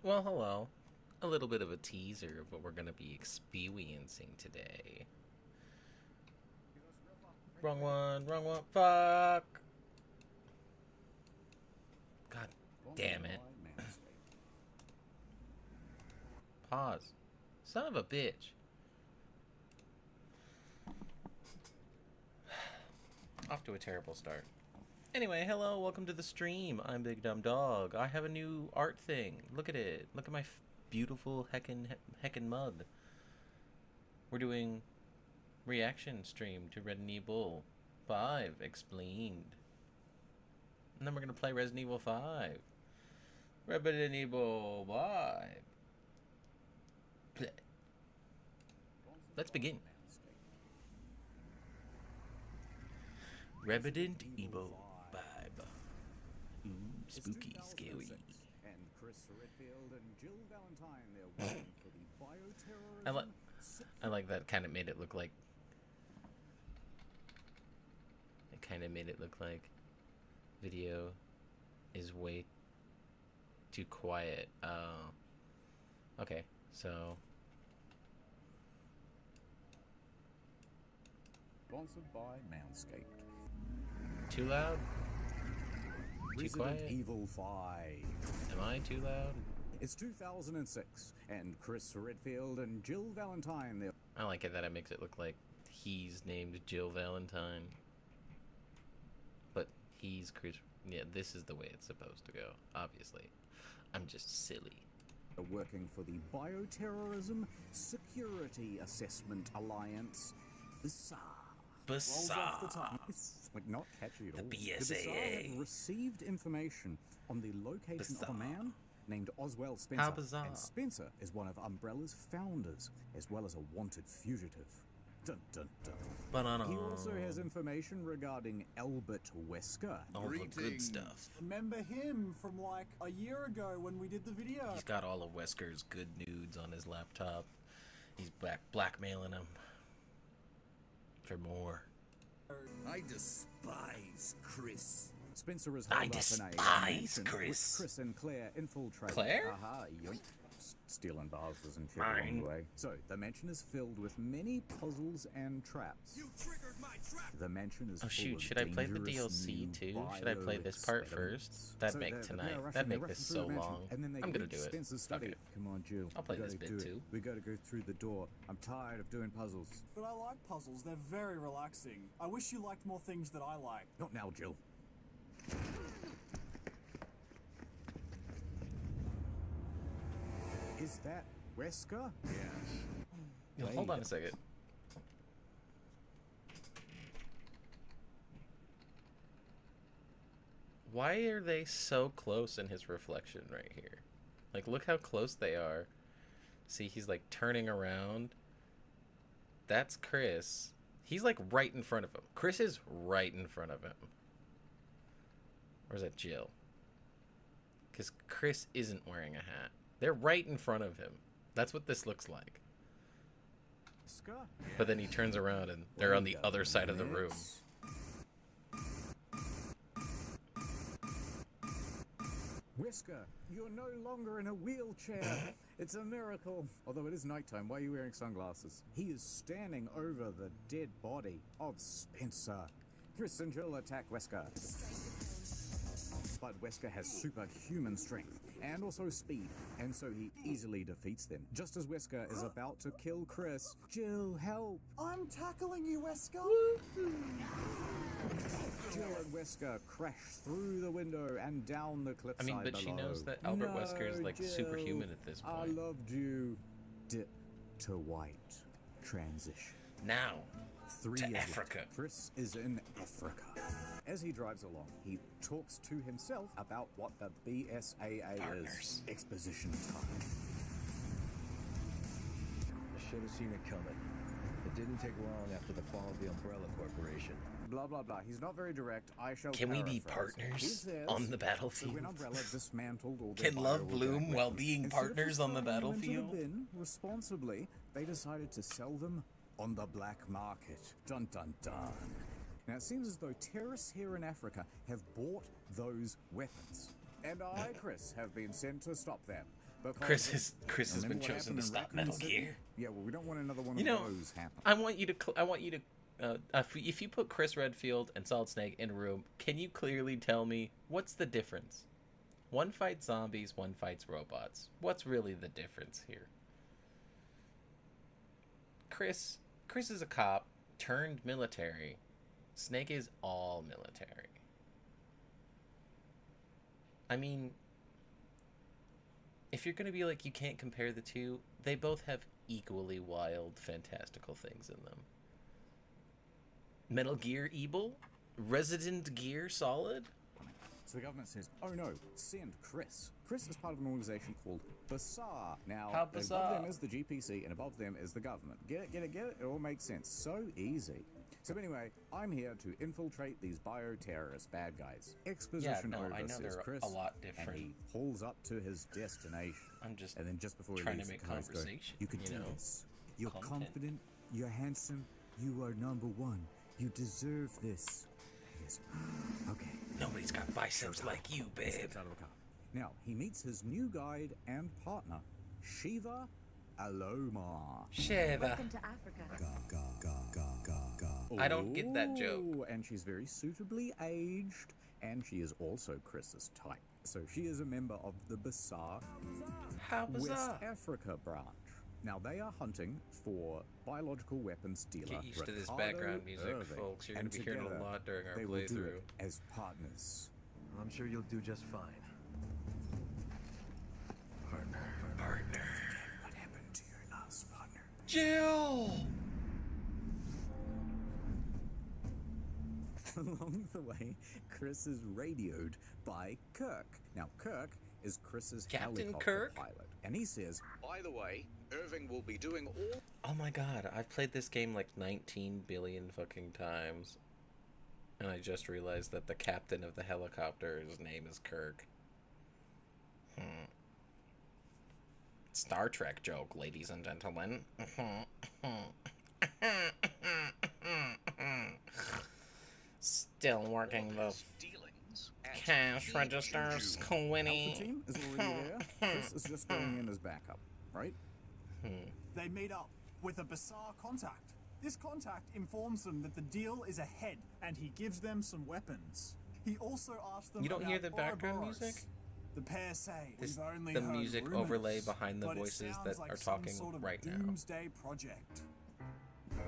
Well, hello. A little bit of a teaser of what we're going to be experiencing today. Wrong one, wrong one. Fuck! God damn it. Pause. Son of a bitch. Off to a terrible start. Anyway, hello, welcome to the stream. I'm BigDumDog. I have a new art thing. Look at it. Look at my beautiful heckin' mug. We're doing reaction stream to Resident Evil 5 Expleened. And then we're gonna play Resident Evil 5. Resident Evil 5. Pleh. Let's begin. Rebdint, Ebil, Bibe. Ooh, spooky, scary. And Chris Redfield and Jill Valentine, they're waiting for the I like that. Kind of made it look like. It kind of made it look like video is way too quiet. Okay, so. Sponsored by Manscaped. Too loud? Too Resident quiet? Evil 5. Am I too loud? It's 2006, and Chris Redfield and Jill Valentine, they're... I like it that it makes it look like he's named Jill Valentine. But he's Chris. Yeah, this is the way it's supposed to go, obviously. I'm just silly. working for the Bioterrorism Security Assessment Alliance. Bizarre. Rolls off the tongue. It's like not catchy at all. The The Bizarre BSAA. have received information on the location of a man named Oswell Spencer. How bizarre. And Spencer is one of Umbrella's founders, as well as a wanted fugitive. Dun dun dun. Banana. He also has information regarding Albert Wesker. All the good stuff. Remember him from like a year ago when we did the video? He's got all of Wesker's good nudes on his laptop. He's blackmailing him for more. I despise Chris. Spencer is I holed up in a despise mansion Chris. which Chris and Claire infiltrate. Claire? Aha, yoink. Stealing vases and shit Mine. along the way. So, the mansion is filled with many puzzles and traps. You triggered my trap. The mansion is Oh full shoot, of should I play the dangerous DLC new too? Should I play this part bio-experiments. first? That'd make they're tonight. rushing- That'd they're make this rushing through so the mansion, long. and then they I'm gonna reach do it. Spencer's study. Okay. Come on, Jill. I'll play We this gotta bit do it. too. We gotta go through the door. I'm tired of doing puzzles. But I like puzzles, they're very relaxing. I wish you liked more things that I like. Not now, Jill. Is that Wesker? Yo, hold on a second. Why are they so close in his reflection right here? Like, look how close they are. See, he's like turning around. That's Chris. He's like right in front of him. Chris is right in front of him. Or is that Jill? Because Chris isn't wearing a hat. They're right in front of him. That's what this looks like. Wesker? But then he turns around and they're on the other side of the room. Wesker, you're no longer in a wheelchair. It's a miracle. Although it is nighttime, why are you wearing sunglasses? He is standing over the dead body of Spencer. Chris and Jill attack Wesker. But Wesker has superhuman strength and also speed, and so he easily defeats them. Just as Wesker is about to kill Chris, Jill, help! I'm tackling you, Wesker! Jill and Wesker crash through the window and down the cliffside I mean, but she below. knows that Albert No, Wesker is like Jill, superhuman at this I point. loved you. Dip to white. Transition. Now, 3 to years later, Africa. Chris is in Africa. As he drives along, he talks to himself about what the BSAA Partners. is. Exposition time. I should have seen it coming. It didn't take long after the fall of the Umbrella Corporation. Blah, blah, blah. He's not very direct. I shall Can we be paraphrase. He partners says, on the So battlefield? when Umbrella dismantled all their Can love bioorganic bloom while weapons, being instead of partners just on the throwing them into battlefield? the bin responsibly, they decided to sell them on the black market. Dun dun dun. Now it seems as though terrorists here in Africa have bought those weapons. And I, Chris, have been sent to stop them. Because Chris has been remember what chosen happened to in stop Raccoon Metal City? Gear. Yeah, well, we don't want another one You know, of those happen. I want you to if you put Chris Redfield and Solid Snake in a room, can you clearly tell me what's the difference? One fights zombies, one fights robots. What's really the difference here? Chris is a cop turned military. Snake is all military. I mean, if you're gonna be like, you can't compare the two, they both have equally wild, fantastical things in them. Metal Gear Ebil? Resident Gear Solid? So the government says, oh no, send Chris. Chris is part of an organization called Bazaar. Now, How above bizarre. them is the GPC, and above them is the government. Get it? It all makes sense. So easy. So anyway, I'm here to infiltrate these bioterrorist bad guys. Exposition over, I know says they're Chris, a lot and different. he pulls up to his destination. I'm just And then just before he trying leaves, to make the guys go, conversation, you can you do know? this. You're Content. confident, you're handsome, you are number one. You deserve this. He goes, okay. Nobody's got biceps like you, He babe. steps out of the car. Now, he meets his new guide and partner, Shiva Aloma. Shiva. Welcome to Africa. I don't get that joke. Ooh, and she's very suitably aged, and she is also Chris's type. So she is a member of the Bazaar How West bizarre. Africa branch. Now, they are hunting for biological weapons dealer Get used to this Ricardo background music, Irving, folks. You're going and to be hearing together a lot during our they will do playthrough. it as partners. I'm sure you'll do just fine. Partner. What happened to your last partner? Jill! Along the way, Chris is radioed by Kirk. Now, Kirk is Chris's Captain helicopter Kirk? pilot, and he says, by the way, Irving will be doing all... Oh my god, I've played this game like 19 billion fucking times. And I just realized that the captain of the helicopter's name is Kirk. Star Trek joke, ladies and gentlemen. Still working the cash registers, Alpha Quinny. Team is already there. Chris is just going in as backup, right? They meet up with a Bazaar contact. This contact informs them that the deal is ahead, and he gives them some weapons. He also asks them You don't about hear the background Ouroboros. music? The pair say, This- we've only the heard music rumors, overlay behind the but it voices sounds that like are some talking sort of right now. doomsday project.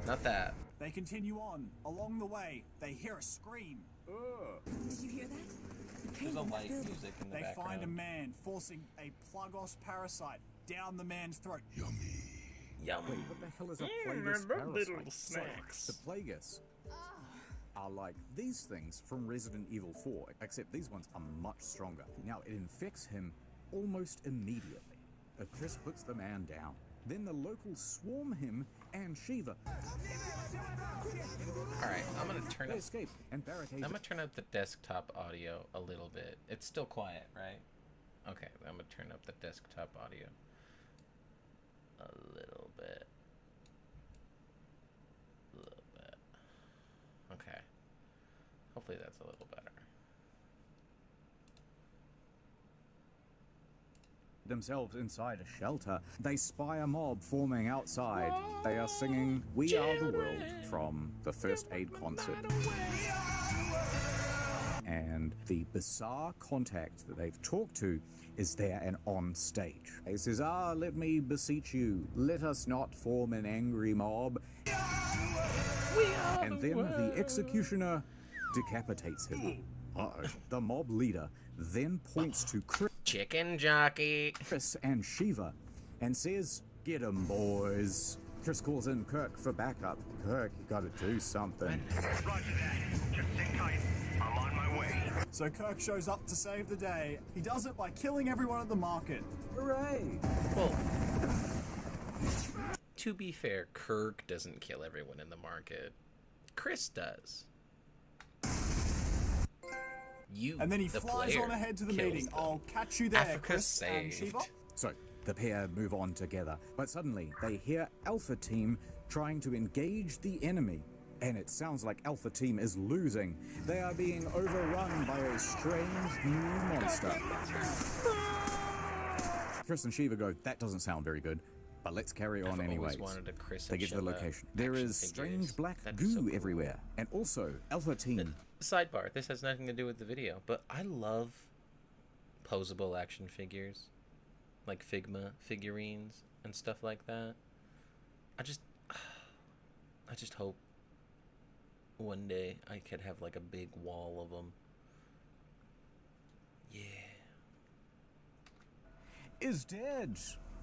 Not that. They continue on. Along the way, they hear a scream. Did you hear that? It came There's a from that light building. music in the They background. find a man forcing a Plagos parasite down the man's throat. Yum. Wait, what the hell is a Mm, Plagueis I love parasite? little snacks. The Plagueis are like these things from Resident Evil 4, except these ones are much stronger. Now, it infects him almost immediately. But Chris puts the man down. Then the locals swarm him and Shiva. Alright, I'm gonna turn They up escape and barricade. I'm gonna turn up the desktop audio a little bit. It's still quiet, right? Okay, I'm gonna turn up the desktop audio a little bit. A little bit. Okay. Hopefully that's a little better. themselves inside a shelter. They spy a mob forming outside. They are singing We Are the World from the First Aid concert. And the bizarre contact that they've talked to is there and on stage. He says, let me beseech you, let us not form an angry mob. And then the executioner decapitates him. Uh-oh. The mob leader then points to Chicken jockey. Chris and Shiva and says, get 'em, boys. Chris calls in Kirk for backup. Kirk, you gotta do something. Roger that. Just sit tight. I'm on my way. So Kirk shows up to save the day. He does it by killing everyone at the market. Hooray! Well, to be fair, Kirk doesn't kill everyone in the market. Chris does. You, And then he the flies player, on ahead to the kills meeting. them. I'll catch you there, Africa Chris and saved. Shiva. So, the pair move on together, but suddenly they hear Alpha Team trying to engage the enemy. And it sounds like Alpha Team is losing. They are being overrun by a strange new monster. Chris and Shiva go, that doesn't sound very good, but let's carry on I've anyways. always wanted a Chris They and get to the Shiva location. There action is figures. strange black That'd be goo so cool. everywhere. And also, Alpha Team. Sidebar, this has nothing to do with the video, but I love posable action figures. Like Figma figurines and stuff like that. I just hope one day I could have like a big wall of them. Yeah. Is dead.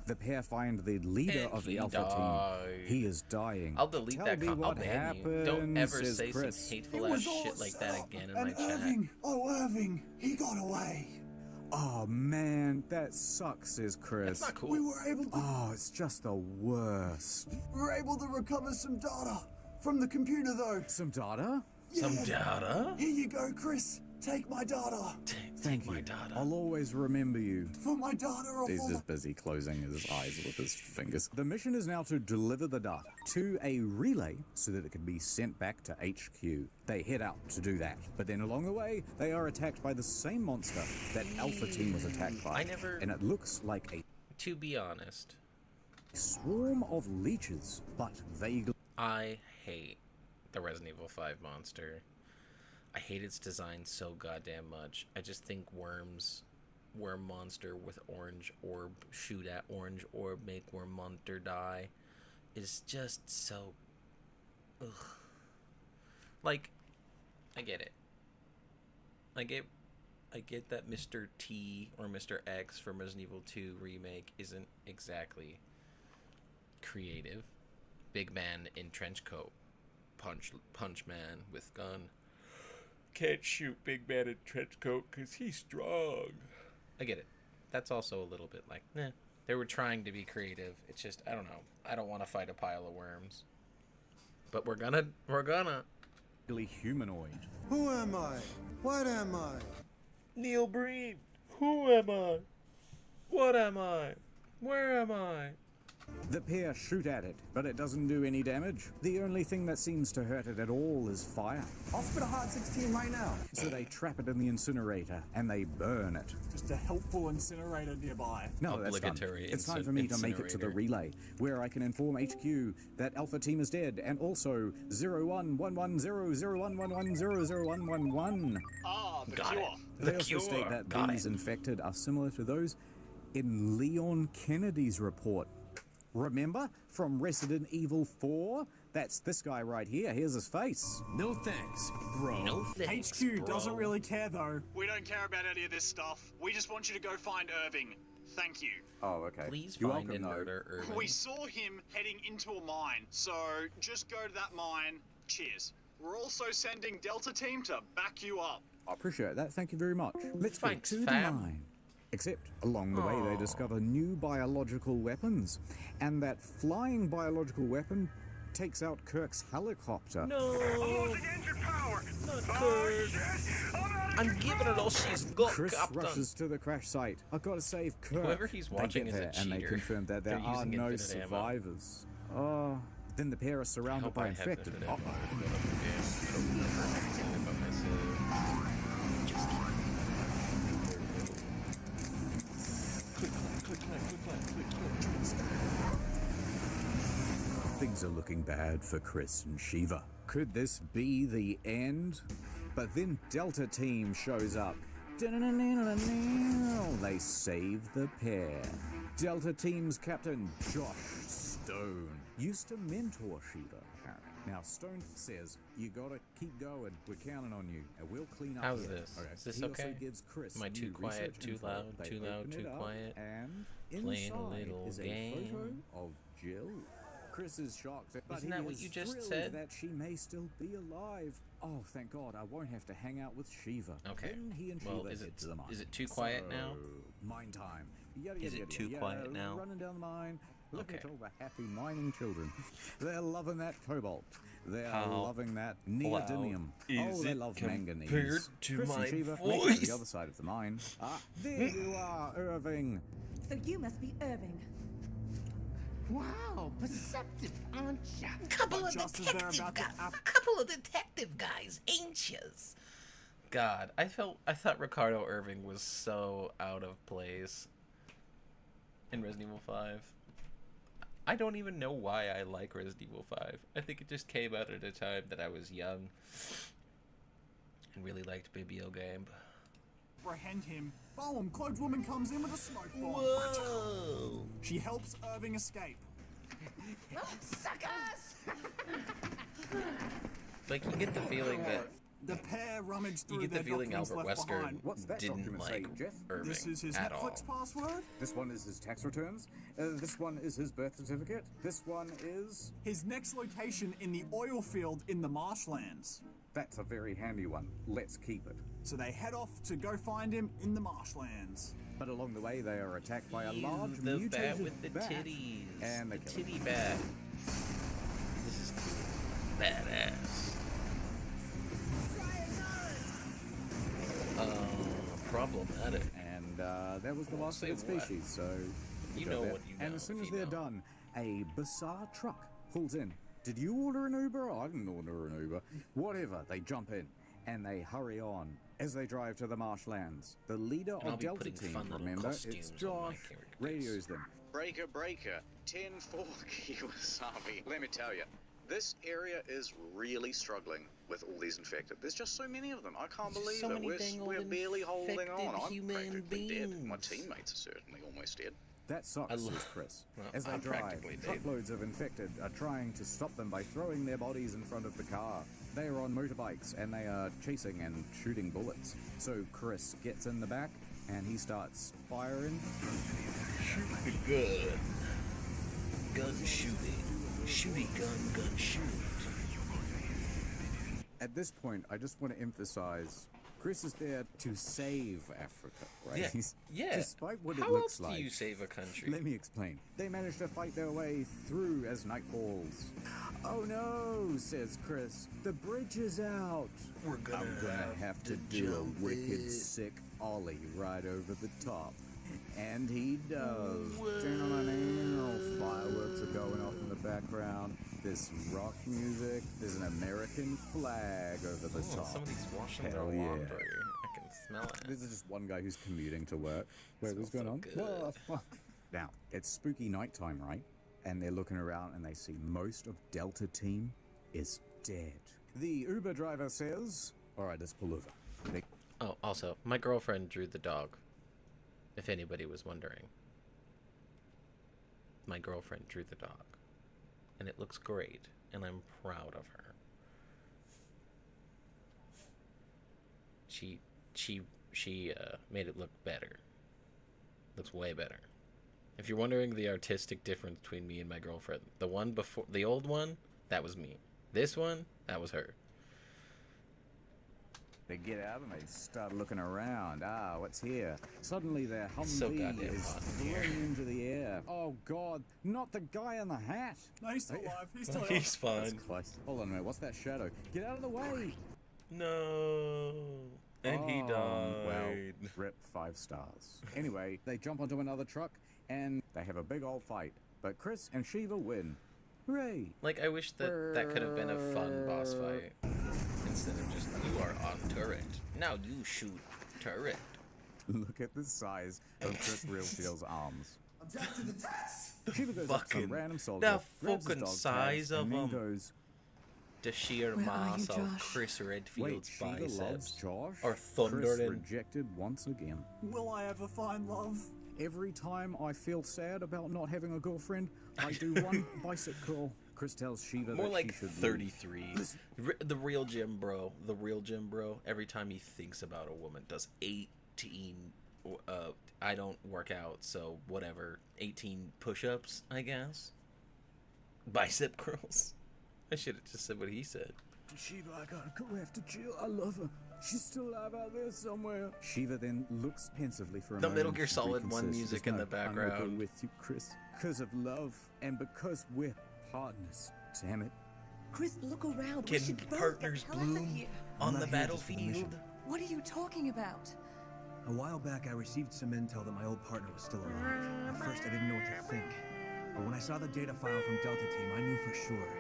The pair find the leader And of the he Alpha died. Team. He is dying. I'll delete Tell that me comment. I'll what ban you. happened, Don't ever says say Chris. some hateful ass shit like that again in my and chat. Irving, Irving, he got away. Oh man, that sucks, says Chris. That's not cool. We were able to Oh, it's just the worst. recover some data from the computer though. Some data? Some data? Here you go, Chris. Take my data. Thank you. My data. I'll always remember you. For my data or He's for just busy closing his eyes with his fingers. The mission is now to deliver the data to a relay so that it can be sent back to HQ. They head out to do that, but then along the way, they are attacked by the same monster that Alpha Team was attacked by. And it looks like a To be honest, swarm of leeches, but vaguely. I hate the Resident Evil 5 monster. I hate its design so goddamn much. I just think worm monster with orange orb, shoot at orange orb, make worm monster die, is just so... Ugh. Like, I get it. I get that Mr. T or Mr. X from Resident Evil 2 remake isn't exactly creative. Big man in trench coat. Punch man with gun. Can't shoot big man in trench coat because he's strong. I get it. That's also a little bit like, they were trying to be creative. It's just, I don't know. I don't want to fight a pile of worms. But we're gonna. Humanoid. Who am I? What am I? Neil Breen. Who am I? What am I? Where am I? The pair shoot at it, but it doesn't do any damage. The only thing that seems to hurt it at all is fire. I'll spit a hot 16 right now. So they trap it in the incinerator and they burn it. just a helpful incinerator nearby. No, that's done. Obligatory It's time for me to make it to the incinerator. relay, where I can inform HQ that Alpha Team is dead, and also 0111001111001111. Ah, the Got cure. it. They The also state cure. that Got these it. infected are similar to those in Leon Kennedy's report. Remember from Resident Evil 4? That's this guy right here. Here's his face. No thanks, bro. No thanks, HQ bro. doesn't really care though. We don't care about any of this stuff. We just want you to go find Irving. Thank you. Oh, okay. Please You're find welcome, and though. murder Irving. We saw him heading into a mine, so just go to that mine. Cheers. We're also sending Delta Team to back you up. I appreciate that. Thank you very much. Let's go Thanks, to the fam. mine. Except, along the way, they discover new biological weapons. And that flying biological weapon takes out Kirk's helicopter. No, Losing engine power. not Oh, Kirk. shit. I'm giving it all she's got, Chris Captain. rushes to the crash site. I've got to save Kirk. Whoever he's They watching get is a there, and they cheater. confirm that there They're are using no infinite ammo. survivors. Then the pair are I surrounded hope by I have infected. infinite ammo. I don't know about myself. Just Things are looking bad for Chris and Shiva. Could this be the end? But then Delta Team shows up. They save the pair. Delta Team's captain, Josh Stone, used to mentor Shiva, apparently. Now, Stone says, you gotta keep going. We're counting on you, and we'll clean up. How's here." this? Is this He also okay? gives Chris Am I too new quiet, research too info. loud, They too loud, open too it up, quiet? And Playing a inside little is a game. photo of Jill. Chris is shocked, but Isn't he that what is you just thrilled said? that she may still be alive. Oh, thank God, I won't have to hang out with Shiva. Okay. Then he and Well, Shiva is head it- to the mine. is it too quiet now? Mine time. Yada, Is yada, it yada, too yada, quiet now? Running down the mine. Look Okay. at all the happy mining children. They're loving that cobalt. They are How loving that neodymium. is Oh, they it love manganese. compared to Chris my and Shiva make it to voice? the other side of the mine. There you are, Irving. So you must be Irving. Wow, perceptive, aren't ya? Couple of Just as they're detective about to guys, ap- a couple of detective guys, ain't yous? God, I thought Ricardo Irving was so out of place. in Resident Evil 5. I don't even know why I like Resident Evil 5. I think it just came out at a time that I was young and really liked Bibe game. Apprehend him. Boom! Cloaked woman comes in with a smoke bomb. Whoa! She helps Irving escape. Suckers! Like, you get the feeling that The pair rummage through you get their the feeling documents Albert left Wesker behind. What's that didn't document like say, Jeff? Irving This is his at Netflix all. password. This one is his tax returns. This one is his birth certificate. This one is... His next location in the oil field in the marshlands. That's a very handy one. Let's keep it. So they head off to go find him in the marshlands. But along the way, they are attacked by a Ew, large the mutated bat with the bat. titties. And the they kill him. titty bat. This is cool. Badass. Problematic. And that was the last Say of its what? species, so... You go know there. what you And know as soon if as you they're know. done, a bizarre truck pulls in. Did you order an Uber? I didn't order an Uber. Whatever, they jump in. And they hurry on as they drive to the marshlands. The leader And I'll of be Delta putting Team, fun little remember? It's costumes on my Josh, characters. radios them. Breaker, 10-4 Kiwasabi. Let me tell you, this area is really struggling with all these infected. There's just so many of them. I can't There's believe so it. many dang We're old barely holding infected on. I'm human practically dead. My beings. teammates are certainly almost dead. That sucks, I says love- Chris. Well, As they I'm drive, practically dead. truckloads of infected are trying to stop them by throwing their bodies in front of the car. They are on motorbikes and they are chasing and shooting bullets. So Chris gets in the back and he starts firing. Shoot the gun. Gun shooting. Shooty gun, gun shoot. At this point, I just want to emphasize Chris is there to save Africa, right? Yeah. Yeah. Despite what it How looks else like. do you save a country? Let me explain. They manage to fight their way through as night falls. Oh no, says Chris. The bridge is out. I'm gonna have to do a wicked sick ollie right over the top. And he does. Fireworks are going off in the background. There's some rock music. There's an American flag over the top. Somebody's washing their Hell yeah. laundry. I can smell it. This is just one guy who's commuting to work. Wait, what's going so on? good. What the fuck? Now, it's spooky nighttime, right? And they're looking around and they see most of Delta Team is dead. The Uber driver says, all right, let's pull over. They Oh, also, my girlfriend drew the dog. If anybody was wondering. My girlfriend drew the dog. And it looks great. And I'm proud of her. She made it look better. Looks way better. If you're wondering the artistic difference between me and my girlfriend, the one before, the old one, that was me. This one, that was her. They get out and they start looking around. Ah, what's here? Suddenly their So Humvee goddamn is hot in thrown here. into the air. Oh God, not the guy in the hat. No, he's still alive. He's still alive. He's fine. Close. Hold on a minute, what's that shadow? Get out of the way! No. And he Oh, died. Well, rip 5 stars. Anyway, they jump onto another truck and they have a big old fight. But Chris and Shiva win. Hooray! Like, I wish that that could have been a fun boss fight. Instead of just, you are on turret. Now you shoot turret. Look at the size of Chris Realfield's arms. Object to the test! Shiva goes up to some Fucking- random soldier, the grabs his fucking dog size tags, of and then 'em. goes, The sheer Where are mass you, of Josh? Chris wait, Redfield's Shiva loves biceps Josh? are Chris thundering. rejected once again. Will I ever find love? Every time I feel sad about not having a girlfriend, I do one bicep curl. Chris tells Shiva More that like she should 33. The real gym bro. The real gym bro. Every time he thinks about a woman, does 18. I don't work out, so whatever. 18 push-ups, I guess. Bicep curls. I should have just said what he said. Shiva, I gotta go after Jill. I love her. She's still alive out there somewhere. Shiva then looks pensively for a The moment. Metal Gear to Solid 1 reconsider. music She in goes, the "No, I'm gonna background." go with you, Chris. Because of love and because we're partners. Damn it. Chris, look around. We Can should both partners get hell out of bloom here. on I'm the not here just for the mission. battlefield? What are you talking about? A while back, I received some intel that my old partner was still alive. At first, I didn't know what to think. But when I saw the data file from Delta Team, I knew for sure.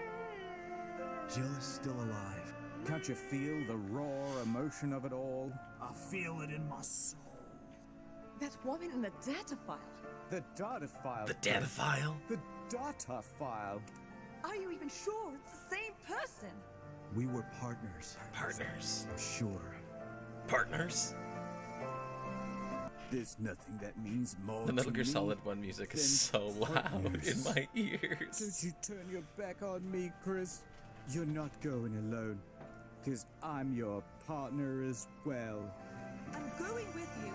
Jill is still alive. Can't you feel the raw emotion of it all? I feel it in my soul. That woman in the data file. The data file. The data file? The data file. Are you even sure it's the same person? We were partners. Partners. Sure. Partners? There's nothing that means more The Metal to Gear me Solid 1 music is so loud partners. in my Don't ears. you turn your back on me, Chris. You're not going alone. Because I'm your partner as well. I'm going with you.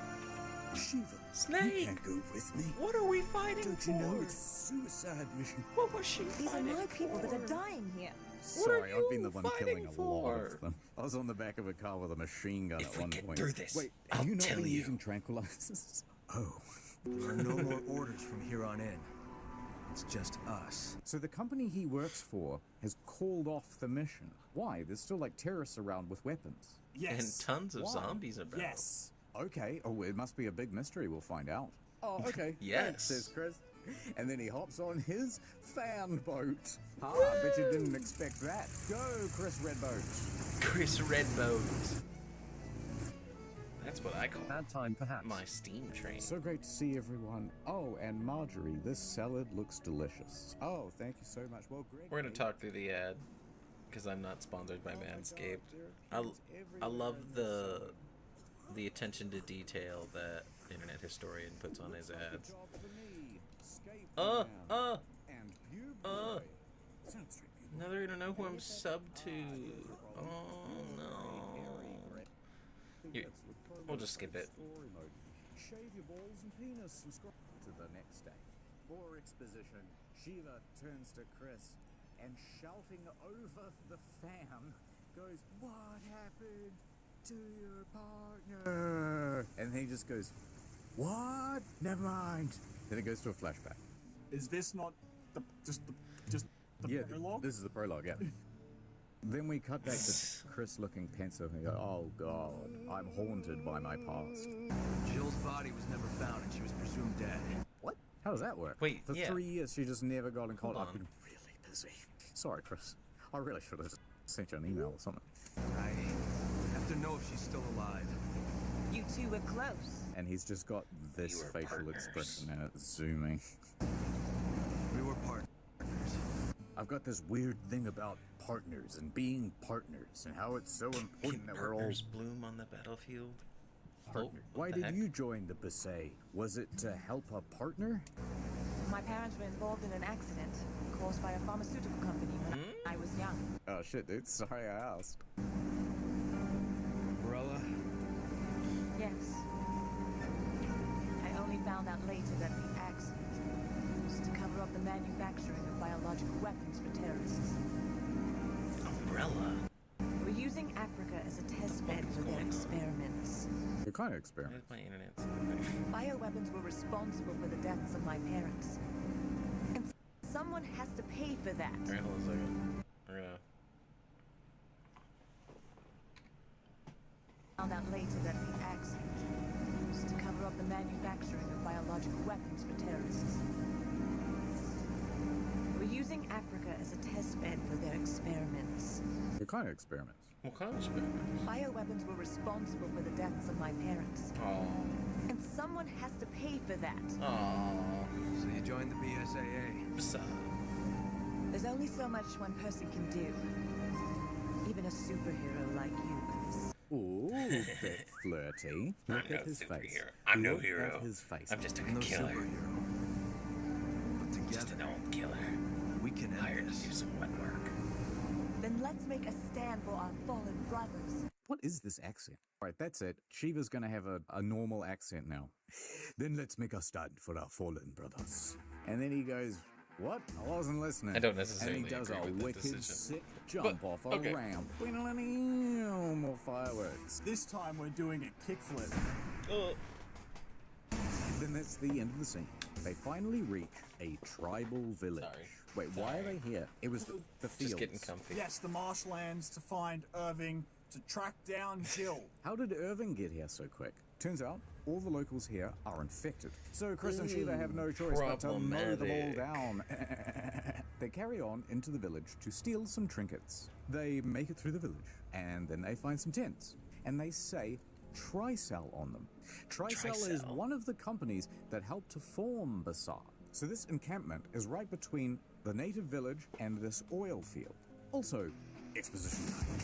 Shiva, Snake! you can't go with me. What are we fighting Don't for? you know it's a suicide mission? What was she These are fighting my people that for? are dying here. Sorry, are I've been you the one fighting killing a lot for? of them. I was on the back of a car with a machine gun If at we one get point. through this, Wait, I'll have you not tell been you. using tranquilizers? Oh. There are no more orders from here on in. It's just us. So the company he works for has called off the mission. Why? There's still like terrorists around with weapons. Yes. And tons of Why? zombies about. Yes. Okay. Oh, it must be a big mystery. We'll find out. Oh, okay. Yes. Thanks, says Chris. And then he hops on his fan boat. Ah, I bet you didn't expect that. Go, Chris Redboat. Chris Redboat. That's what I call Bad time, perhaps. my steam train. So great to see everyone. Oh, and Marjorie, this salad looks delicious. Oh, thank you so much. Well, Greg. We're gonna talk through the ad because I'm not sponsored by Manscaped. I love the attention to detail that Internet Historian puts on his ads. Now they're gonna know who I'm subbed to. Oh no. We'll just skip it. Shave your balls and penis and scroll to the next day. More exposition. Shiva turns to Chris and shouting over the fan goes, "What happened to your partner?" And he just goes, "What? Never mind." Then it goes to a flashback. Is this not just the prologue? This is the prologue, yeah. Then we cut back to Chris looking pensive and go, "Oh God, I'm haunted by my past." Jill's body was never found and she was presumed dead. What? How does that work? Wait, For yeah. 3 years she just never got in contact. Hold I've on. been really busy. Sorry, Chris. I really should have sent you an email or something. I have to know if she's still alive. You two were close. And he's just got this You were facial partners. expression and it's zooming. We were partners. I've got this weird thing about partners and being partners and how it's so Can important that we're all partners bloom on the battlefield? partners. Oh, Why what the did heck? you join the Bisset? Was it to help a partner? My parents were involved in an accident caused by a pharmaceutical company when I was young. Oh shit, dude. Sorry I asked. Umbrella? Yes. I only found out later that the accident was to cover up the manufacturing of biological weapons for terrorists. Umbrella. They were using Africa as a test bed for their experiments. What kind of experiment? Where's my internet? Bioweapons were responsible for the deaths of my parents. And someone has to pay for that. Alright, hold on a second. We're gonna. Found out later that the accident was to cover up the manufacturing of biological weapons for terrorists. They were using Africa as a test bed for their experiments. What kind of experiments? What kind of experiments? Bioweapons were responsible for the deaths of my parents. Oh. And someone has to pay for that. Oh. So you joined the BSAA. There's only so much one person can do. Even a superhero like you, Chris. Ooh, bit flirty. Look I'm at no his face. superhero. I'm no Look hero. At his face. I'm just a No killer. superhero. But Just a together, known killer. we can Hired end to do this. some wet work. Then let's make a stand for our fallen brothers. What is this accent? All right, that's it. Shiva's gonna have a normal accent now. Then let's make a stand for our fallen brothers. And then he goes, "What? I wasn't listening." I don't necessarily And he does agree a with that wicked decision. sick jump But, off a okay. ramp. More fireworks. This time we're doing a kickflip. Then that's the end of the scene. They finally reach a tribal village. Sorry. Wait, why are they here? It was the fields. Just getting comfy. Yes, the marshlands to find Irving, to track down Jill. How did Irving get here so quick? Turns out, all the locals here are infected. So Chris and Shiva have no choice but to mow them all problematic. down. They carry on into the village to steal some trinkets. They make it through the village, and then they find some tents. And they say Tricell on them. Tricell is one of the companies that helped to form Basar. So this encampment is right between the native village and this oil field. Also, exposition time.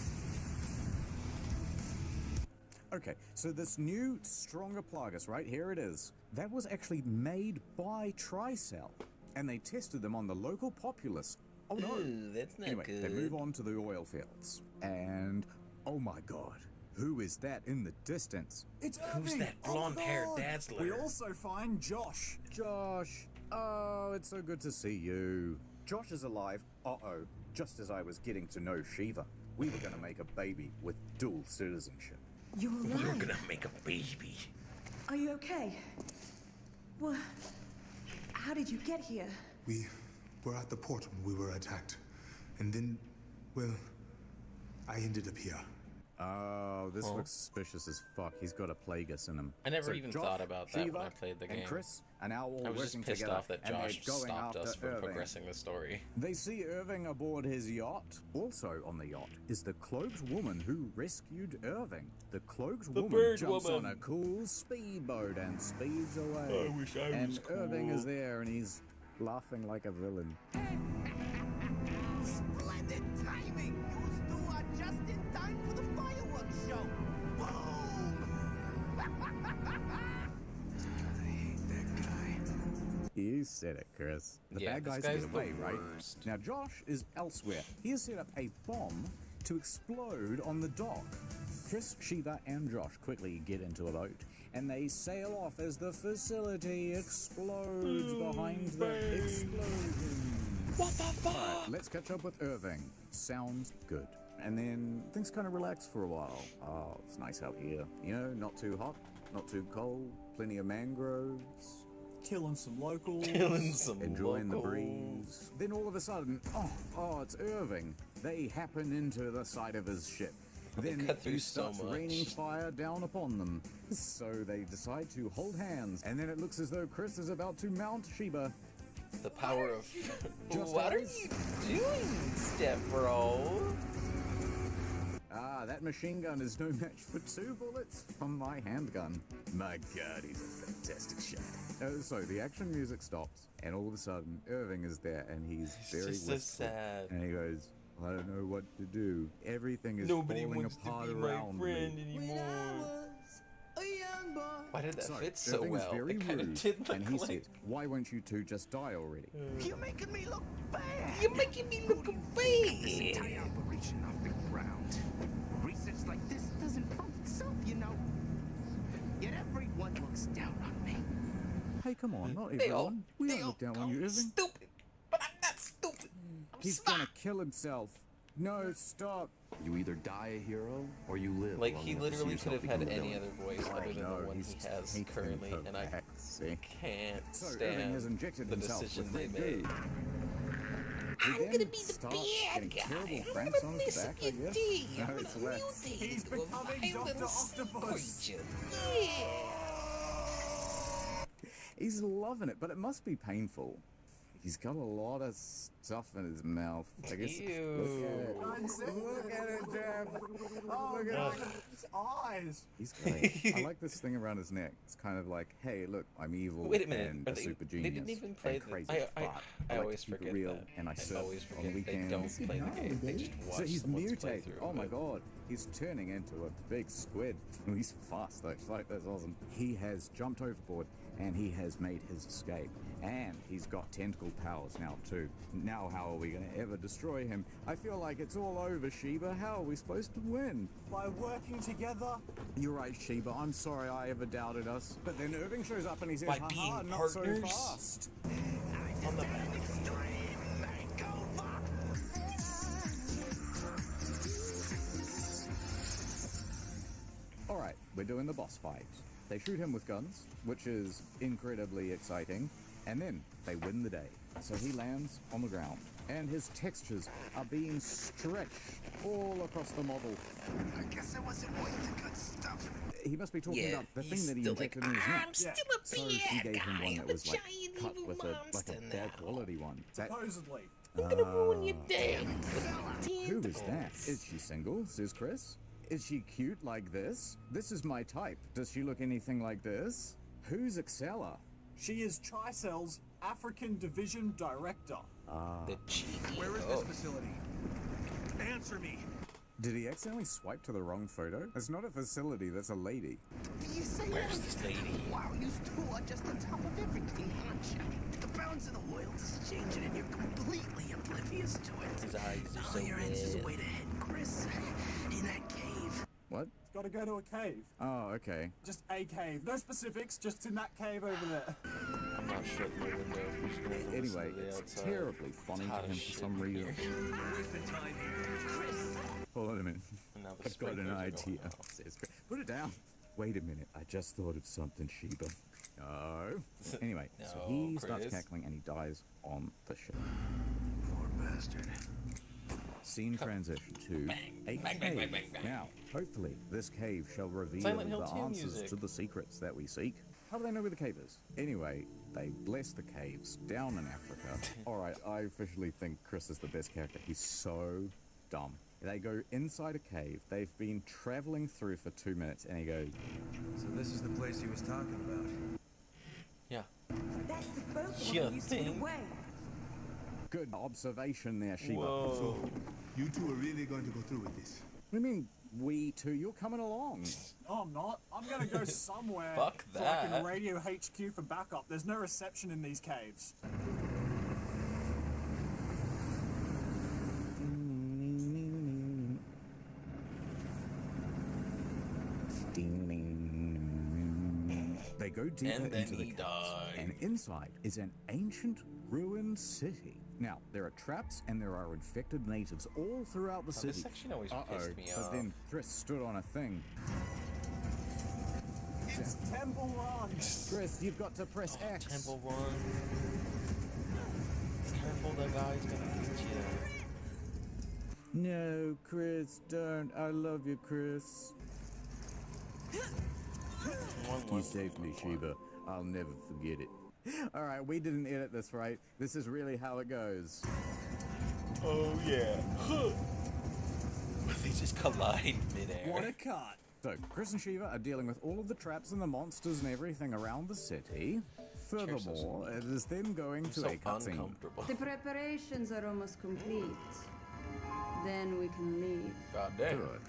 Okay, so this new, stronger Plagas, right, here it is. That was actually made by Tricell, and they tested them on the local populace. Oh no! Ooh, that's not anyway, good. They move on to the oil fields, and oh my god, who is that in the distance? It's Who's Irving! that blonde-haired Oh my God! dazzler? We also find Josh. Josh! Oh, it's so good to see you. Josh is alive. Uh-oh, just as I was getting to know Shiva. We were gonna make a baby with dual citizenship. You're alive. We're gonna make a baby. Are you okay? Well, how did you get here? We were at the port when we were attacked. And then, well, I ended up here. Oh, this looks suspicious as fuck. He's got a Plagueis in him. I never So even Josh, thought about that Shiva, when I played the game. And Chris are now all I was working just pissed together, off that and they're Josh going stopped us after from Irving. progressing the story. They see Irving aboard his yacht. Also on the yacht is the cloaked woman who rescued Irving. The cloaked woman bird jumps woman. on a cool speedboat and speeds away. I wish I and was Irving cool. is there and he's laughing like a villain. Splendid timing! You two are just in time for the fireworks show! Boom! I hate that guy. You said it, Chris. The Yeah, bad this guys guy's get the away, right? worst. Now Josh is elsewhere. He has set up a bomb to explode on the dock. Chris, Shiva, and Josh quickly get into a boat, and they sail off as the facility explodes behind the explosion. What the fuck? Alright, let's catch up with Irving. Sounds good. And then things kind of relax for a while. Oh, it's nice out here. You know, not too hot, not too cold, plenty of mangroves. Killing some locals. Killing some Enjoying the locals. breeze. Then all of a sudden, it's Irving. They happen into the side of his ship. Then cut through he so starts much. raining fire down upon them. So they decide to hold hands, and then it looks as though Chris is about to mount Sheba. The power of... Just What are as- you doing, step bro? Ah, that machine gun is no match for 2 bullets from my handgun. My god, he's a fantastic shot. So the action music stops, and all of a sudden, Irving is there, and he's very just so wistful. sad. And he goes, I don't know what to do. Everything is Nobody falling wants to apart be my around friend me. anymore. Why did that So, fit so Irving well? is very It kind rude, of did look and he like... says, why won't you two just die already? You're making me look bad! You're making me look This bad. entire operation off the ground. Research like this doesn't fund itself, you know. Yet everyone looks down on me. Hey, come on, not They all, everyone. We they don't all look down call on you, me Irving. stupid, but I'm not stupid. I'm He's smart. gonna kill himself. No, stop. You either die a hero or you live. Like, long he enough to see literally could yourself have had become a any villain. other voice other than No, the one he's he has taken currently, for and I backseat. can't So Irving stand has injected the himself decision with they Red made. Goo. I'm He gonna then be the starts bad getting guy. terrible I'm cramps gonna on his mess back, up I your guess. day. No, I'm it's gonna left. mutate He's into a becoming violent Dr. Octopus. creature. Yeah. He's loving it, but it must be painful. He's got a lot of stuff in his mouth. I guess. Ew. Look at it, Jeff. Oh, Look at God, it. his eyes. He's great. I like this thing around his neck. It's kind of like, hey, look, I'm evil Wait a minute. and Are a they, super they genius didn't even play and the... crazy. I but I like always to keep forget it real, that. and I I surf always on forget they weekends. don't play the game. They just watch So he's someone's mutated. playthrough Oh of my it. god. He's turning into a big squid. He's fast though. Like, that's awesome. He has jumped overboard and he has made his escape. And he's got tentacle powers now too. Now how are we going to ever destroy him? I feel like it's all over, Sheba. How are we supposed to win? By working together. You're right, Sheba. I'm sorry I ever doubted us. But then Irving shows up and he says, By haha, being not so partners? fast. On the back. Alright, we're doing the boss fight. They shoot him with guns, which is incredibly exciting, and then they win the day. So he lands on the ground, and his textures are being stretched all across the model. I guess it wasn't worth the good stuff. He must be talking Yeah, about the he's thing that he still like, injected in his neck. I'm still a So bad she gave him guy. one I'm that a was like giant cut evil with a monster bad now. quality one. That, Supposedly. I'm gonna ruin your day. who is that? Is she single? Says Chris. Is she cute like this? This is my type. Does she look anything like this? Who's Excella? She is Tricell's African Division Director. The cheeky. Where is this facility? Answer me. Did he accidentally swipe to the wrong photo? It's not a facility, that's a lady. You say Where's this lady? Wow, you two are just on top of everything, aren't you? The balance of the world is changing and you're completely oblivious to it. His eyes are All so your answers red. way to head, Chris. In that cave. What? It's got to go to a cave. Oh, okay. Just a cave. No specifics, just in that cave over there. I'm not shutting my window. I'm just gonna listen Anyway, to the it's outside. terribly funny It's to hot him as for shit some in reason. here. Wasting time here. Chris. Hold on a minute. And now the I've got an sprinklers are going idea. off. Says Chris. Put it down. Wait a minute. I just thought of something, Sheba. No. Anyway, so No, he starts Chris. cackling and he dies on the ship. Poor bastard. Scene transition to a bang, cave. bang, bang, bang, bang. Now, hopefully, this cave shall reveal Silent Hill the 2 answers music. to the secrets that we seek. How do they know where the cave is? Anyway, they bless the caves down in Africa. Alright, I officially think Chris is the best character. He's so dumb. They go inside a cave. They've been traveling through for 2 minutes, and he goes, So this is the place he was talking about. Yeah. That's the boat the You one used to get think? away. good observation there, Sheba. Whoa. So, you two are really going to go through with this? What do you mean, we two? You're coming along. No, I'm not. I'm gonna go somewhere. Fuck So I can that. radio HQ for backup. There's no reception in these caves. They go deeper And then into the he caves, died. and inside is an ancient ruined city. Now, there are traps and there are infected natives all throughout the Now, city. this section always pissed me but off. then Chris stood on a thing. It's Temple Run. Chris, you've got to press X. Temple Run. Careful, the guy's gonna get you. No, Chris, don't. I love you, Chris. You saved me, Sheba. I'll never forget it. Alright, we didn't edit this, right? This is really how it goes. Oh yeah. They just collide midair. What a cut. So, Chris and Shiva are dealing with all of the traps and the monsters and everything around the city. Furthermore, it is then going to so a cutscene. uncomfortable. The preparations are almost complete. Then we can leave. God damn. Good.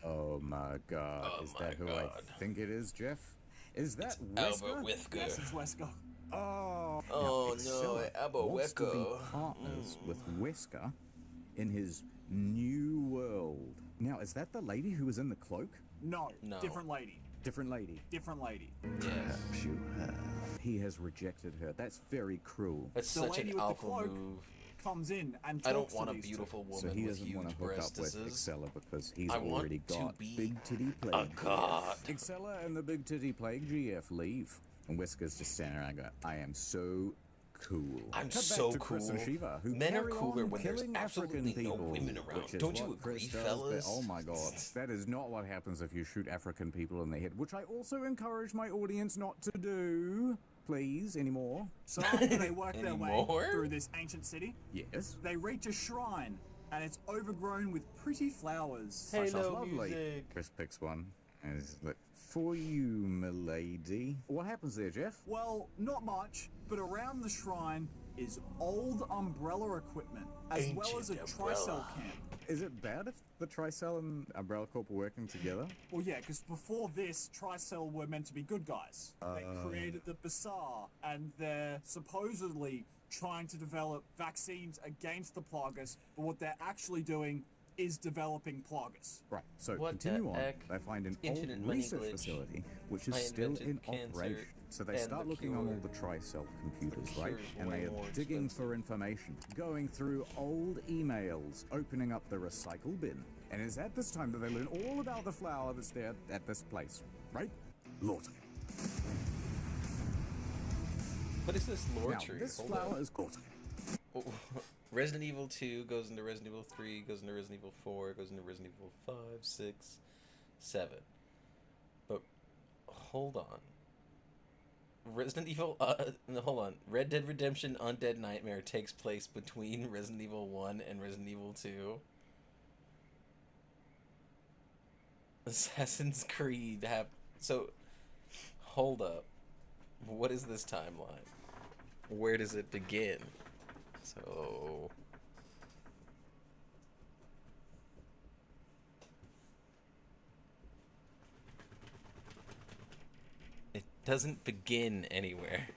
Oh my god, Oh is my that who God. I think it is, Jeff? Is that Albert Wesker? Whisker. Yes, it's Wesker. Oh, Oh, now, no, Excella Albert wants to be Wesker. partners with Wesker in his new world. Now, is that the lady who was in the cloak? No, No. different lady. Different lady. Different lady. Yes. You have. He has rejected her. That's very cruel. That's The such lady an with the alpha cloak move. Comes in and talks I don't to want a these two. beautiful So woman he with doesn't want huge to hook up with breastises. Excella because he's I want already to got be Big Titty Plague. a god. Excella and the Big Titty Plague GF leave. And Wesker's just standing around going, I am so cool. I'm Cut back so to Chris and cool. Shiva, who Men are carry cooler on when there's killing African absolutely no people, women around. which is Don't you what Chris agree, does, fellas? But, oh my god, that is not what happens if you shoot African people in the head, which I also encourage my audience not to do. Please, anymore. So after they work their way Anymore? through this ancient city, Yes. they reach a shrine, and it's overgrown with pretty flowers. That sounds Halo lovely. music. Chris picks one. And it's like, for you, milady. What happens there, Jeff? Well, not much, but around the shrine is old umbrella equipment, as well as a Ancient tricell umbrella. camp. Is it bad if the Tricell and Umbrella Corp are working together? Well, yeah, because before this, Tricell were meant to be good guys. They created the Bazaar, and they're supposedly trying to develop vaccines against the Plagas, but what they're actually doing is developing Plagas. Right, so What the continue on. heck? They find an Internet old money research glitch. facility, which is I still in invented cancer operation. So they and start the looking on cure. all the Tricell computers, right? cure's And way they are more digging expensive. for information, going through old emails, opening up the recycle bin. And it's at this time that they learn all about the flower that's there at this place, right? Lawton. What is this lore Now, tree? this Hold flower up. is Lawton. Oh, Resident Evil 2 goes into Resident Evil 3, goes into Resident Evil 4, goes into Resident Evil 5, 6, 7. But hold on. Resident Evil, no, hold on. Red Dead Redemption Undead Nightmare takes place between Resident Evil 1 and Resident Evil 2. Assassin's Creed so, hold up. What is this timeline? Where does it begin? So... it doesn't begin anywhere.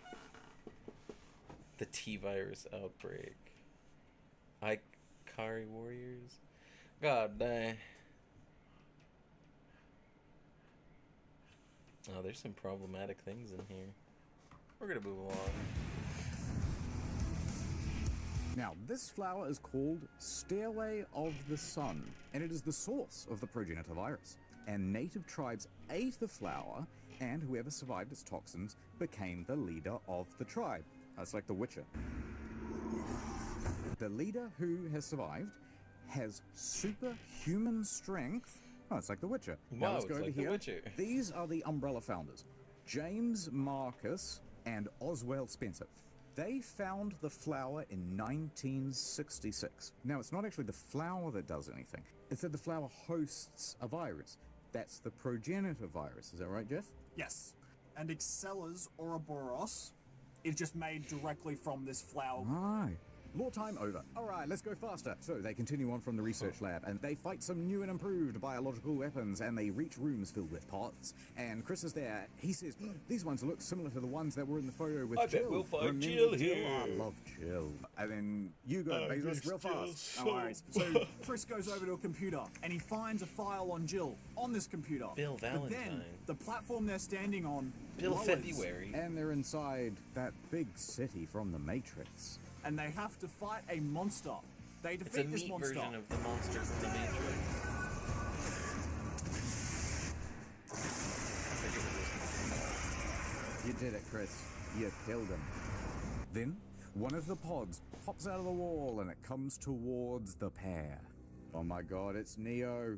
The T-virus outbreak. Ikari Warriors? God dang. Oh, there's some problematic things in here. We're gonna move along. Now, this flower is called Stairway of the Sun, and it is the source of the progenitor virus. And native tribes ate the flower, and whoever survived its toxins became the leader of the tribe. That's like The Witcher. The leader who has survived has superhuman strength. Oh, it's like The Witcher. Now let's go over here. These are the Umbrella founders. James Marcus and Oswald Spencer. They found the flower in 1966. Now, it's not actually the flower that does anything. It's that the flower hosts a virus. That's the progenitor virus. Is that right, Jeff? Yes. And Excella's Ouroboros is just made directly from this flower. Right. More time over. All right, let's go faster. So they continue on from the research lab, and they fight some new and improved biological weapons, and they reach rooms filled with pods. And Chris is there. He says, these ones look similar to the ones that were in the photo with Jill. I bet we'll find Remember Jill here. I love Jill. And then you go, Bezos, real fast. No worries. So Chris goes over to a computer, and he finds a file on Jill on this computer. Bill Valentine. But then, the platform they're standing on Bill lowers, February. And they're inside that big city from the Matrix. And they have to fight a monster. They It's a defeat this meat monster. version of the monster from the Matrix. You did it, Chris. You killed him. Then, one of the pods pops out of the wall and it comes towards the pair. Oh my god, it's Neo.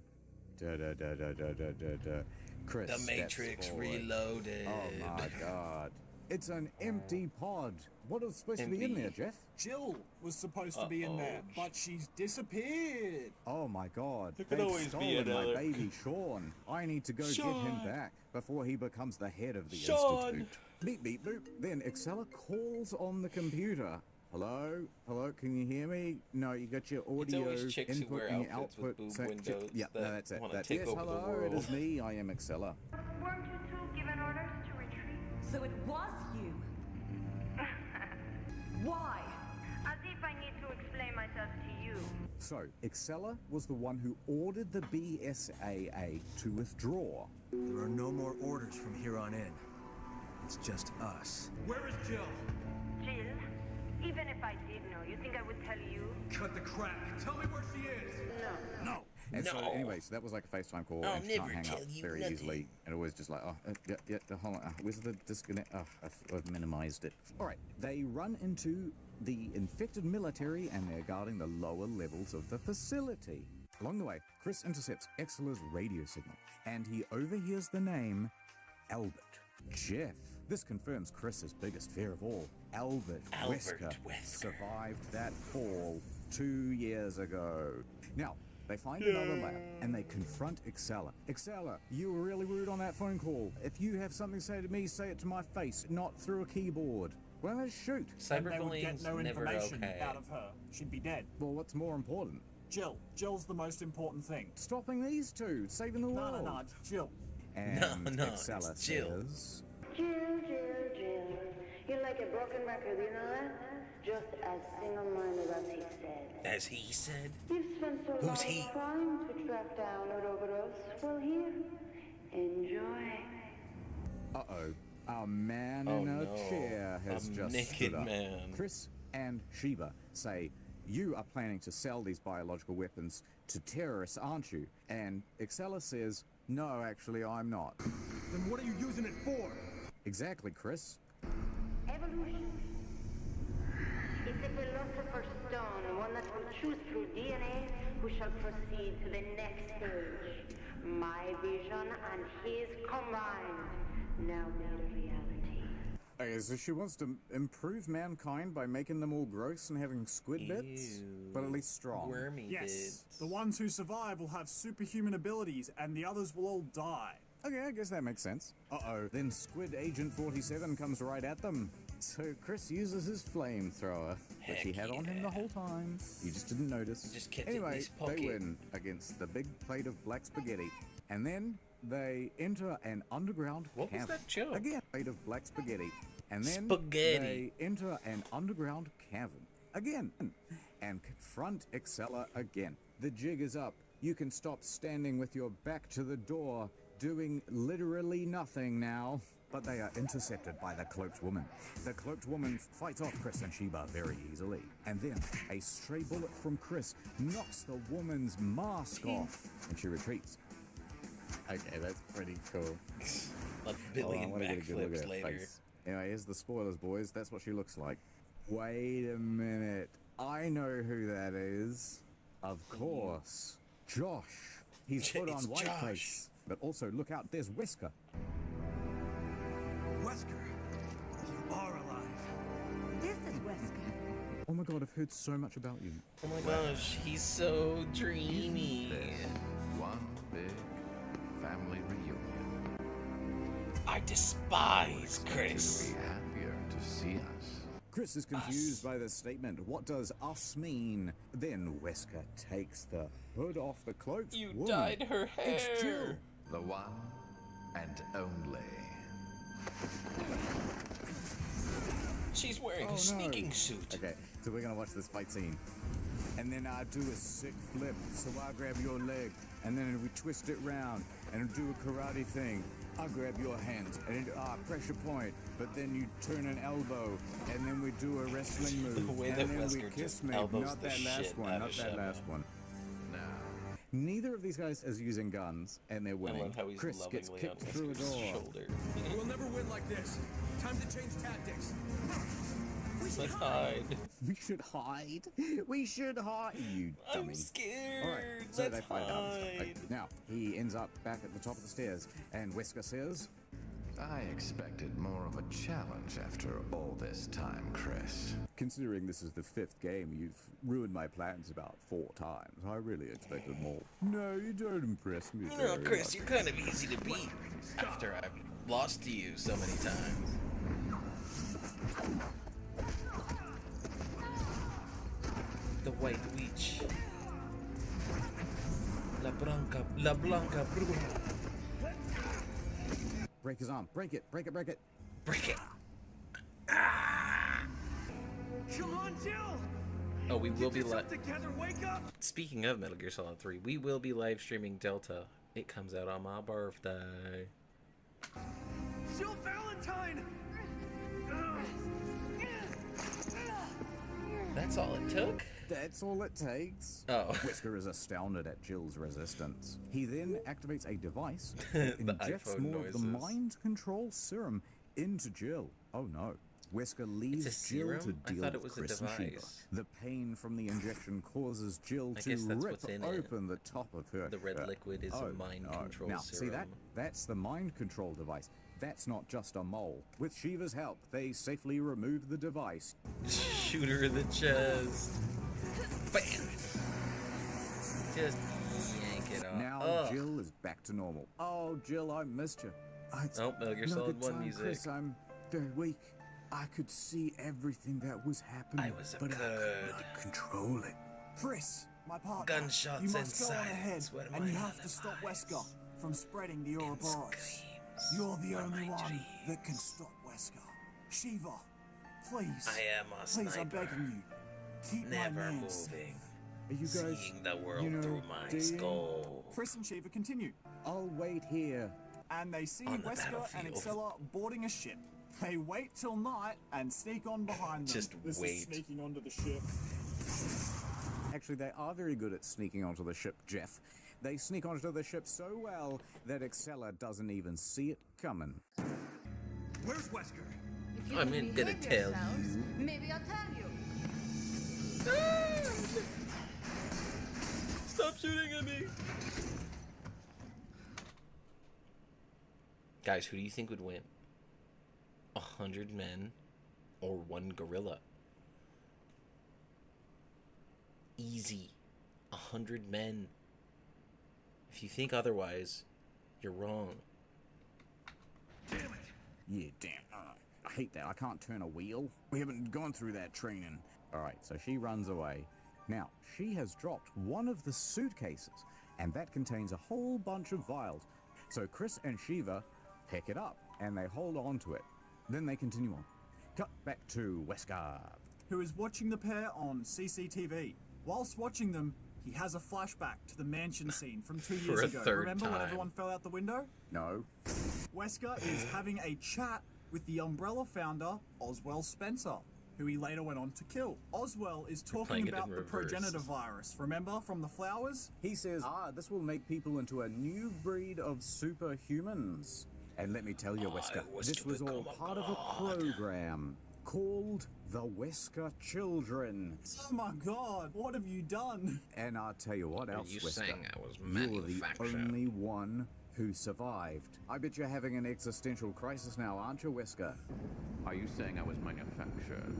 Chris, The Matrix Reloaded. Oh my god. It's an empty pod. What is supposed to be in there, Jeff? Jill was supposed to be in there, but she's disappeared. Oh my god. There could They've always be stolen my another. baby Sean. I need to go get him back before he becomes the head of the Sean. Institute. Beep, beep, boop. Then Excella calls on the computer. Hello? Hello, can you hear me? No, you got your audio always chicks who input wear and your outfits with output. boob windows Yeah, no, that that's it. wanna That's take yes, over the hello, it world. is me. I am Excella. Weren't you two given orders to retreat? So it was you. Why? As if I need to explain myself to you. So, Excella was the one who ordered the BSAA to withdraw. There are no more orders from here on in. It's just us. Where is Jill? Jill, even if I did know, you think I would tell you? Cut the crap. Tell me where she is. No. No. And so, anyway, so that was like a FaceTime call, I'll and she can't never hang tell up you very nothing. easily. And it was just like, hold on, where's the disconnect? I've minimized it. All right, they run into the infected military, and they're guarding the lower levels of the facility. Along the way, Chris intercepts Excella's radio signal, and he overhears the name Albert. Jeff. This confirms Chris's biggest fear of all. Albert Wesker survived that fall 2 years ago. Now, they find another lab, and they confront Excella. Excella, you were really rude on that phone call. If you have something to say to me, say it to my face, not through a keyboard. Well, let's shoot. And they would get Cyberbullying's no never information okay. out of her. She'd be dead. Well, what's more important? Jill. Jill's the most important thing. Stopping these two, saving the world. No, Jill. And No, Excella it's Jill. says... Jill. You're like a broken record, you know that? Just as single-minded as he said. As he said? You've spent so Who's long he? trying to track down Ouroboros. Well, here, enjoy. Uh-oh. A man Oh, in a no. chair has A just naked stood up. man. Chris and Sheba say, you are planning to sell these biological weapons to terrorists, aren't you? And Excella says, no, actually, I'm not. Then what are you using it for? Exactly, Chris. Evolution. It's a philosopher's stone, one that will choose through DNA who shall proceed to the next stage. My vision and his combined, now made a reality. Okay, so she wants to improve mankind by making them all gross and having squid bits, but at least strong. Wormy Yes, bits. the ones who survive will have superhuman abilities, and the others will all die. Okay, I guess that makes sense. Uh-oh, then Squid Agent 47 comes right at them. So Chris uses his flamethrower that he had on him the whole time. You just didn't notice. Just kept it in anyway, his they pocket. win against the big plate of black spaghetti. And then they enter an underground What was cavern. that joke? Again, plate of black spaghetti. And then Spaghetti. they enter an underground cavern. Again. And confront Excella again. The jig is up. You can stop standing with your back to the door, doing literally nothing now. But they are intercepted by the cloaked woman. The cloaked woman fights off Chris and Sheba very easily. And then a stray bullet from Chris knocks the woman's mask off, and she retreats. Okay, that's pretty cool. A billion I want to get a good look backflips at her later. face. Anyway, here's the spoilers, boys. That's what she looks like. Wait a minute. I know who that is. Of course. Josh. He's put on It's whiteface. But also, look out, there's Whisker. Wesker, you are alive. This is Wesker. Oh my god, I've heard so much about you. Oh my gosh, he's so dreamy. One big family reunion. I despise Chris. You'll be happier to see us. Chris is confused by this statement. What does us mean? Then Wesker takes the hood off the cloaked You woman. dyed her It's Jill. hair. The one and only. She's wearing Oh, a sneaking no. suit. Okay, so we're gonna watch this fight scene. And then I do a sick flip, so I grab your leg, and then we twist it round, and do a karate thing. I grab your hands, and pressure point, but then you turn an elbow, and then we do a wrestling move, The way and that then we Wesker kiss just me. elbows Not the that last shit one, out not of that Sheva. last one. Now, Neither of these guys is using guns, and they're I winning. love how he's Chris gets lovingly on kicked through a Wesker's door. shoulder. We'll never win like this. Time to change tactics. Let's hide. We should hide. We should hide. You dummy. I'm scared. All right, so Let's they fight out and stuff. hide. Okay, now he ends up back at the top of the stairs, and Wesker says, I expected more of a challenge after all this time, Chris. "Considering this is the 5th game, you've ruined my plans about 4 times. I really expected more." No, you don't impress me. You know, very Chris, much. you're kind of easy to beat after I've lost to you so many times. The White Witch. La Blanca, Bruja. Break his arm. Break it. Break it. Break it. Break it. Come on, Jill. Oh, we will be Get live. yourself together. Wake up. Speaking of Metal Gear Solid 3, we will be live streaming Delta. It comes out on my birthday. Jill Valentine. That's all it took? That's all it takes. Oh. Wesker is astounded at Jill's resistance. He then activates a device that The injects iPhone more of the noises. mind control serum into Jill. Oh no. Wesker leaves It's a Jill serum? to I deal thought it with was a Chris and Sheba. device. The pain from the injection causes Jill I to guess that's rip what's in it. open the top of her The red shirt. liquid is a mind control Now, see that? serum. That's the mind control device. That's not just a mole. With Shiva's help, they safely remove the device. Shoot her in the chest. Bam! Just yank it off. Now Ugh. Jill is back to normal. Oh, Jill, I missed you. It's Oh, Metal Gear no Solid good 1 time, music. Chris, I'm very weak. I could see everything that was happening, I was a but I good. could not control it. Chris, my partner, Gunshots you and must go on ahead, silence were and you my have to stop alibis. Wesker from spreading the Ouroboros. You're the only one that can stop Wesker. Shiva, please. I am a Please, I'm sniper. begging you. Keep my Never man moving. safe. Are you guys, Seeing the world you know, through my dating? skull. Chris and Shiva continue, I'll wait here. and they see On the Wesker and battlefield. Excella boarding a ship. They wait till night and sneak on behind them. Just This wait. is sneaking onto the ship. Actually, they are very good at sneaking onto the ship, Jeff. They sneak onto the ship so well that Excella doesn't even see it coming. Where's Wesker? If you I'm can gonna behave tell yourselves, you. maybe I'll tell you. Stop shooting at me! Guys, who do you think would win? 100 men or 1 gorilla. Easy. 100 men. If you think otherwise, you're wrong. Damn it. Yeah, damn. I hate that. I can't turn a wheel. We haven't gone through that training. Alright, so she runs away. Now, she has dropped one of the suitcases, and that contains a whole bunch of vials. So Chris and Shiva pick it up, and they hold on to it. Then they continue on. Cut back to Wesker, who is watching the pair on CCTV. Whilst watching them, he has a flashback to the mansion scene from 2 years ago. Remember when everyone fell out the window? No. Wesker is having a chat with the Umbrella founder, Oswell Spencer, who he later went on to kill. Oswell is talking about the progenitor virus, remember, from the flowers? He says, this will make people into a new breed of superhumans. And let me tell you, Wesker, this was all part of a program called the Wesker Children. Oh my god, what have you done? And I'll tell you what else, Wesker, saying I was you're the only one who survived. I bet you're having an existential crisis now, aren't you, Wesker? Are you saying I was manufactured?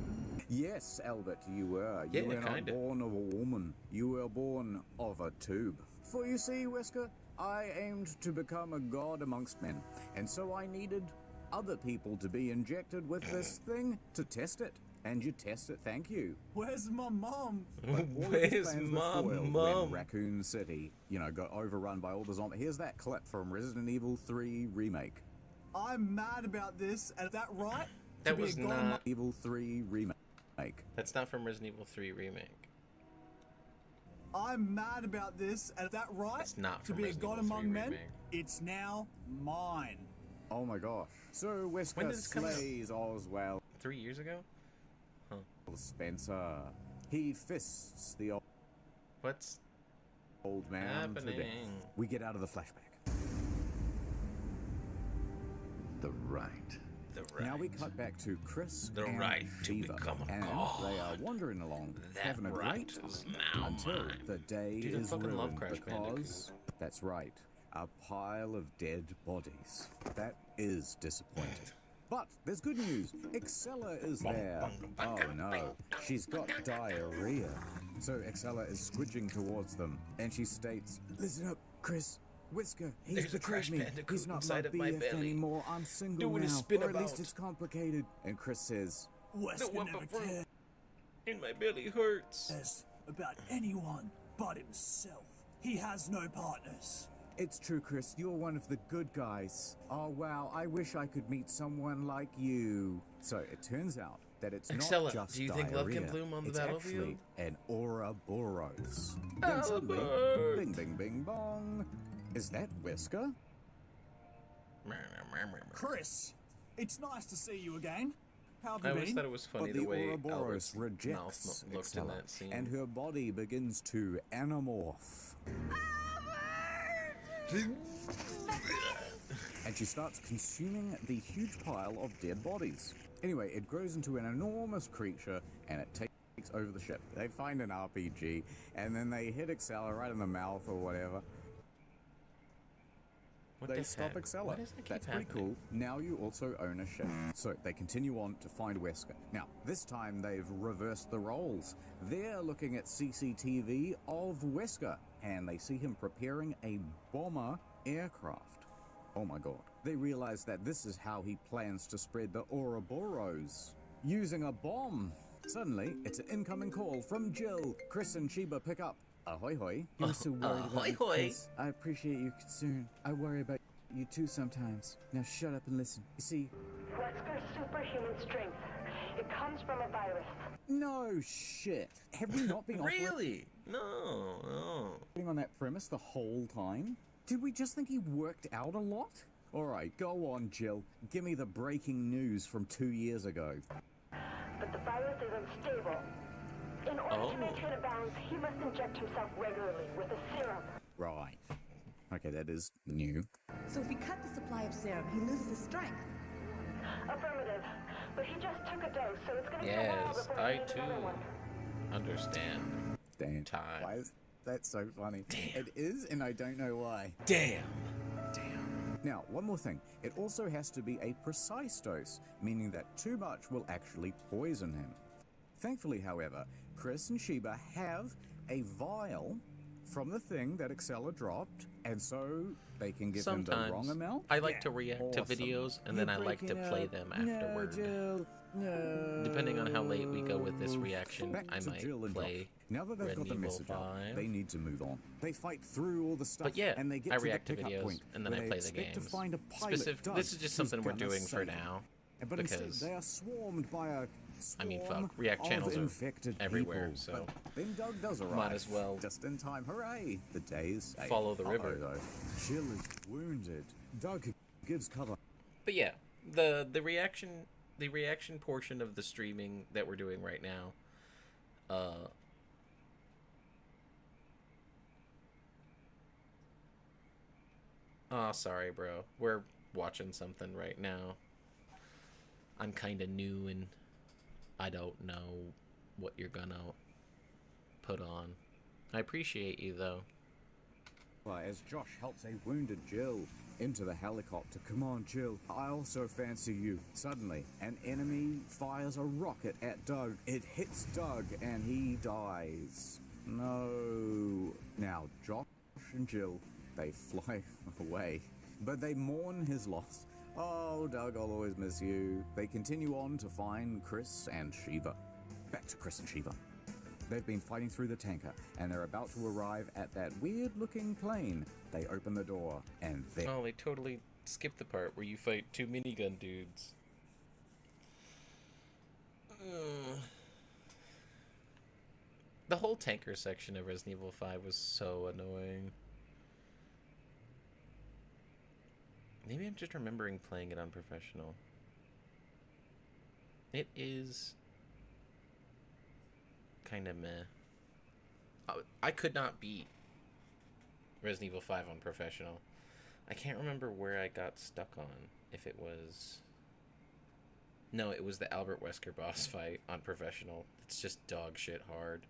Yes, Albert, you were. Yeah, you were not kinda. born of a woman. You were born of a tube. For you see, Wesker, I aimed to become a god amongst men, and so I needed other people to be injected with this thing to test it. And you test it, thank you. Where's my mom? Where's my mom? Raccoon City, got overrun by all the zombies. Here's that clip from Resident Evil 3 Remake. I'm mad about this, and is that right? That was not... Evil 3 Remake. That's not from Resident Evil 3 Remake. I'm mad about this, and is that right? It's not to from be a Resident god Evil 3 among men? Remake. It's now mine. Oh my gosh. So Wesker slays Oswell. 3 years ago? Huh. Spencer. He fists the What's old man happening? to death. We get out of the flashback. The right. Now we cut back to Chris and right to Shiva, become a and god. they are wandering along, That having a right great is time now until mine. the day Dude, I is fucking love ruined Crash because Bandicoot. that's right, a pile of dead bodies. That is disappointing. But there's good news. Excella is there. Oh no, she's got diarrhea. So Excella is squidging towards them, and she states, "Listen up, Chris. Wesker, he's betrayed me. He's not my BF anymore. I'm single Doing a now, spin or at least about. it's complicated." And Chris says, Wesker never cared And my belly hurts. about anyone but himself. He has no partners. "It's true, Chris. You're one of the good guys. Oh wow, I wish I could meet someone like you." So it turns out that it's Excella, not just do you think love can diarrhea, bloom on the it's battlefield? actually an Ouroboros. Then suddenly, bing, bing, bing, bong. Is that Wesker? Chris, it's nice to see you again. How have I you always been? thought it was funny But the the way Ouroboros Albert's rejects mouth looked in Excella, that scene. and her body begins to anamorph. And she starts consuming the huge pile of dead bodies. Anyway, it grows into an enormous creature, and it takes over the ship. They find an RPG, and then they hit Excella right in the mouth or whatever. They stop Excella. That's pretty cool. Now you also own a ship. So they continue on to find Wesker. Now, this time they've reversed the roles. They're looking at CCTV of Wesker, and they see him preparing a bomber aircraft. Oh my god. They realize that this is how he plans to spread the Ouroboros. Using a bomb. Suddenly, it's an incoming call from Jill. Chris and Sheba pick up. Ahoy hoy. You're so worried about me, Chris. I appreciate your concern. I worry about you too sometimes. Now shut up and listen. You see... Wesker's superhuman strength. It comes from a virus. No shit. Have we not been Really? No. operating on that premise the whole time? Did we just think he worked out a lot? Alright, go on, Jill. Give me the breaking news from 2 years ago. But the virus is unstable. In order to maintain a balance, he must inject himself regularly with a serum. Right. Okay, that is new. So if we cut the supply of serum, he loses his strength. Affirmative. But he just took a dose, so it's going to be a while Yes, before I he needs another one. understand. Damn. Time. Why is that so funny? Damn. It is, and I don't know why. Damn. Now, one more thing. It also has to be a precise dose, meaning that too much will actually poison him. Thankfully, however, Chris and Sheba have a vial from the thing that Excella dropped, and so they can give him the wrong amount. I like to react to videos, and then I like to play them afterward. No. Depending on how late we go with this reaction, Back I to might Jill and play Josh. Now that they've got the Resident Evil message out, 5. they need to move on. They fight through all the stuff, But yeah, and they get I to react the to pickup videos, point and then where I they play the expect to games. find a pilot, Doug, This is just something who's we're gonna doing for save them. now. But instead, Because, they are swarmed by a I mean, swarm fuck, React of channels are infected everywhere, people. so But then Doug does arrive. might as well just in time. Hooray! The day is safe. follow the river. Though. Jill is wounded. Doug gives cover. But yeah, the reaction portion of the streaming that we're doing right now, oh, sorry, bro. We're watching something right now. I'm kind of new and I don't know what you're gonna put on. I appreciate you, though. As Josh helps a wounded Jill into the helicopter. Come on, Jill. I also fancy you. Suddenly, an enemy fires a rocket at Doug. It hits Doug and he dies. No. Now, Josh and Jill, they fly away, but they mourn his loss. Oh, Doug, I'll always miss you. They continue on to find Chris and Shiva. Back to Chris and Shiva. They've been fighting through the tanker, and they're about to arrive at that weird-looking plane. They open the door, and they... Oh, they totally skipped the part where you fight two minigun dudes. The whole tanker section of Resident Evil 5 was so annoying. Maybe I'm just remembering playing it on professional. It is kind of meh. I could not beat Resident Evil 5 on professional. I can't remember where I got stuck on. If it was... No, it was the Albert Wesker boss fight on professional. It's just dog shit hard.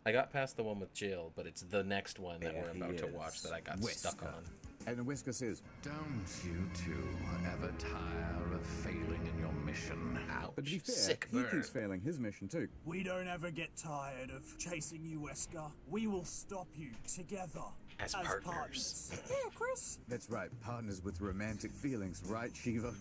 I got past the one with Jill, but it's the next one that we're about to watch that I got stuck on. And Wesker says, "Don't you two ever tire of failing in your mission?" Ouch. But to be fair, Sick he burn. keeps failing his mission too. We don't ever get tired of chasing you, Wesker. We will stop you together. As partners. Yeah, Chris. That's right, partners with romantic feelings, right, Shiva?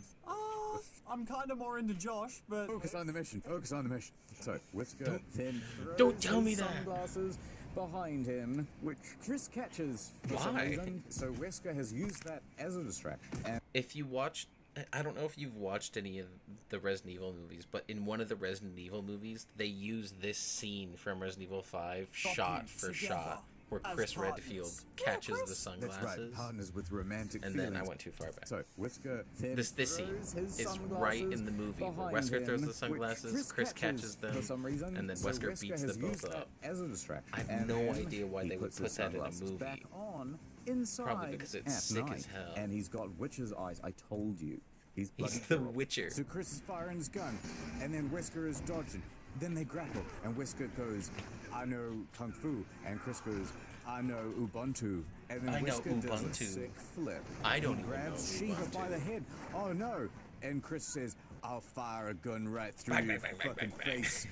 I'm kind of more into Josh, but... Focus on the mission, focus on the mission. So, Wesker then throws don't tell his me that. sunglasses behind him, which Chris catches for some Why? reason. So Wesker has used that as a distraction. And If you watched... I don't know if you've watched any of the Resident Evil movies, but in one of the Resident Evil movies, they use this scene from Resident Evil 5 shot for shot, where Chris Redfield catches the sunglasses. That's right, partners with romantic and feelings. then I went too far back. So, Wesker then This scene throws his is sunglasses right in the movie where behind Wesker throws him, the sunglasses, which Chris catches them, for some reason, and then so Wesker beats has them both used that up. as a distraction. I have And no then idea why he they would puts put his that in a sunglasses movie. back on inside Probably because it's at sick night. as hell. And he's got witch's eyes. I told you. He's bloody the feral. Witcher. So Chris is firing his gun, and then Wesker is dodging. Then they grapple, and Wesker goes, "I know Kung Fu," and Chris goes, "I know Ubuntu," and then I know Wesker does a Ubuntu. sick flip. I don't He even grabs know Shiva Ubuntu. by the head. Oh no! And Chris says, "I'll fire a gun right through Bang, your bang, bang, fucking bang, bang. face."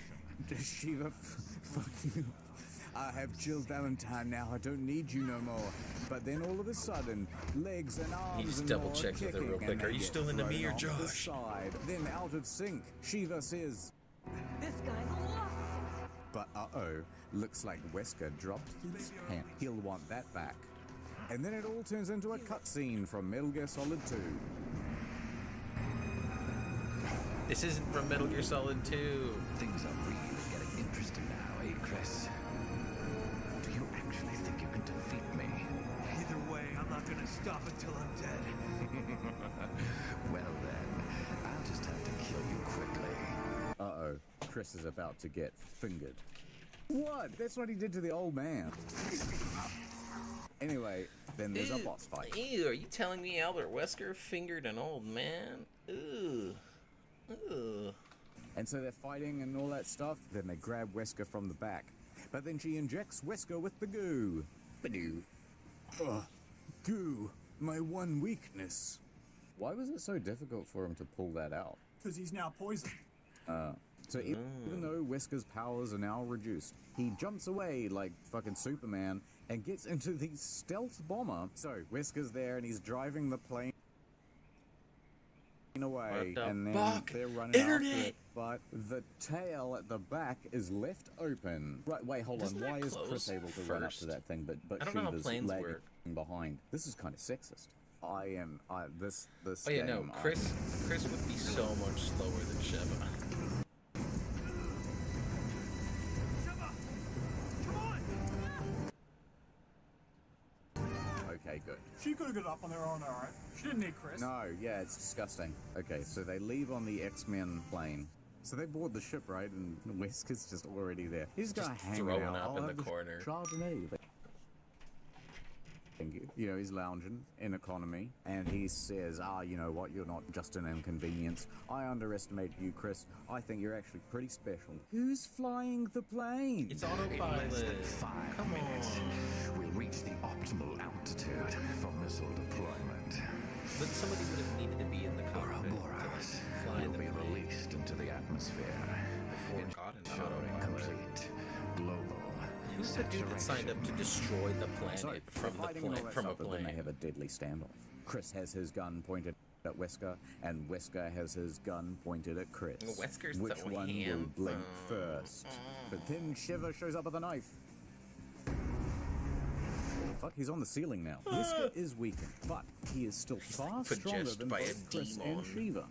Shiva, fuck you. I have Jill Valentine now. I don't need you no more. But then all of a sudden, legs and arms just and double more checks with her kicking, real quick. and Are they you get still into me thrown or off the Josh? side. Then out of sync, Shiva says, This guy's lost. but uh-oh, looks like Wesker dropped his pants. He'll want that back. And then it all turns into a cutscene from Metal Gear Solid 2. This isn't from Metal Gear Solid 2. Things are really getting interesting now, eh, Chris? Do you actually think you can defeat me? Either way, I'm not gonna stop until I'm dead. Well then, I'll just have to kill you quickly. Uh-oh, Chris is about to get fingered. What? That's what he did to the old man. Anyway, then there's a boss fight. Ew, are you telling me Albert Wesker fingered an old man? Ooh. Ooh. And so they're fighting and all that stuff. Then they grab Wesker from the back. But then she injects Wesker with the goo. Badoo. Ugh. Goo. My one weakness. Why was it so difficult for him to pull that out? Because he's now poisoned. So even though Wesker's powers are now reduced, he jumps away like fucking Superman and gets into the stealth bomber. So Wesker's there and he's driving the plane away, and then they're running after it. But the tail at the back is left open. Right, wait, hold on. Why is Chris able to run up to that thing, but I don't know how Shiva's planes lagging work. behind? This is kind of sexist. This Oh yeah, game, no, Chris would be so much slower than Shiva. Okay, good. She could have got up on her own, alright. She didn't need Chris. No, yeah, it's disgusting. Okay, so they leave on the X-Men plane. So they board the ship, right? And Wesker's just already there. He's just gonna hang throwing out. up in the corner. Chardonnay. You know, he's lounging in economy, and he says, you know what, you're not just an inconvenience. I underestimated you, Chris. I think you're actually pretty special. Who's flying the plane? It's autopilot. In less than 5 Come minutes, on. we'll reach the optimal altitude for missile deployment. But somebody would have needed to be in the cockpit to fly will the be plane released into the atmosphere. before it got into Ensuring autopilot. complete global Who's the dude that signed up to destroy the planet So, from they're the fighting and all plane? that From a stuff, but then they plane. have a deadly standoff. Chris has his gun pointed at Wesker, and Wesker has his gun pointed at Chris. Wesker's Which so one handsome. will blink first? But then Shiva shows up with a knife. Fuck, he's on the ceiling now. Wesker is weakened, but he is still far stronger possessed than by a both Chris demon. and Shiva.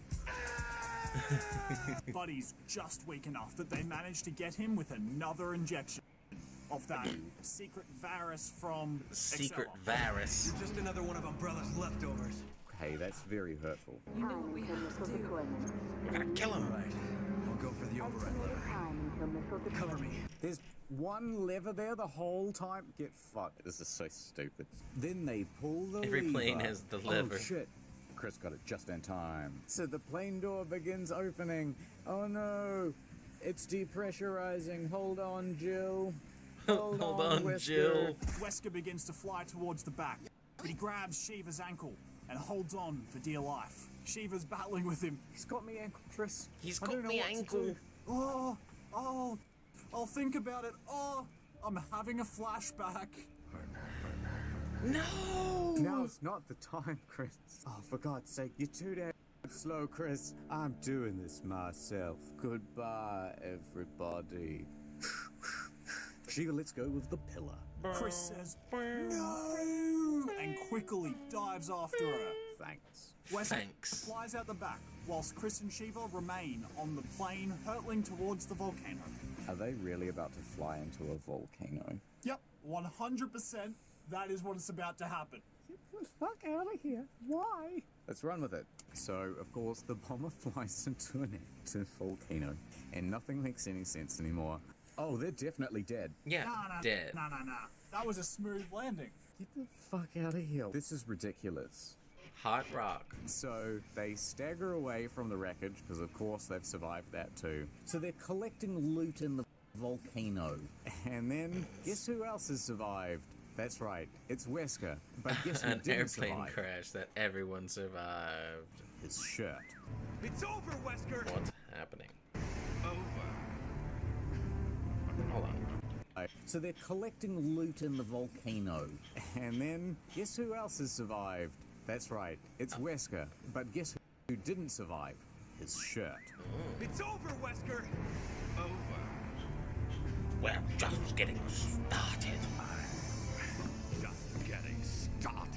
But he's just weak enough that they managed to get him with another injection of that secret virus from Secret Excella. virus. You're just another one of Umbrella's leftovers. Hey, that's very hurtful. You know what we have to do. We're gonna kill him. Right. I'll go for the override lever. Cover me. There's one lever there the whole time. Get fucked. This is so stupid. Then they pull the Every lever. plane has the lever. Oh shit. Chris got it just in time. So the plane door begins opening. Oh no. It's depressurizing. Hold on, Jill. Hold on, Wesker. Jill. Wesker begins to fly towards the back, but he grabs Shiva's ankle and holds on for dear life. Shiva's battling with him. He's got me ankle, Chris. He's I got don't know me what to ankle. do. I'll think about it. I'm having a flashback. No! Now's not the time, Chris. Oh, for God's sake, you're too damn slow, Chris. I'm doing this myself. Goodbye, everybody. Shiva, let's go with the pillar. Chris says, no! And quickly dives after her. Thanks. Wesker Thanks. flies out the back, whilst Chris and Shiva remain on the plane hurtling towards the volcano. Are they really about to fly into a volcano? Yep, 100%. That is what is about to happen. Get the fuck out of here. Why? Let's run with it. So, of course, the bomber flies into an active volcano, and nothing makes any sense anymore. Oh, they're definitely dead. Yeah, dead. Nah. That was a smooth landing. Get the fuck out of here. This is ridiculous. Hot rock. So they stagger away from the wreckage, because of course they've survived that too. So they're collecting loot in the volcano. And then, guess who else has survived? That's right, it's Wesker. But guess who An didn't airplane survive? crash that everyone survived. His shirt. It's over, Wesker! What's happening? Hold on. So they're collecting loot in the volcano. And then, guess who else has survived? That's right, it's Wesker. But guess who didn't survive? His shirt. It's over, Wesker! We're just getting started. Just getting started.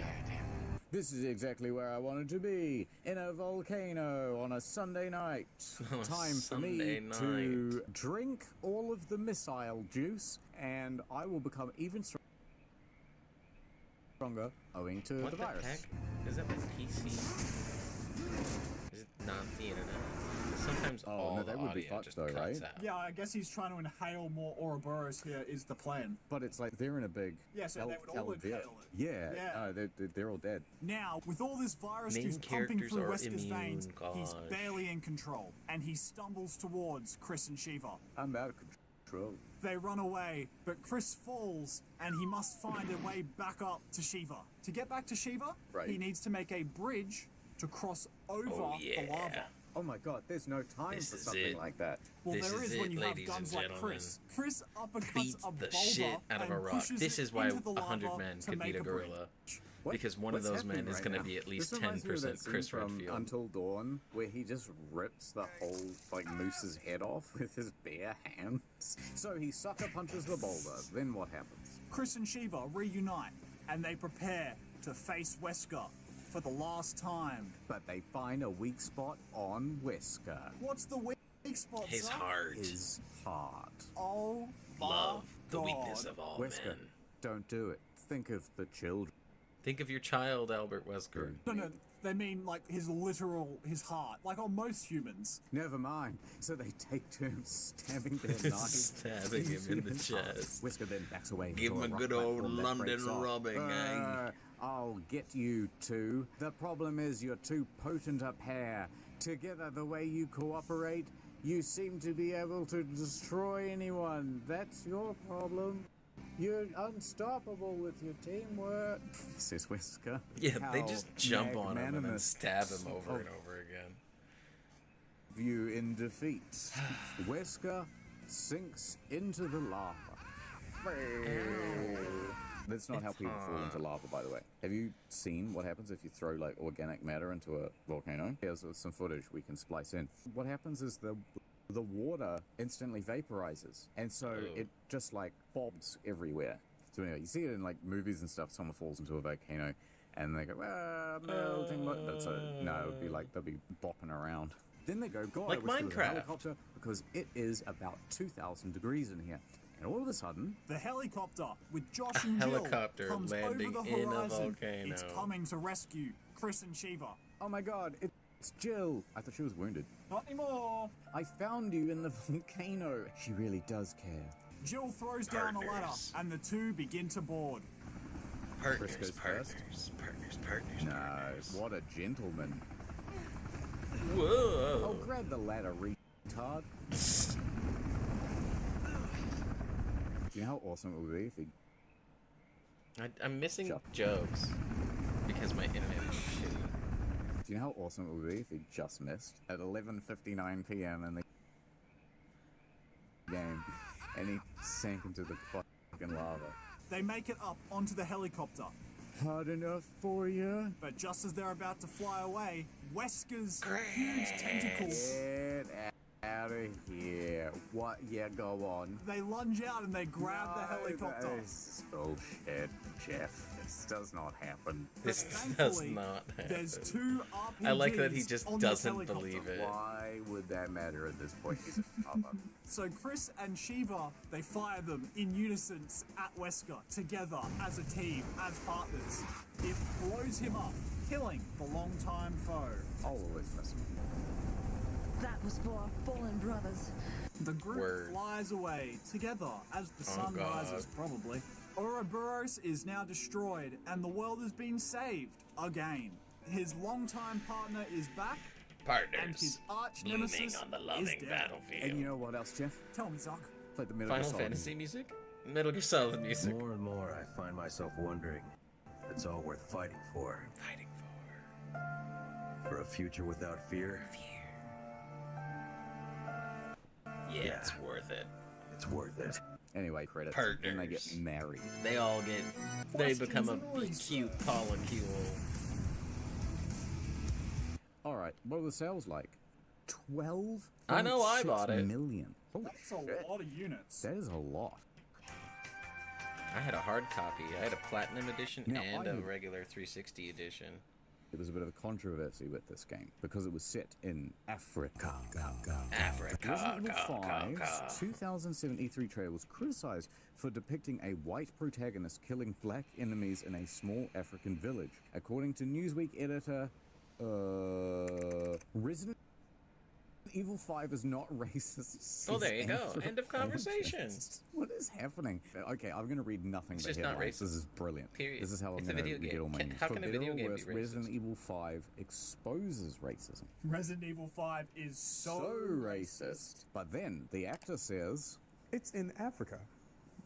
This is exactly where I wanted to be, in a volcano on a Sunday night. Time for me to drink all of the missile juice, and I will become even stronger owing to What the the virus. heck? Is that my PC? Is it not the internet? Sometimes all no, the that would be audio fucked just though, cuts right? out. Yeah, I guess he's trying to inhale more Ouroboros here is the plan. But it's like they're in a big Yeah, so they would all Alvear. inhale it. Yeah, Yeah. they're all dead. Now, with all this virus Main juice pumping characters through are Wesker's immune, veins, he's gosh. barely in control, and he stumbles towards Chris and Shiva. I'm out of control. True. They run away, but Chris falls, and he must find a way back up to Shiva. To get back to Shiva, he needs to make a bridge to cross over the lava. Oh my god, there's no time for something like that. Well, there is when you have guns like Chris. Chris uppercuts a the boulder shit out of a rock. This is why 100 men could beat a gorilla. Because one of What's those men happening is right going to now? be at least This reminds me of that 10% scene Chris from Redfield. Until Dawn, where he just rips the whole moose's head off with his bare hands. So he sucker punches the boulder. Then what happens? Chris and Shiva reunite, and they prepare to face Wesker for the last time. But they find a weak spot on Wesker. What's the weak spot? His son? heart. His heart. Oh, love, the God. weakness of all Wesker, men. don't do it. Think of the children. Think of your child, Albert Wesker. No, they mean like his heart, like on most humans. Never mind. So they take turns stabbing their knives. Stabbing him in the into his heart. chest. Wesker then backs away. Give into him a rock good old platform that London breaks off. robbing, eh? I'll get you two. The problem is you're too potent a pair. Together, the way you cooperate, you seem to be able to destroy anyone. That's your problem. You're unstoppable with your teamwork, says Wesker. Yeah, they How just jump on him and then magnanimous stab him over of and over again. you in defeat. Wesker sinks into the lava. That's not how people fall into lava, by the way. Have you seen what happens if you throw like organic matter into a volcano? Here's some footage we can splice in. What happens is the water instantly vaporizes, and so it just like bobs everywhere. So anyway, you see it in like movies and stuff. Someone falls into a volcano, and they go, melting. But so no, it would be like they'll be bopping around. Then they go, God, Like I wish there was a Minecraft. helicopter, because it is about 2,000 degrees in here. And all of a sudden, the helicopter with Josh and helicopter Jill comes landing over the in a horizon. volcano. It's coming to rescue Chris and Shiva. oh my God, it's Jill. I thought she was wounded. Not anymore. I found you in the volcano. She really does care. Jill throws down a ladder, Partners. and the two begin to board. Partners, goes partners, partners. No, what a gentleman. Whoa. Oh, grab the ladder, retard. Do you know how awesome it would be if he... I'm missing Shut- jokes because my internet is shitty. Do you know how awesome it would be if he just missed at 11:59 p.m. in the game, and he sank into the fucking lava? They make it up onto the helicopter, Hard enough for you? but just as they're about to fly away, Wesker's huge tentacles. Get out of here. What? Yeah, go on. They lunge out and they grab the helicopter. That is bullshit, Jeff. This does not happen. This But does thankfully, not happen. There's two RPGs I like that he just on this doesn't helicopter. believe it. Why would that matter at this point? He's a papa. So Chris and Shiva, they fire them in unison at Wesker, together, as a team, as partners. It blows him up, killing the longtime foe. I'll always miss him. That was for our fallen brothers. The group Word. flies away, together, as the sun God. rises, probably. Ouroboros is now destroyed, and the world has been saved, again. His longtime partner is back, and his Partners. arch Moving nemesis on the is loving dead. battlefield. And you know what else, Jeff? Tell me, Zuck. Play the Metal Gear Final Solid Fantasy music. music? Metal Gear Solid music. More and more, I find myself wondering if it's all worth fighting for. Fighting For a future without fear? Yeah, it's worth it. It's worth it. Anyway, credits. Partners. And they get married. They all get. They become a cute polycule. Alright, what are the sales like? 12? I know I bought it. Million. Holy That's a shit. lot of units. That is a lot. I had a hard copy. I had a platinum edition Now, and I- a regular 360 edition. There was a bit of a controversy with this game because it was set in Africa. Africa. Resident Evil 5's 2007 E3 trailer was criticized for depicting a white protagonist killing black enemies in a small African village. According to Newsweek editor, Resident Evil 5 is not racist. Oh, there you says go. End of conversation. anthropologist. What is happening? Okay, I'm going to read nothing It's but just not headlines. racist. This is brilliant. Period. This is how I'm It's a going video to get game. all my Can- news. how For can a better video or game be worse, racist? Resident Evil 5 exposes racism. Resident Evil 5 is so Racist. But then the actor says, It's in Africa.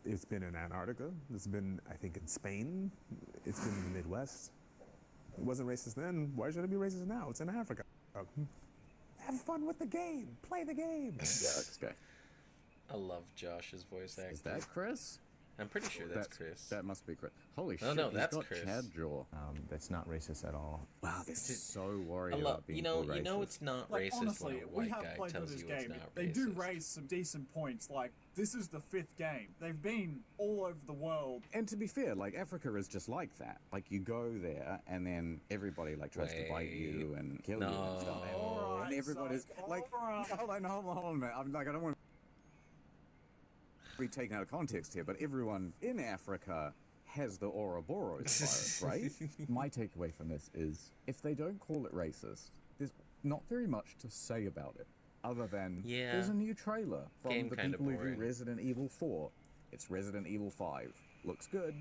It's been in Antarctica. It's been, I think, in Spain. It's been in the Midwest. It wasn't racist then. Why should it be racist now? It's in Africa. Have fun with the game. Play the game. Yeah, let's go. I love Josh's voice acting. Is that Chris? I'm pretty sure that's Chris. That must be Chris. Holy Oh, shit, no, he's that's got Chris. Chad jaw. That's not racist at all. Wow, they're so worried I love, about being you know, racist. it's not Like, racist honestly, when a we white have guy played tells this you game. it's not They racist. do raise some decent points. Like, this is the 5th game. They've been all over the world. And to be fair, like, Africa is just like that. Like, you go there, and then everybody, like, tries to bite you and kill you and stuff. Alright, and everybody's, like, hold on a minute. I'm like, I don't want to be taken out of context here, but everyone in Africa has the Ouroboros virus, right? My takeaway from this is, if they don't call it racist, there's not very much to say about it, other than there's a new trailer from Game the kinda people who boring. do Resident Evil 4. It's Resident Evil 5. Looks good.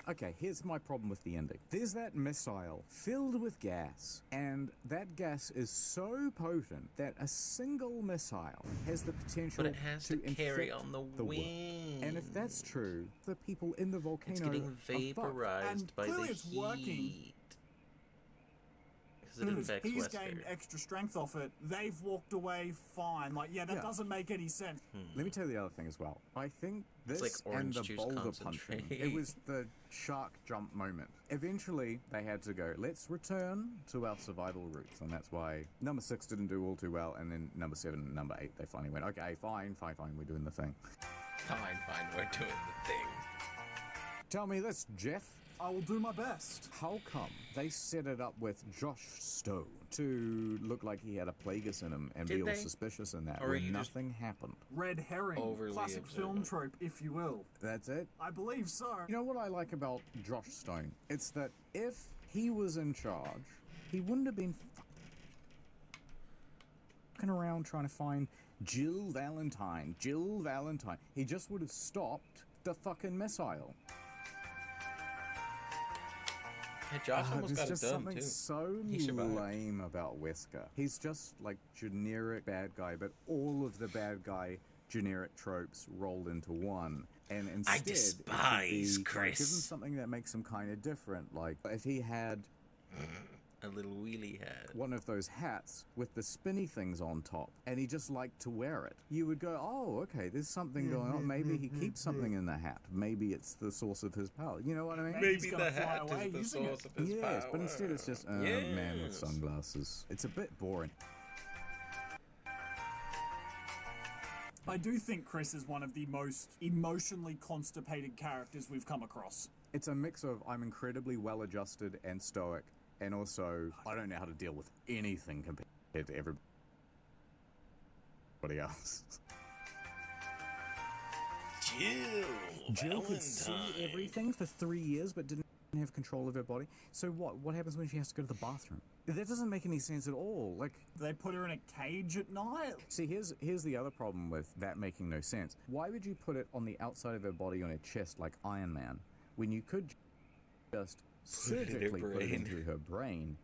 Okay, here's my problem with the ending. There's that missile filled with gas, and that gas is so potent that a single missile has the potential But it has to carry infect on the world. wind. And if that's true, the people in the volcano It's getting are fucked. vaporized And by clearly the it's heat. working. Because it affects He's Wesker. gained extra strength off it. They've walked away fine. Like, that doesn't make any sense. Let me tell you the other thing as well. I think this like and orange the juice boulder concentrate. punching, it was the shark jump moment. Eventually, they had to go, let's return to our survival roots. And that's why number 6 didn't do all too well. And then number 7 and number 8, they finally went, okay, fine, we're doing the thing. Fine, we're doing the thing. Tell me this, Jeff. I will do my best. How come they set it up with Josh Stone to look like he had a plagueis in him and Did be all they? suspicious in that Or are when you just nothing happened? Red herring. Overly Classic film observant. trope, if you will. That's it? I believe so. You know what I like about Josh Stone? It's that if he was in charge, he wouldn't have been fucking around trying to find Jill Valentine. He just would have stopped the fucking missile. Hey, Josh almost got There's it just done, something too. so He survived. lame about Wesker. He's just like generic bad guy, but all of the bad guy generic tropes rolled into one. And instead, it should despise be, like, Chris. give him something that makes him kind of different. Like if he had a little wheelie hat, one of those hats with the spinny things on top, and he just liked to wear it, you would go, oh, okay, there's something going on. Maybe he keeps something in the hat. Maybe it's the source of his power. You know what I mean? Maybe the hat is the source of his power. Yes, but instead it's just a man with sunglasses. It's a bit boring. I do think Chris is one of the most emotionally constipated characters we've come across. It's a mix of I'm incredibly well-adjusted and stoic, and also I don't know how to deal with anything compared to everybody else. Jill could see everything for 3 years, but didn't have control of her body. So what happens when she has to go to the bathroom? That doesn't make any sense at all. Like, they put her in a cage at night. See, here's the other problem with that making no sense. Why would you put it on the outside of her body on her chest like Iron Man, when you could just surgically put it into her brain,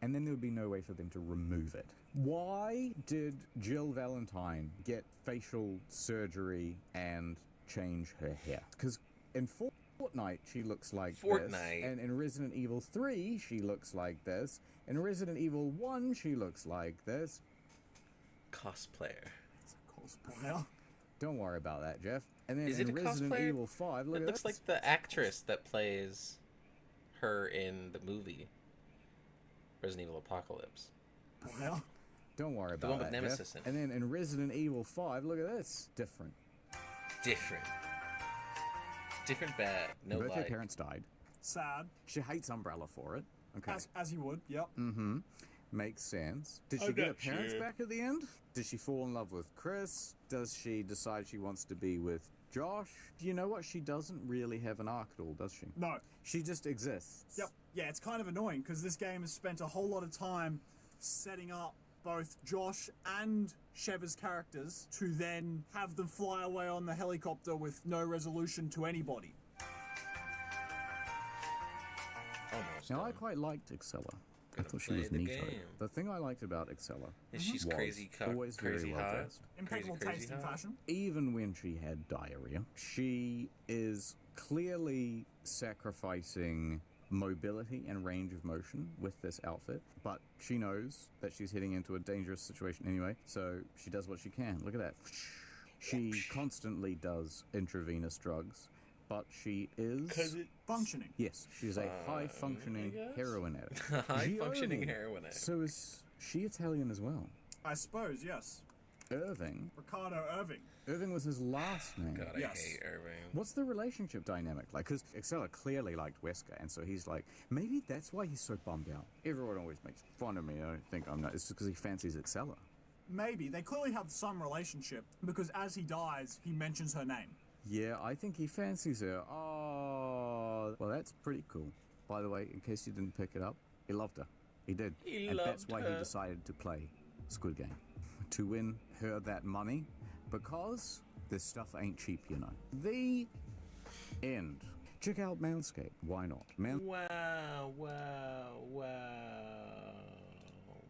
and then there would be no way for them to remove it? Why did Jill Valentine get facial surgery and change her hair? Because in Fortnite, she looks like this, and in Resident Evil 3, she looks like this. In Resident Evil 1, she looks like this. Cosplayer. It's a cosplayer. Don't worry about that, Jeff. And then Is it in a Resident cosplayer? Evil 5, look It at looks this. like the actress that plays her in the movie Resident Evil Apocalypse. Don't worry The about one that, with Nemesis Jeff. in it. And then in Resident Evil 5, look at this. Different. Different bad. No Both her like. parents died. Sad. She hates Umbrella for it. Okay. As you would, yep. Mm-hmm. Makes sense. Did she I'm get her not parents sure. back at the end? Did she fall in love with Chris? Does she decide she wants to be with Josh? Do you know what? She doesn't really have an arc at all, does she? No. She just exists. Yep. Yeah, it's kind of annoying because this game has spent a whole lot of time setting up both Josh and Sheva's characters to then have them fly away on the helicopter with no resolution to anybody. Almost. Now, I quite liked Excella. I thought she was neato. The thing I liked about Excella is she's was crazy, always crazy very well hot, dressed. Impeccable taste and fashion. Even when she had diarrhea, she is clearly sacrificing mobility and range of motion with this outfit, but she knows that she's heading into a dangerous situation anyway, so she does what she can. Look at that. She constantly does intravenous drugs, but she is functioning. Yes, she's a high-functioning heroin addict. High-functioning heroin addict. So is she Italian as well? I suppose, yes. Irving. Ricardo Irving. Irving was his last name. God, I hate Irving. What's the relationship dynamic like? Because Excella clearly liked Wesker, and so he's like, maybe that's why he's so bummed out. Everyone always makes fun of me. I don't think I'm not. It's just because he fancies Excella. Maybe. They clearly have some relationship, because as he dies, he mentions her name. Yeah, I think he fancies her. Oh, well, that's pretty cool. By the way, in case you didn't pick it up, he loved her. He did. And that's why he decided to play Squid Game. To win her that money, because this stuff ain't cheap, you know. The end. Check out Manscaped. Why not? Wow.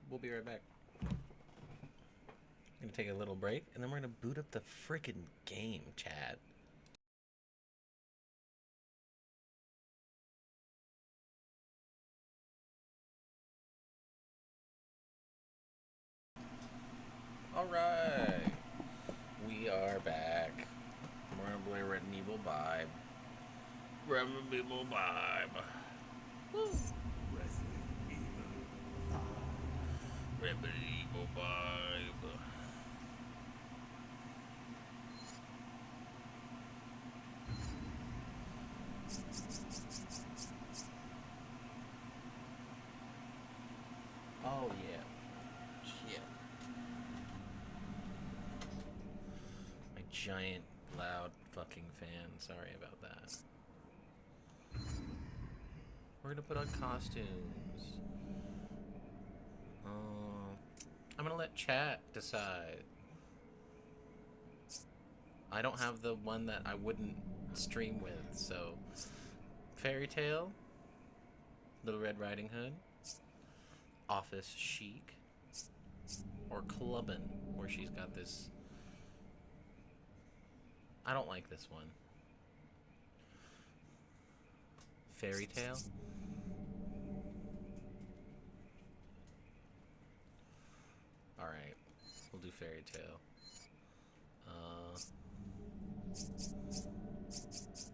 We'll be right back. Gonna take a little break, and then we're gonna boot up the frickin' game, Chad. Alright. We are back. We're gonna play Resident Evil Bibe. Resident Evil Bibe. Woo! Resident Evil Bibe. Oh yeah. Shit. My giant, loud fucking fan. Sorry about that. We're gonna put on costumes. I'm gonna let chat decide. I don't have the one that I wouldn't stream with, so Fairy Tale, Little Red Riding Hood, Office Chic, or Clubbin', where she's got this. I don't like this one. Fairy Tale. Alright, we'll do Fairy Tale.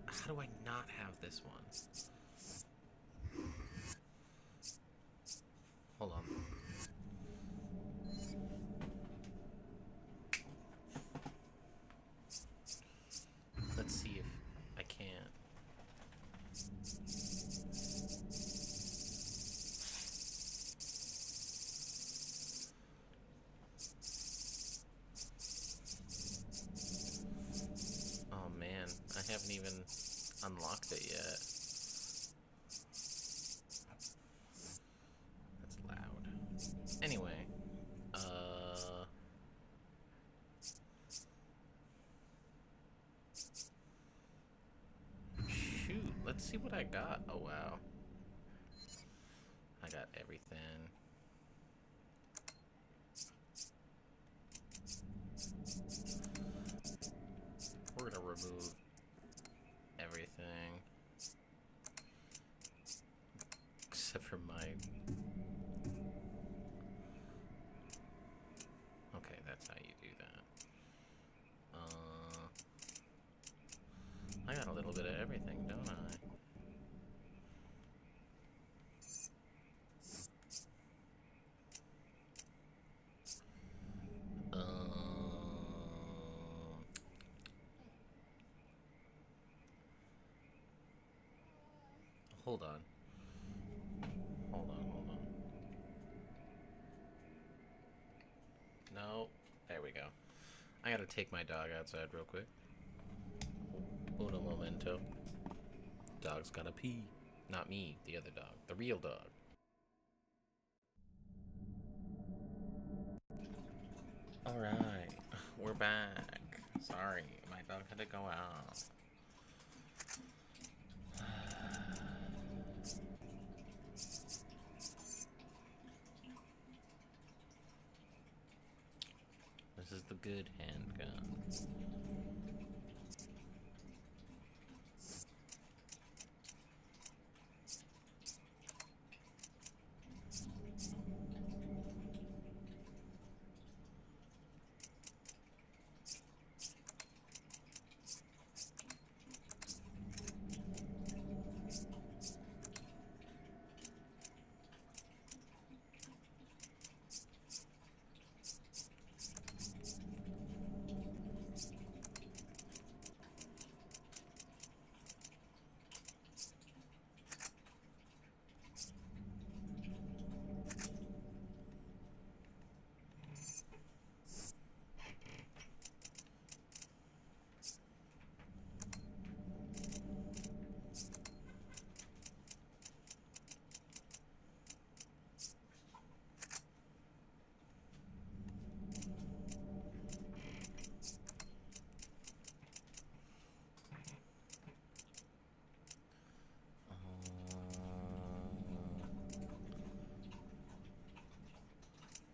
How do I not have this one? Hold on. Let's see if I can. Oh man, I haven't even unlocked it yet. That's loud. Anyway, shoot, let's see what I got. Oh wow. I got everything. We're gonna remove everything except for my. Okay, that's how you do that. I got a little bit of everything, don't I? Hold on. Hold on. No. There we go. I gotta take my dog outside real quick. Uno momento. Dog's gotta pee. Not me, the other dog. The real dog. Alright. We're back. Sorry, my dog had to go out. This is the good handgun.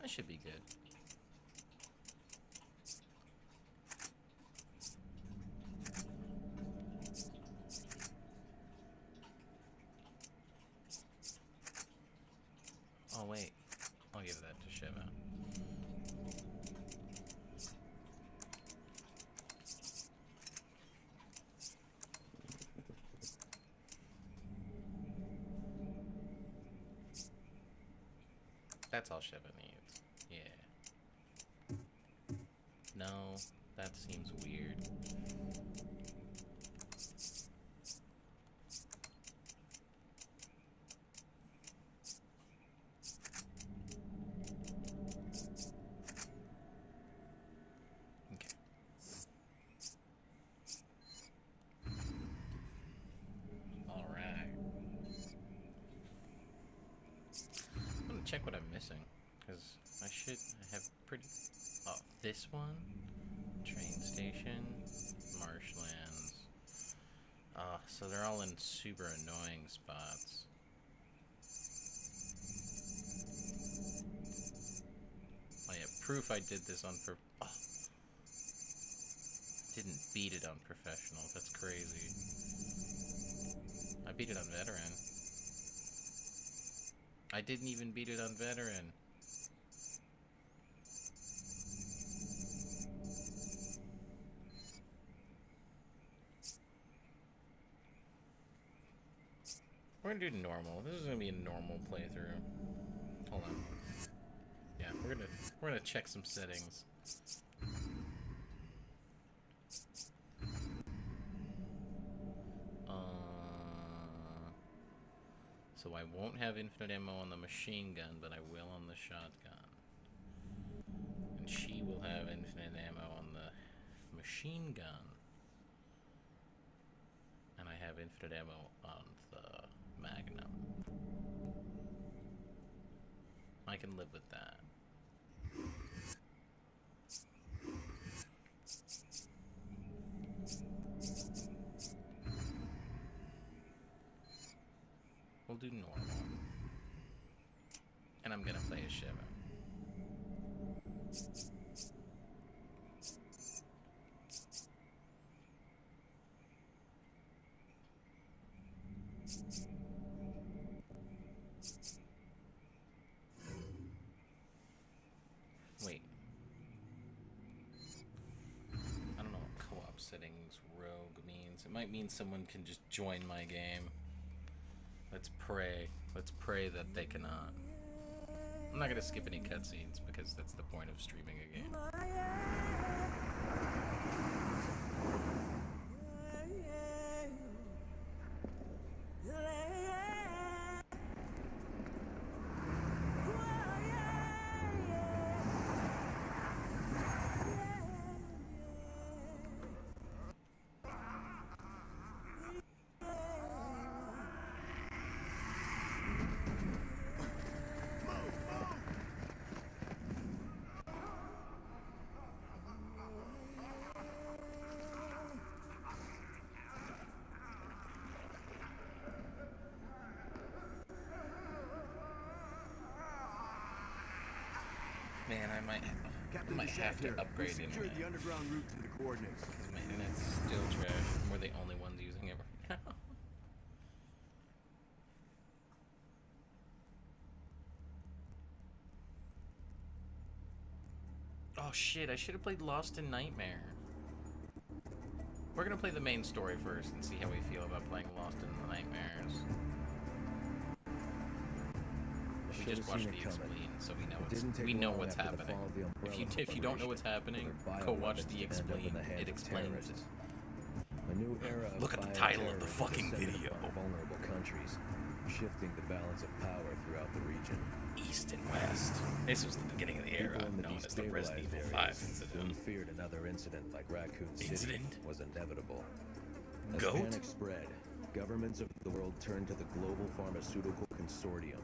That should be good. Oh wait, I'll give that to Shiva. That's all Shiva needs. Yeah. No, that seems weird. Okay. All right. I'm gonna check what I'm missing, because I have pretty... Oh, this one? Train station, marshlands. So they're all in super annoying spots. Oh yeah, proof I did this on didn't beat it on professional. That's crazy. I beat it on veteran. I didn't even beat it on veteran. We're gonna do normal. This is gonna be a normal playthrough. Hold on. Yeah, we're gonna check some settings. So I won't have infinite ammo on the machine gun, but I will on the shotgun. And she will have infinite ammo on the machine gun. And I have infinite ammo on the Magnum. I can live with that. We'll do normal. And I'm gonna play a Shiva. Wait. I don't know what co-op settings rogue means. It might mean someone can just join my game. Let's pray. Let's pray that they cannot. I'm not gonna skip any cutscenes because that's the point of streaming a game. Man, I might Captain have to here. upgrade We secured internet. the underground route to the coordinates. Because my internet's still trash. And we're the only ones using it right now. Oh shit, I should have played Lost in Nightmare. We're gonna play the main story first and see how we feel about playing Lost in the Nightmares. We just watched the Expleened, so we know what's happening. If you don't know what's happening, go watch the Expleened. It explains it. A new era of Look at the title of the fucking video. Vulnerable countries, shifting the balance of power throughout the region. East and West. This was the beginning of the era, known as the Resident Evil 5 incident. Feared another incident like Raccoon City was inevitable. As Goat? panic spread, governments of the world turned to the Global Pharmaceutical Consortium,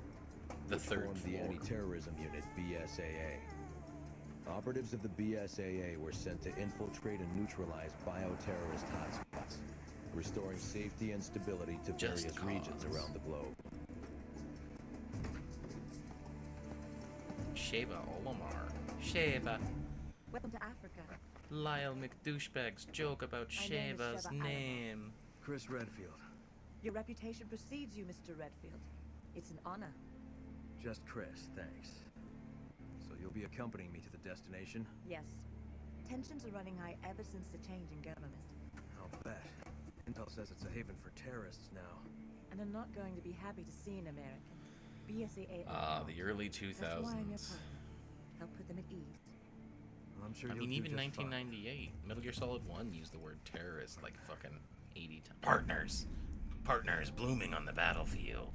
The which third formed the floor. anti-terrorism unit BSAA. Operatives of the BSAA were sent to infiltrate and neutralize bioterrorist hotspots, restoring safety and stability to Just various regions around the globe. Sheva Olamar. Sheva. Welcome to Africa. Lyle McDouchebag's joke about My name is Sheva's Sheva name. Chris Redfield. Your reputation precedes you, Mr. Redfield. It's an honor. Just Chris, thanks. So you'll be accompanying me to the destination? Yes. Tensions are running high ever since the change in government. I'll bet. Intel says it's a haven for terrorists now. And I'm not going to be happy to see an American. BSAA. The early 2000s. That's why I'm your partner. Help put them at ease. Well, I'm sure I you'll mean, do even just fine. 1998, Metal Gear Solid 1 used the word terrorist like fucking 80 times. Partners. Partners blooming on the battlefield.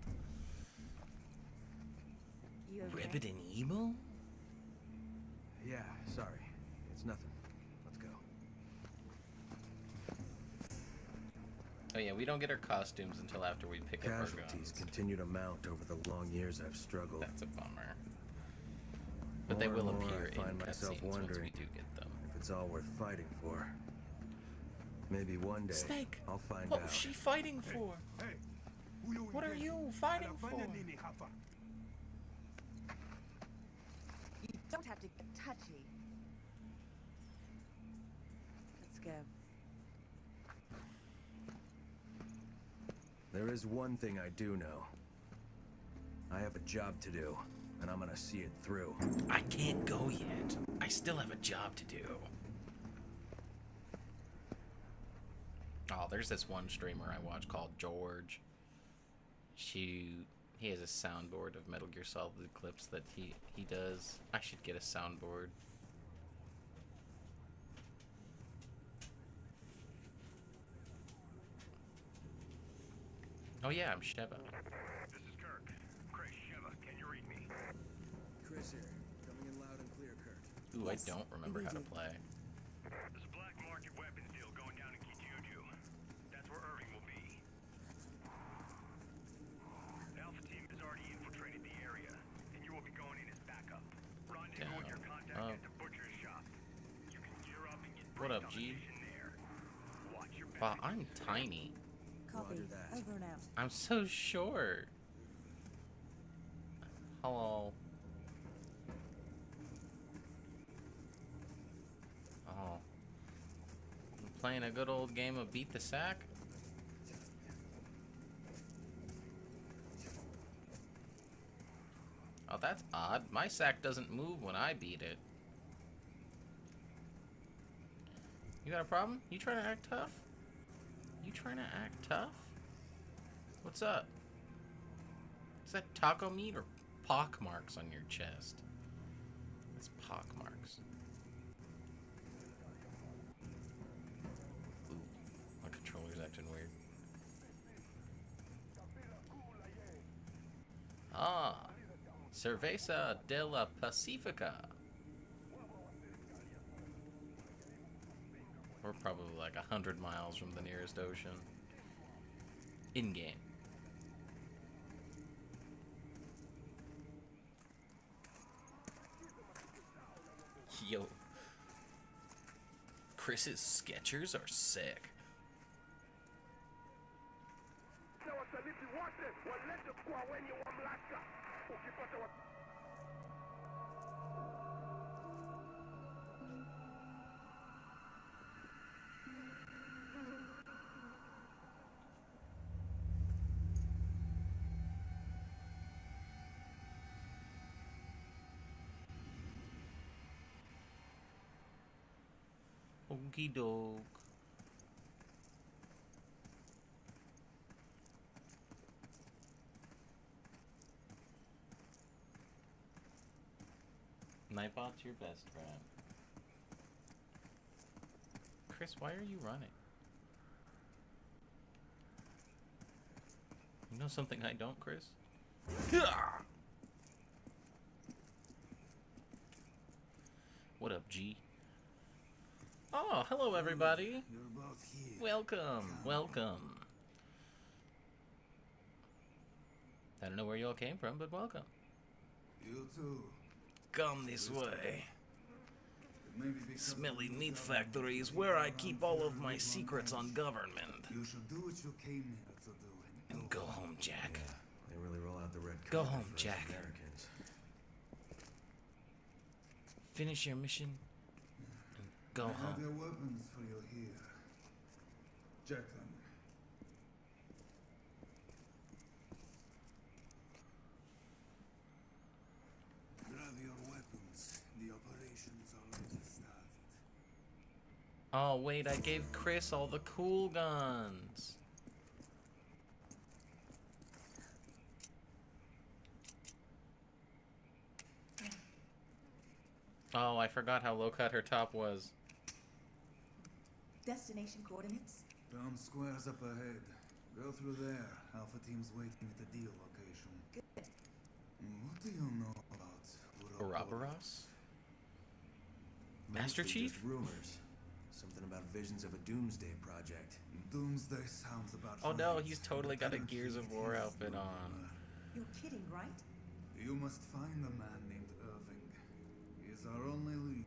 You okay? Rebdint Ebil? Yeah, sorry. It's nothing. Let's go. Oh yeah, we don't get our costumes until after we pick up our Casualties guns. continue to mount over the long years I've struggled. That's a bummer. But they More will and more appear I find in myself cutscenes once we wondering do get them. if it's all worth fighting for. Maybe one day Snake! I'll find What out. was she fighting for? What are you fighting for? You don't have to get touchy. Let's go. There is one thing I do know. I have a job to do, and I'm gonna see it through. I can't go yet. I still have a job to do. Oh, there's this one streamer I watch called George. He has a soundboard of Metal Gear Solid clips that he does. I should get a soundboard. Oh yeah, I'm Sheva. This is Kirk. Chris, Sheva, can you read me? Chris here, coming in loud and clear, Kurt. Ooh, I don't remember how to play. There's a black market weapons deal going down in Kijuju. That's where Irving will be. Alpha team has already infiltrated the area, and you will be going in as backup. Rendezvous with your contact at the butcher's shop. You can gear up and get What up, G? Wow, I'm tiny. Copy. Over and out. I'm so short. Hello. Oh. I'm playing a good old game of Beat the Sack. Oh, that's odd. My sack doesn't move when I beat it. You got a problem? You trying to act tough? You trying to act tough? What's up? Is that taco meat or pock marks on your chest? It's pock marks. Ooh, my controller's acting weird. Ah, Cerveza de la Pacifica. We're probably like 100 miles from the nearest ocean. In-game. Yo. Chris's Skechers are sick. Okie doke. Nightbot's your best friend. Chris, why are you running? You know something I don't, Chris? What up, G? Oh, hello everybody. You're both here. Welcome, welcome. I don't know where you all came from, but welcome. You too. Come this way. Maybe because Smelly meat factory is where I keep all of my secrets on government. you should do what you came here to do And go home, Jack. They really roll out the red Go carpet home, for us Jack. Americans. Finish your mission and go I have home. your weapons for you here. Check them. Grab your weapons. The operation's already started. Oh, wait, I gave Chris all the cool guns. Oh, I forgot how low cut her top was. Destination coordinates? Town square's up ahead. Go through there. Alpha team's waiting at the deal location. Good. What do you know about Ouroboros? Master Mostly Chief? just rumors. Something about visions of a doomsday project. Doomsday sounds about Oh no, right. he's totally got a Gears of War outfit on. You're kidding, right? You must find a man named Irving. He is our only lead.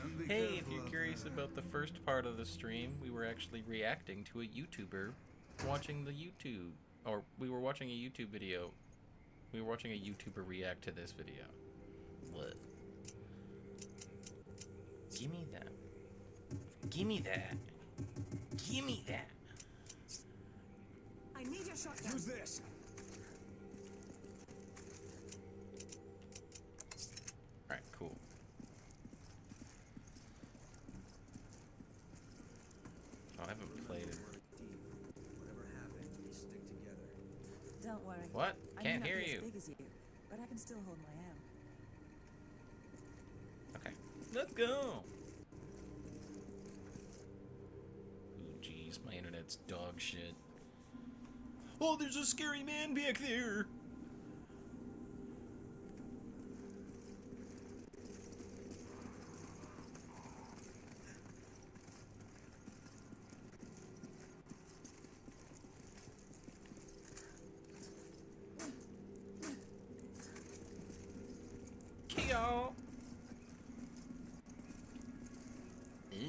And be Hey, if careful you're out curious there. about the first part of the stream, we were actually reacting to a YouTuber watching the YouTube, or we were watching a YouTube video. We were watching a YouTuber react to this video. What? Gimme that. Gimme that. Gimme that. I need your shotgun. Use this. Alright, cool. Oh, I haven't played it. Whatever happens, we stick together. Don't worry. What? I Can't may not hear be you. as big as you, but I can still hold my own. Okay. Let's go! Ooh, jeez, my internet's dog shit. Oh, there's a scary man back there! Y'all. Ew.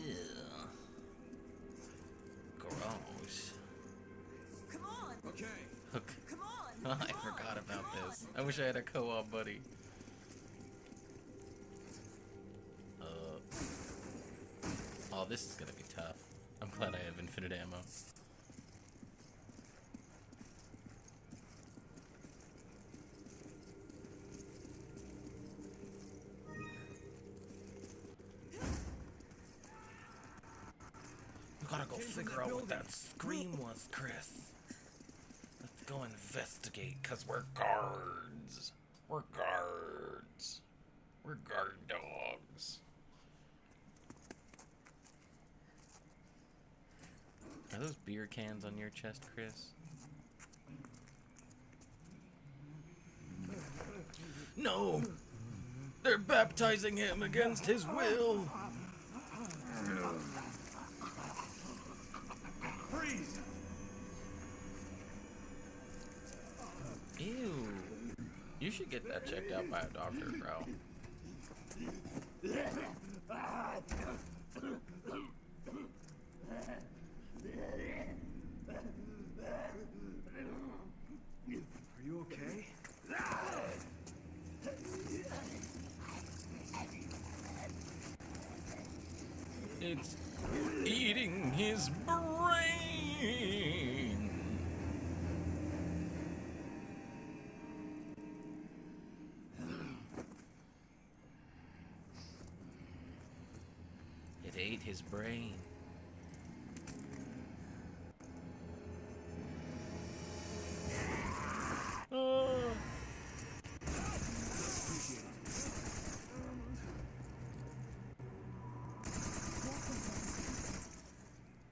Gross. Come on! Okay. Hook. Come on! Oh, I forgot about this. I wish I had a co-op buddy. Oh, this is gonna be tough. I'm glad I have infinite ammo. We gotta go figure out what that scream was, Chris. Let's go investigate, cause we're guards. We're guards. We're guard dogs. Are those beer cans on your chest, Chris? No! They're baptizing him against his will! Freeze! Ew. You should get that checked out by a doctor, bro. Are you okay? It's eating his brain. his brain. Oh.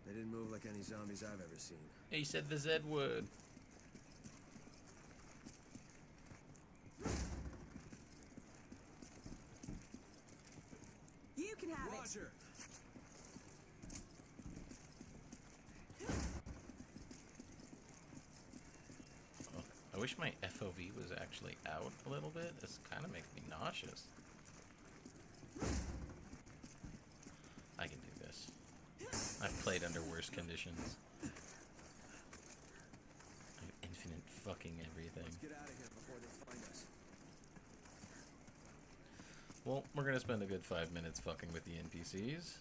They didn't move like any zombies I've ever seen. He said the Z word. You can have Roger. I wish my FOV was actually out a little bit. This kind of makes me nauseous. I can do this. I've played under worse conditions. I have infinite fucking everything. Let's get out of here before they find us. Well, we're gonna spend a good 5 minutes fucking with the NPCs.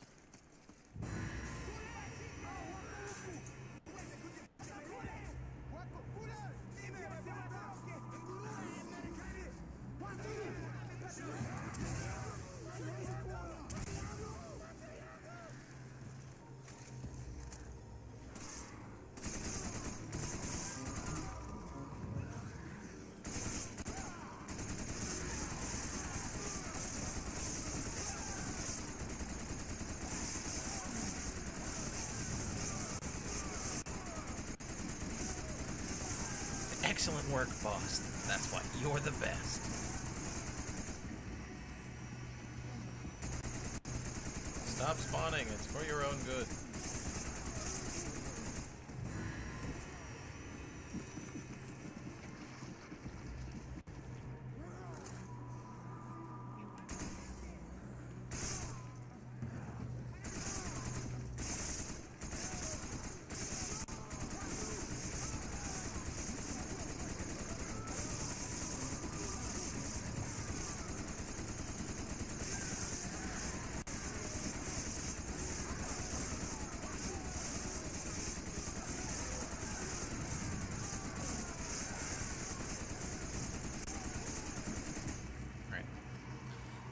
Excellent work, boss. That's why you're the best. Stop spawning. It's for your own good.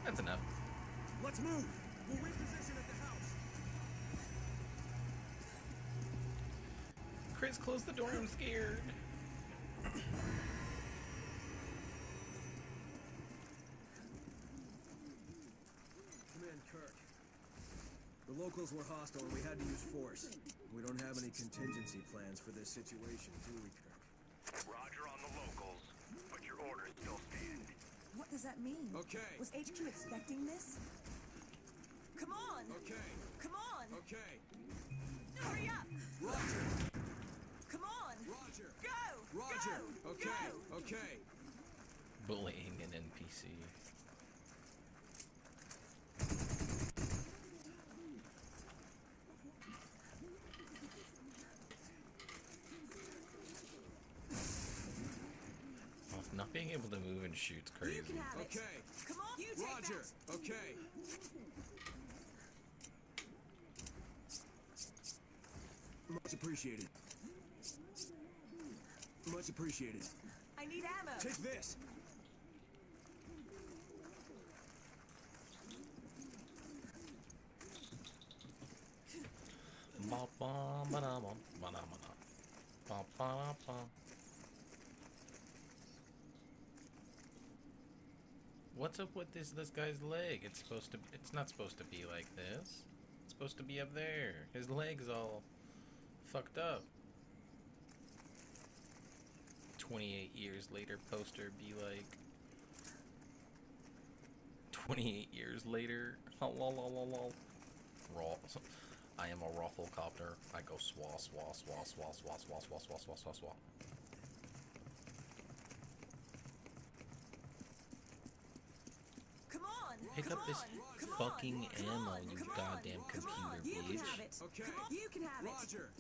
That's enough. Let's move. We'll reposition at the house. Chris, close the door. I'm scared. Command Kirk. The locals were hostile and we had to use force. We don't have any contingency plans for this situation, do we, Kirk? Roger on the locals, but your orders still stand. What does that mean? Okay. Was HQ expecting this? Come on! Okay. Come on! Okay. Hurry up! Roger. Come on! Roger. Go! Roger. Go! Okay. Go! Okay. Bullying an NPC. Not being able to move and shoot's crazy. You can have it. Okay. Come on, you take Roger. that. Okay. Much appreciated. Much appreciated. I need ammo. Take this. What's up with this guy's leg? It's not supposed to be like this. It's supposed to be up there. His leg's all fucked up. 28 years later poster be like 28 years later. Raw. I am a Rafflecopter. I go swa swa swa swa swa swa swa swa swa swa swa. Come on! Pick up this fucking ammo, you goddamn computer You can bitch. have it. Okay. Come on. You can have it. Roger.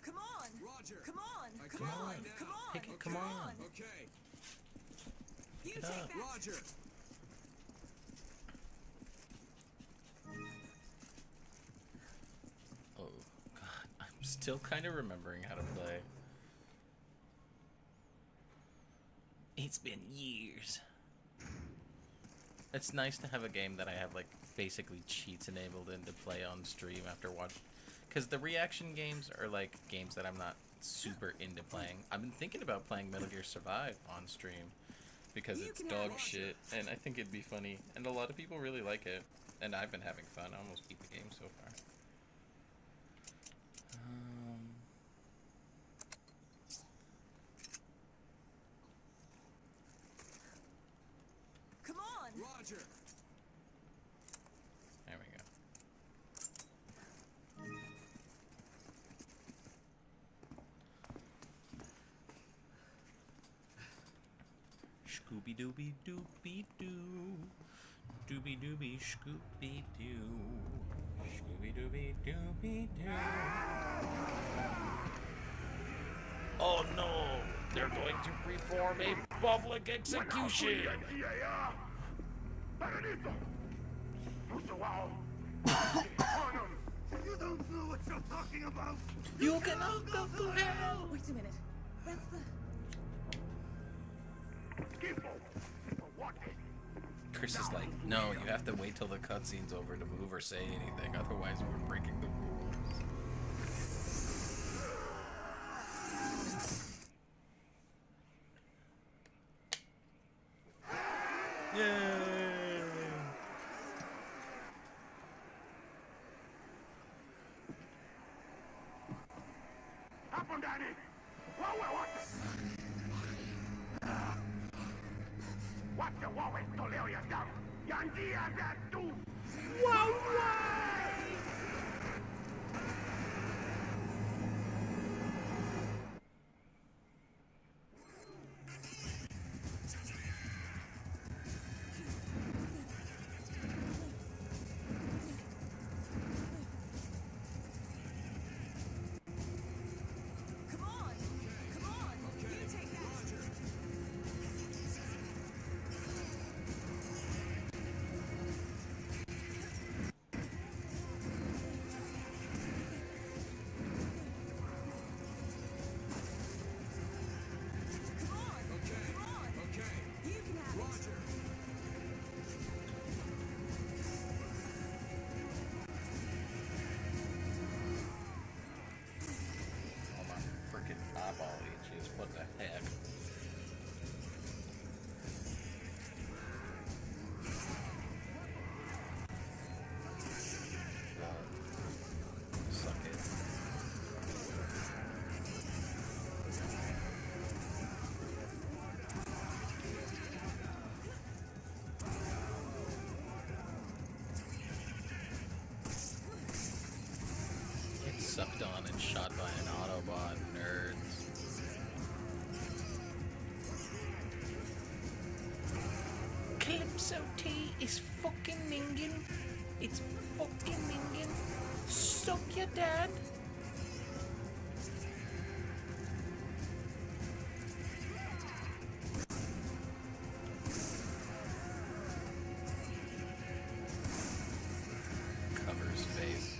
Come on! Roger. Come on! I Come can't on! right now. Come on! Pick it, come on. Okay. You Pick it take up. that. Roger. Oh god, I'm still kind of remembering how to play. It's been years. It's nice to have a game that I have, like, basically cheats enabled in to play on stream after watching. Because the reaction games are, like, games that I'm not super into playing. I've been thinking about playing Metal Gear Survive on stream. Because it's dog shit, and I think it'd be funny. And a lot of people really like it. And I've been having fun. I almost beat the game so far. Come on! Roger! There we go. Scooby Dooby Doopy Doo. Dooby Dooby Scooby Doo. Scooby Dooby Doopy Doo. Oh no! They're going to perform a public execution! You don't know what you're talking about! You cannot go to hell! Wait a minute. That's the... Chris is like, no, you have to wait till the cutscene's over to move or say anything, otherwise we're breaking the rules. Yay! Hapo ndani! Wawe wote! Wache wawe toleo ya damu ya njia zetu! Wawe! What the heck? Suck it. Get sucked on and shot by an Autobot, nerds. Calypso T is fucking minging. It's fucking minging. Suck your dad. Covers face.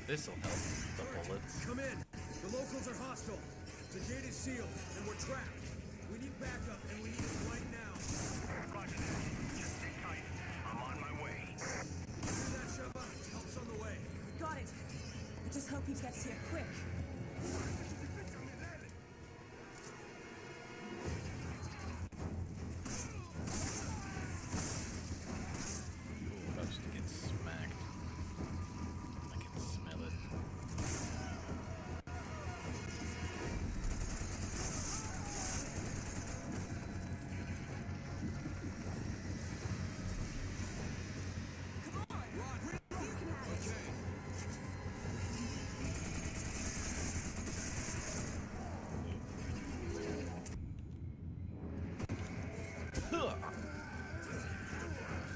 This'll help the bullets. Come in. The locals are hostile. The gate is sealed, and we're trapped. We need backup, and we need it right now. Roger that. Just stay tight. I'm on my way. Hear that, Sheva? Help's on the way. Got it. I just hope he gets here quick. About to get smacked. I can smell it.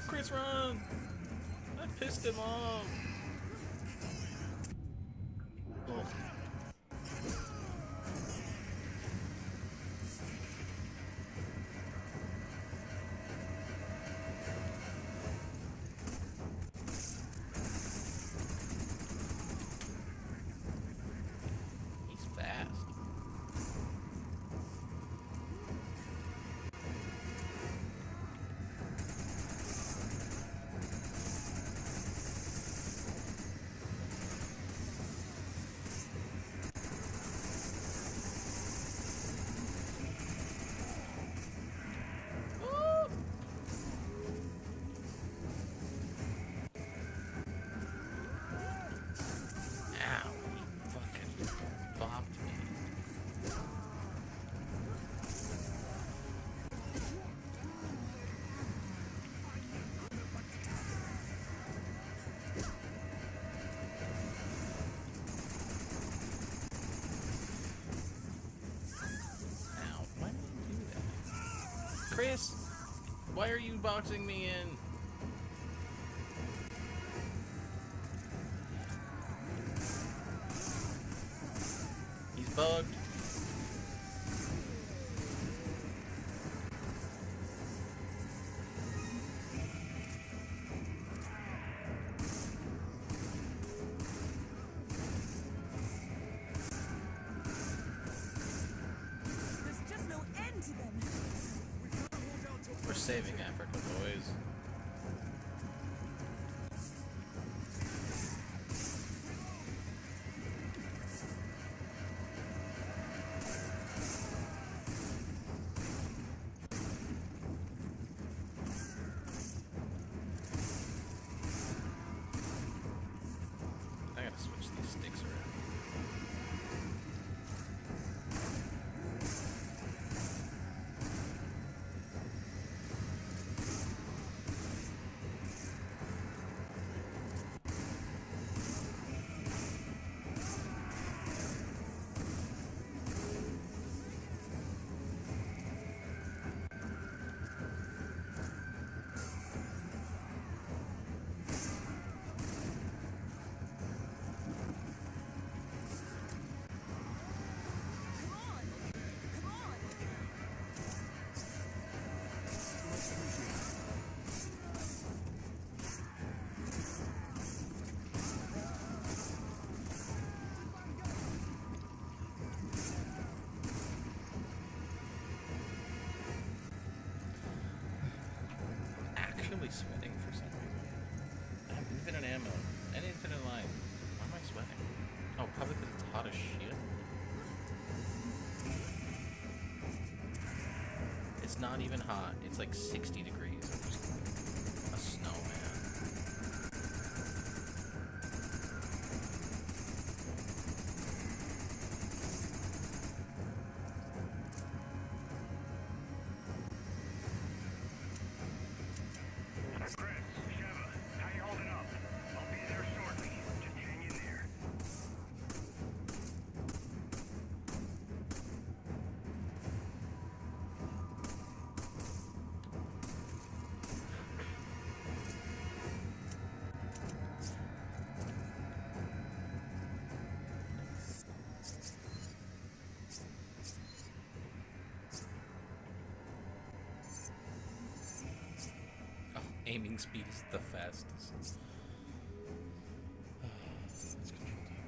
Chris, run! I pissed him off. Ugh. He's fast. Chris, why are you boxing me in? He's bugged. There's just no end to them. We're saving Africa, boys. I gotta switch these sticks around. Actually sweating for some reason. I have infinite ammo and infinite life. Why am I sweating? Oh, probably because it's hot as shit. It's not even hot. It's like 60 degrees. I'm just a snowman. Aiming speed is the fastest. Let's control that.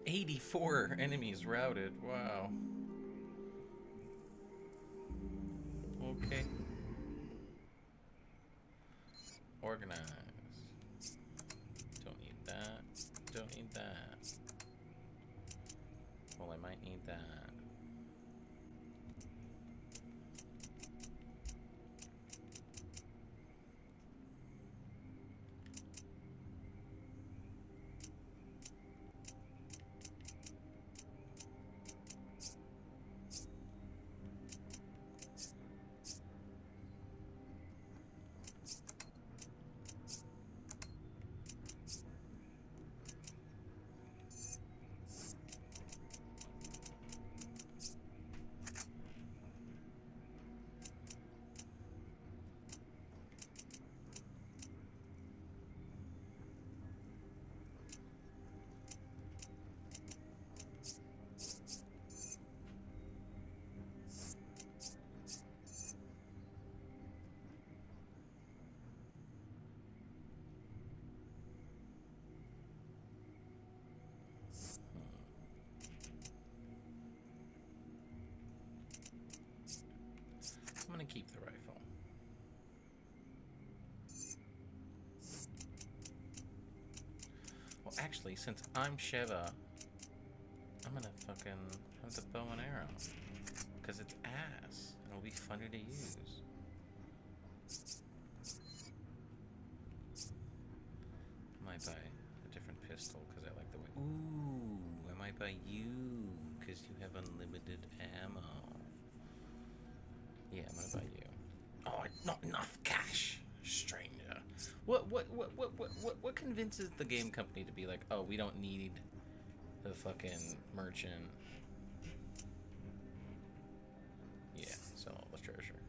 "84 enemies routed." Wow. Okay. Organize. Don't need that. Don't need that. Well, I might need that. I'm gonna keep the rifle. Well, actually, since I'm Sheva, I'm gonna fucking have the bow and arrow. Because it's ass. It'll be funner to use. Might buy a different pistol because I like the way. Ooh, I might buy you because you have unlimited ammo. Yeah, I'm gonna buy you. Oh, not enough cash, stranger. What convinces the game company to be like, oh, we don't need the fucking merchant? Yeah, sell all the treasure.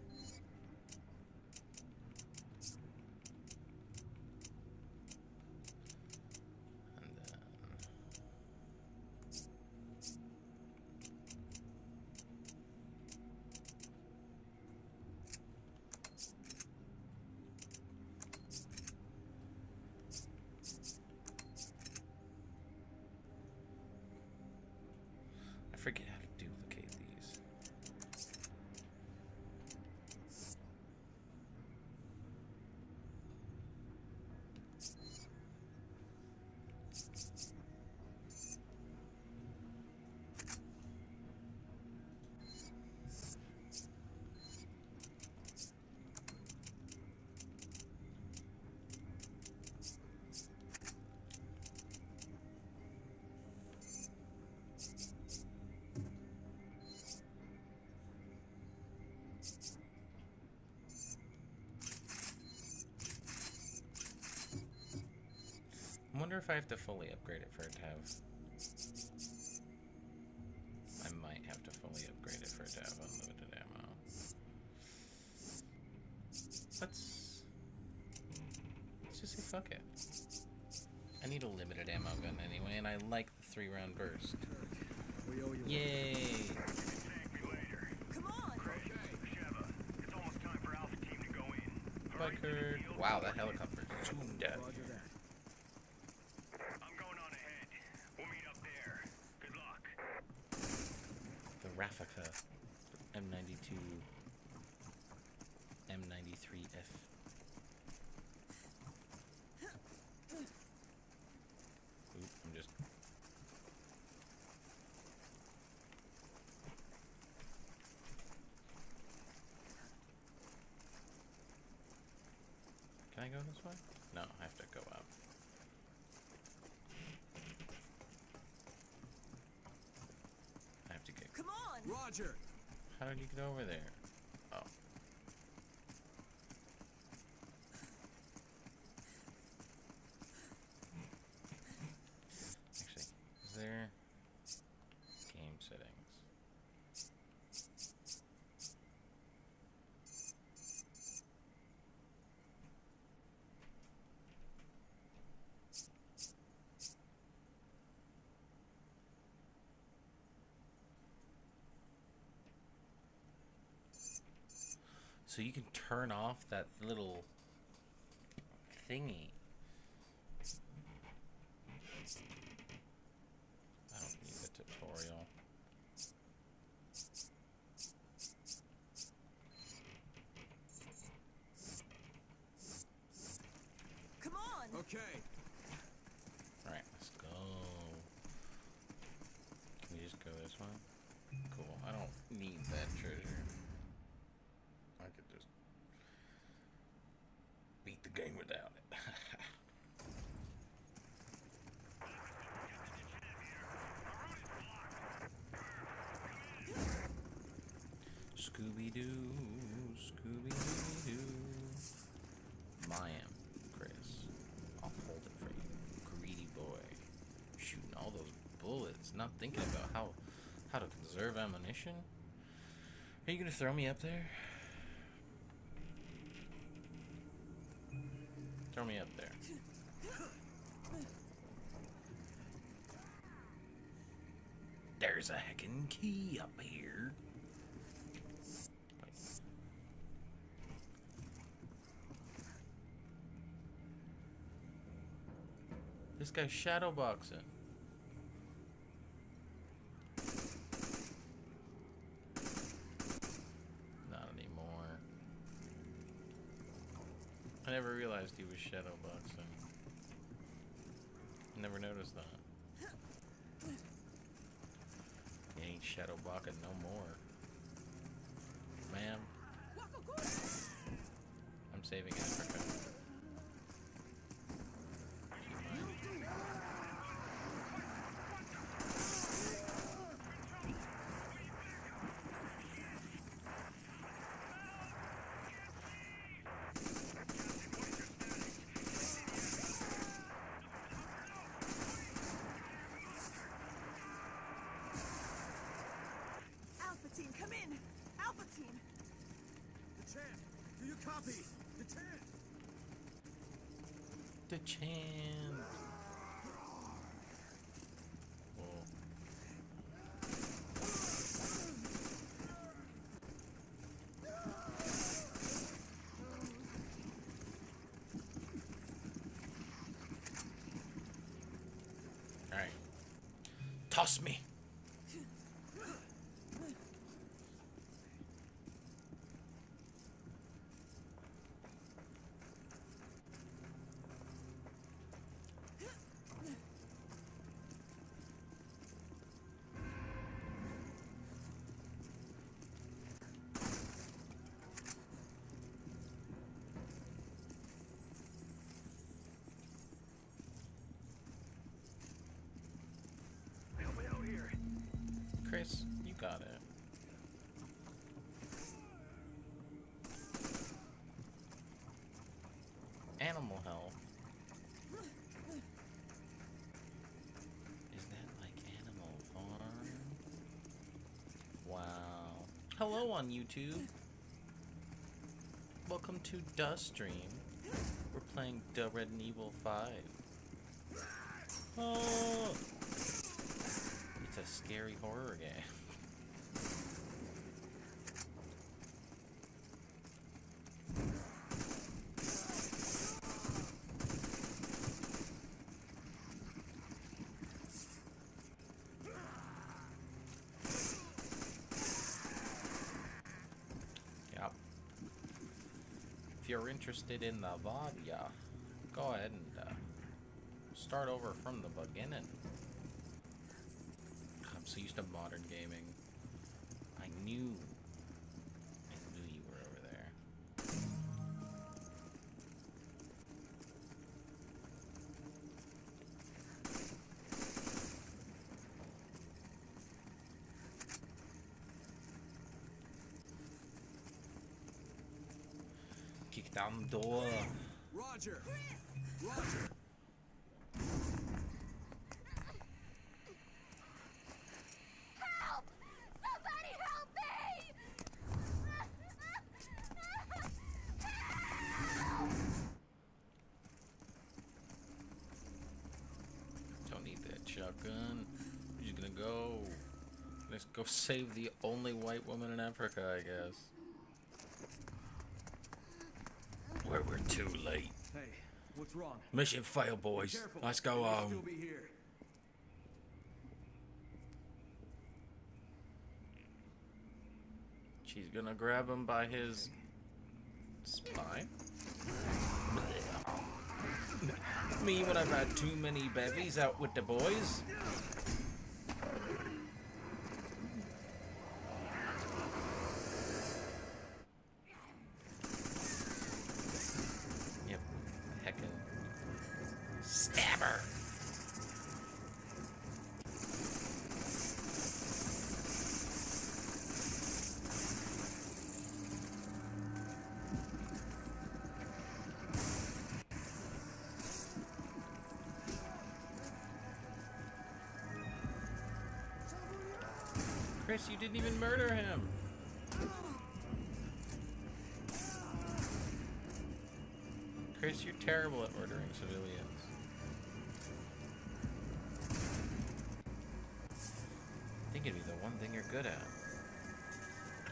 And then I forget how to duplicate these. I wonder if I have to fully upgrade it for it to have... I might have to fully upgrade it for it to have unlimited ammo. Let's just say fuck it. I need a limited ammo gun anyway, and I like the 3-round burst. Yay! Come on! Sheva, it's almost time for Alpha Team to go in. Biker. Wow, that helicopter zoomed at me. I'm going on ahead. We'll meet up there. Good luck. The Raffica M92 M93F. Oop, I'm just... Can I go this way? No, I have to go up. I have to get... Come on! Roger! How did you get over there? Oh. Actually, is there... Game settings. So you can turn off that little thingy. I don't need the tutorial. Come on! Okay. Alright, let's go. Can we just go this way? Cool. I don't need that treasure. I could just beat the game without it. Scooby-Doo, Scooby-Doo. Mine, Chris. I'll hold it for you. Greedy boy. Shooting all those bullets, not thinking about how to conserve ammunition. Are you gonna throw me up there? Throw me up there. There's a heckin' key up here. This guy's shadowboxing. Not anymore. I never realized he was shadowboxing. Never noticed that. He ain't shadowboxing no more. Ma'am. I'm saving Africa. Alpha team, come in! Alpha team! The champ! Do you copy? The champ! The chant. Whoa. All right. Toss me. Help me out here. Chris, you got it. Animal health. Is that like Animal Farm? Wow. Hello on YouTube. Welcome to Dust Stream. We're playing The Resident Evil 5. Oh! It's a scary horror game. Yep. If you're interested in the VOD, yeah, go ahead and start over from the beginning. I'm so used to modern gaming. I knew you were over there. Kick down the door. Roger! Roger! Help! Somebody help me! Don't need that shotgun. We're just gonna go. Let's go save the only white woman in Africa, I guess. We're too late. Hey, what's wrong? Mission failed, boys. Careful. Let's go They may home. still be here. She's gonna grab him by his spine. Me when I've had too many bevies out with the boys. Yep, heckin' stabber. Chris, you didn't even murder him. Chris, you're terrible at murdering civilians. I think it'd be the one thing you're good at.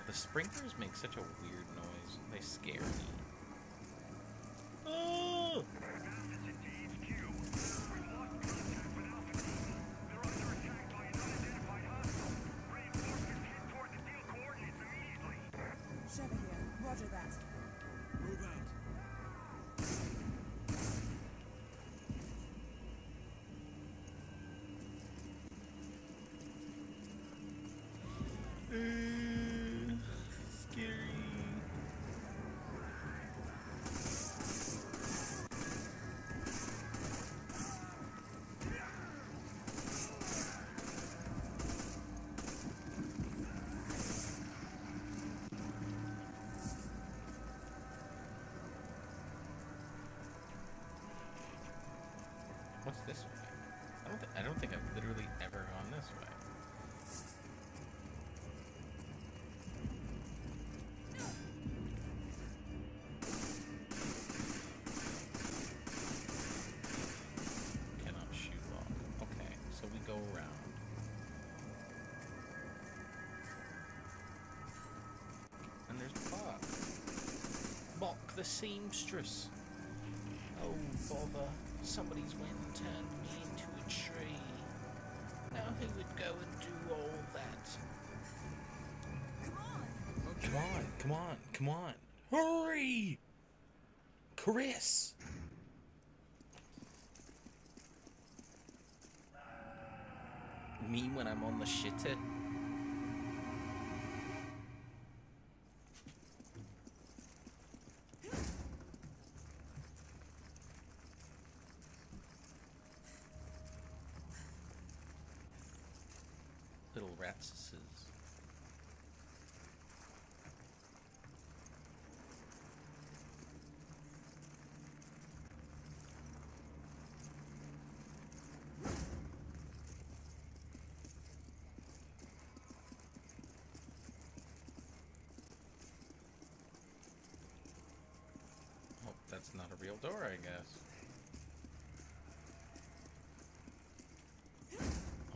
The sprinklers make such a weird noise. They scare me. Oh! Sheva here. Roger that. Move out. Scary. What's this way? I don't think I've literally ever gone this way. Cannot shoot lock. Okay, so we go around. And there's Bok. Bok the seamstress. Oh, bother. Somebody's went and turned me into a tree. Now who would go and do all that? Come on, come on, come on. Hurry! Chris! Me when I'm on the shitter? Little ratses. Oh, that's not a real door, I guess.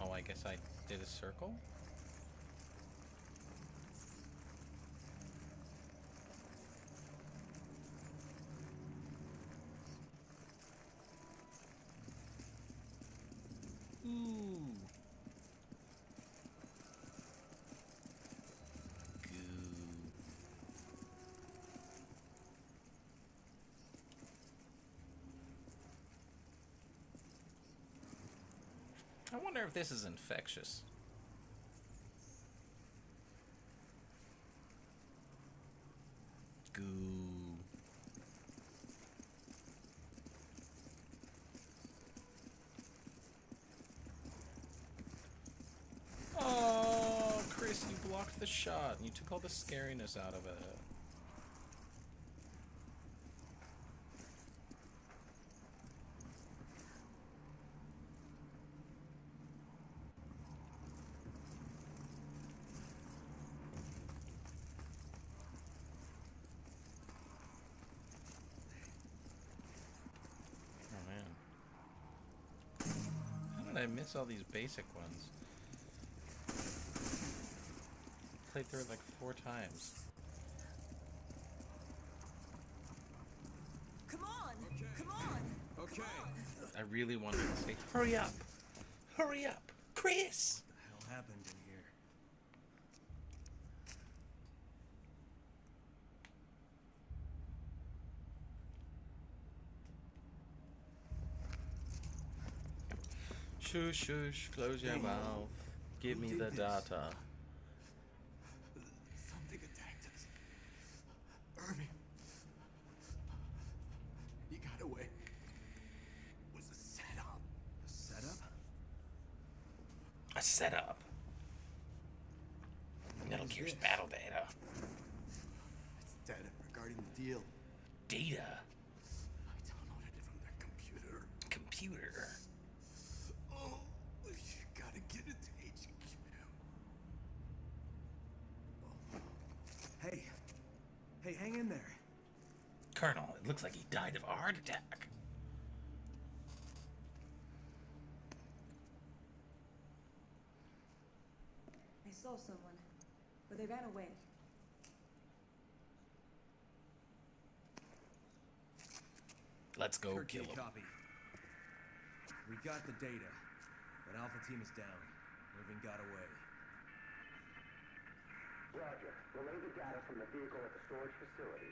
Oh, I guess I did a circle? Ooh. Goo. I wonder if this is infectious. Goo. Oh, Chris, you blocked the shot and you took all the scariness out of it. I miss all these basic ones. Played through it like 4 times. Come on! Come on! Okay. I really wanted to say, hurry up! Hurry up! Chris! What the hell happened in here? Shush, shush, close your mouth. Give me the data. Something attacked us. Irving. He got away. It was a setup. A setup? A setup? Metal Gear's battle data. It's data regarding the deal. Data? I downloaded it from their computer. Computer? Oh, you gotta get it to HQ. Colonel, it looks like he died of a heart attack. I saw someone, but they ran away. Let's go Kirk, kill him. copy. We got the data, but Alpha Team is down. Irving got away. Roger. Relay the data from the vehicle at the storage facility.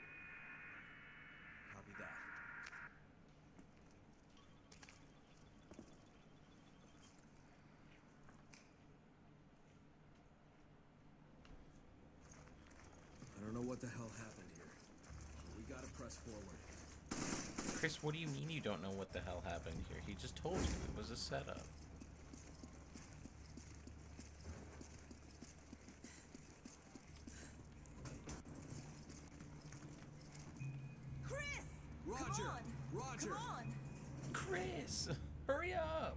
Copy that. I don't know what the hell happened here. We gotta press forward. Chris, what do you mean you don't know what the hell happened here? He just told you it was a setup. Chris! Roger! Come on! Roger! Come on! Chris! Hurry up!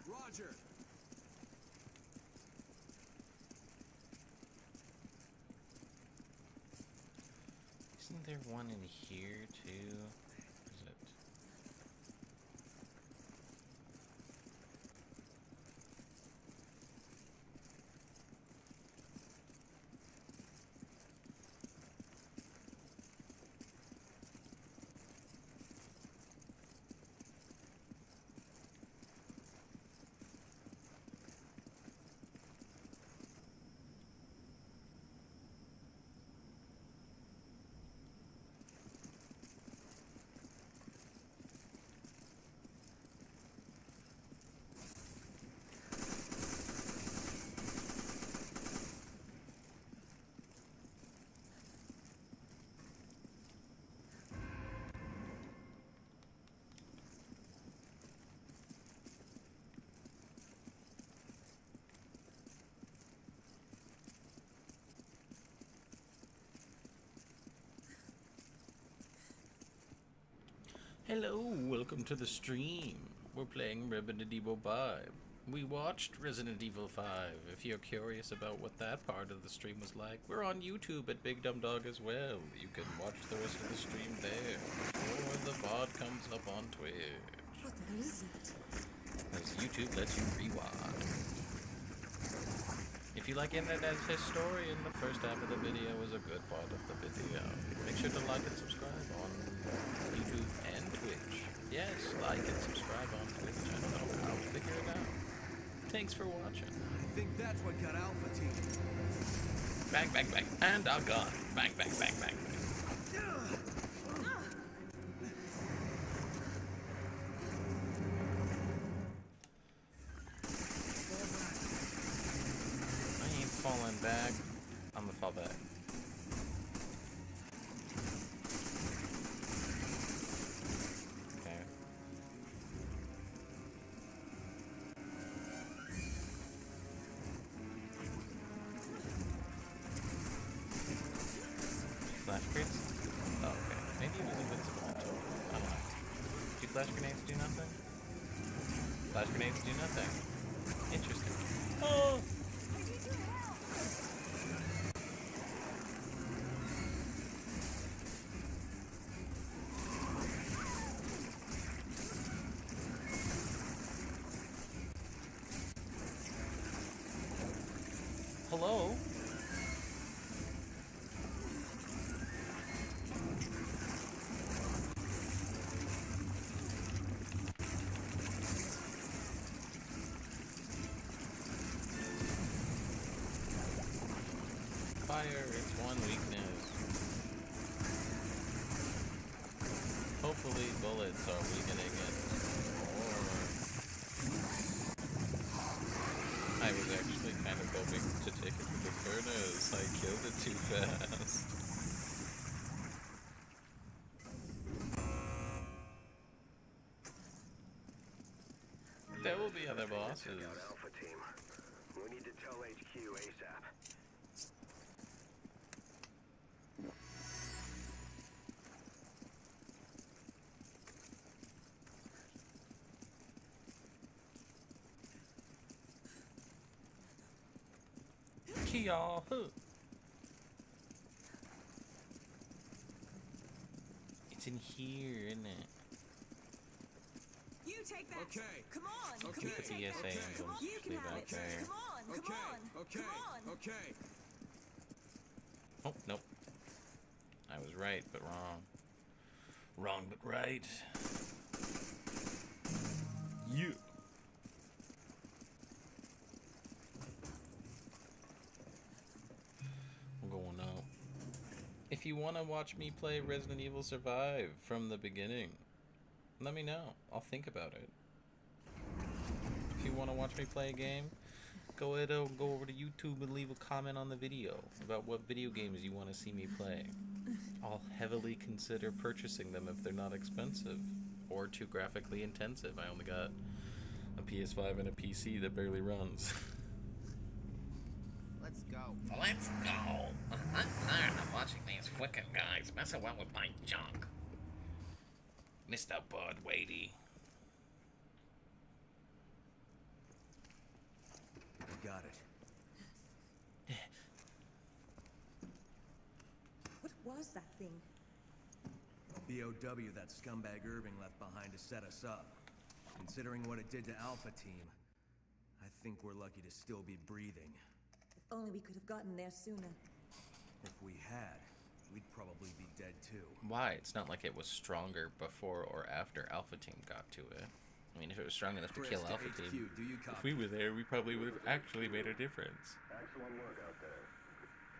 Roger! Isn't there one in here too? Is it? Hello, welcome to the stream. We're playing Resident Evil Bibe. We watched Resident Evil 5. If you're curious about what that part of the stream was like, we're on YouTube at BigDumDog as well. You can watch the rest of the stream there before the VOD comes up on Twitch. What is it? Because YouTube lets you rewind. If you like Internet as Historian, the first half of the video is a good part of the video. Make sure to like and subscribe on YouTube and Twitch. Yes, like and subscribe on Twitch. I don't know how, figure it out. Thanks for watching. I think that's what got Alpha Team. Bang, bang, bang. And a gun. Bang, bang, bang, bang. I ain't falling back. I'm gonna fall back. Okay. Flash grenades? Oh, okay. Maybe it was invincible until unlocked. Do flash grenades do nothing? Flash grenades do nothing. Interesting. Oh! Hello? Fire, it's one weakness. Hopefully bullets are weakening it more. I was actually kind of hoping to take it to the furnace. I killed it too fast. There will be other bosses. Check out Alpha Team. We need to tell HQ ASAP. Y'all. It's in here, isn't it? You take that. Okay. Come on. Okay. You Put the take ESA that. emblems Come on. You can way have back it. there. Come on. Okay. Come on. Okay. Come on. Okay. Oh, nope. I was right, but wrong. Wrong, but right. You. I'm going out. If you want to watch me play Resident Evil Survive from the beginning, let me know. I'll think about it. If you want to watch me play a game, go ahead and go over to YouTube and leave a comment on the video about what video games you want to see me play. I'll heavily consider purchasing them if they're not expensive or too graphically intensive. I only got a PS5 and a PC that barely runs. Let's go. Let's go! I'm tired of watching these frickin' guys mess around with my junk. Mr. Bud Wadey. I got it. What was that thing? BOW that scumbag Irving left behind to set us up. Considering what it did to Alpha Team, I think we're lucky to still be breathing. If only we could have gotten there sooner. If we had, we'd probably be dead too. Why? It's not like it was stronger before or after Alpha Team got to it. I mean, if it was strong enough to kill Alpha Team, if we were there, we probably would have actually made a difference. Excellent work out there.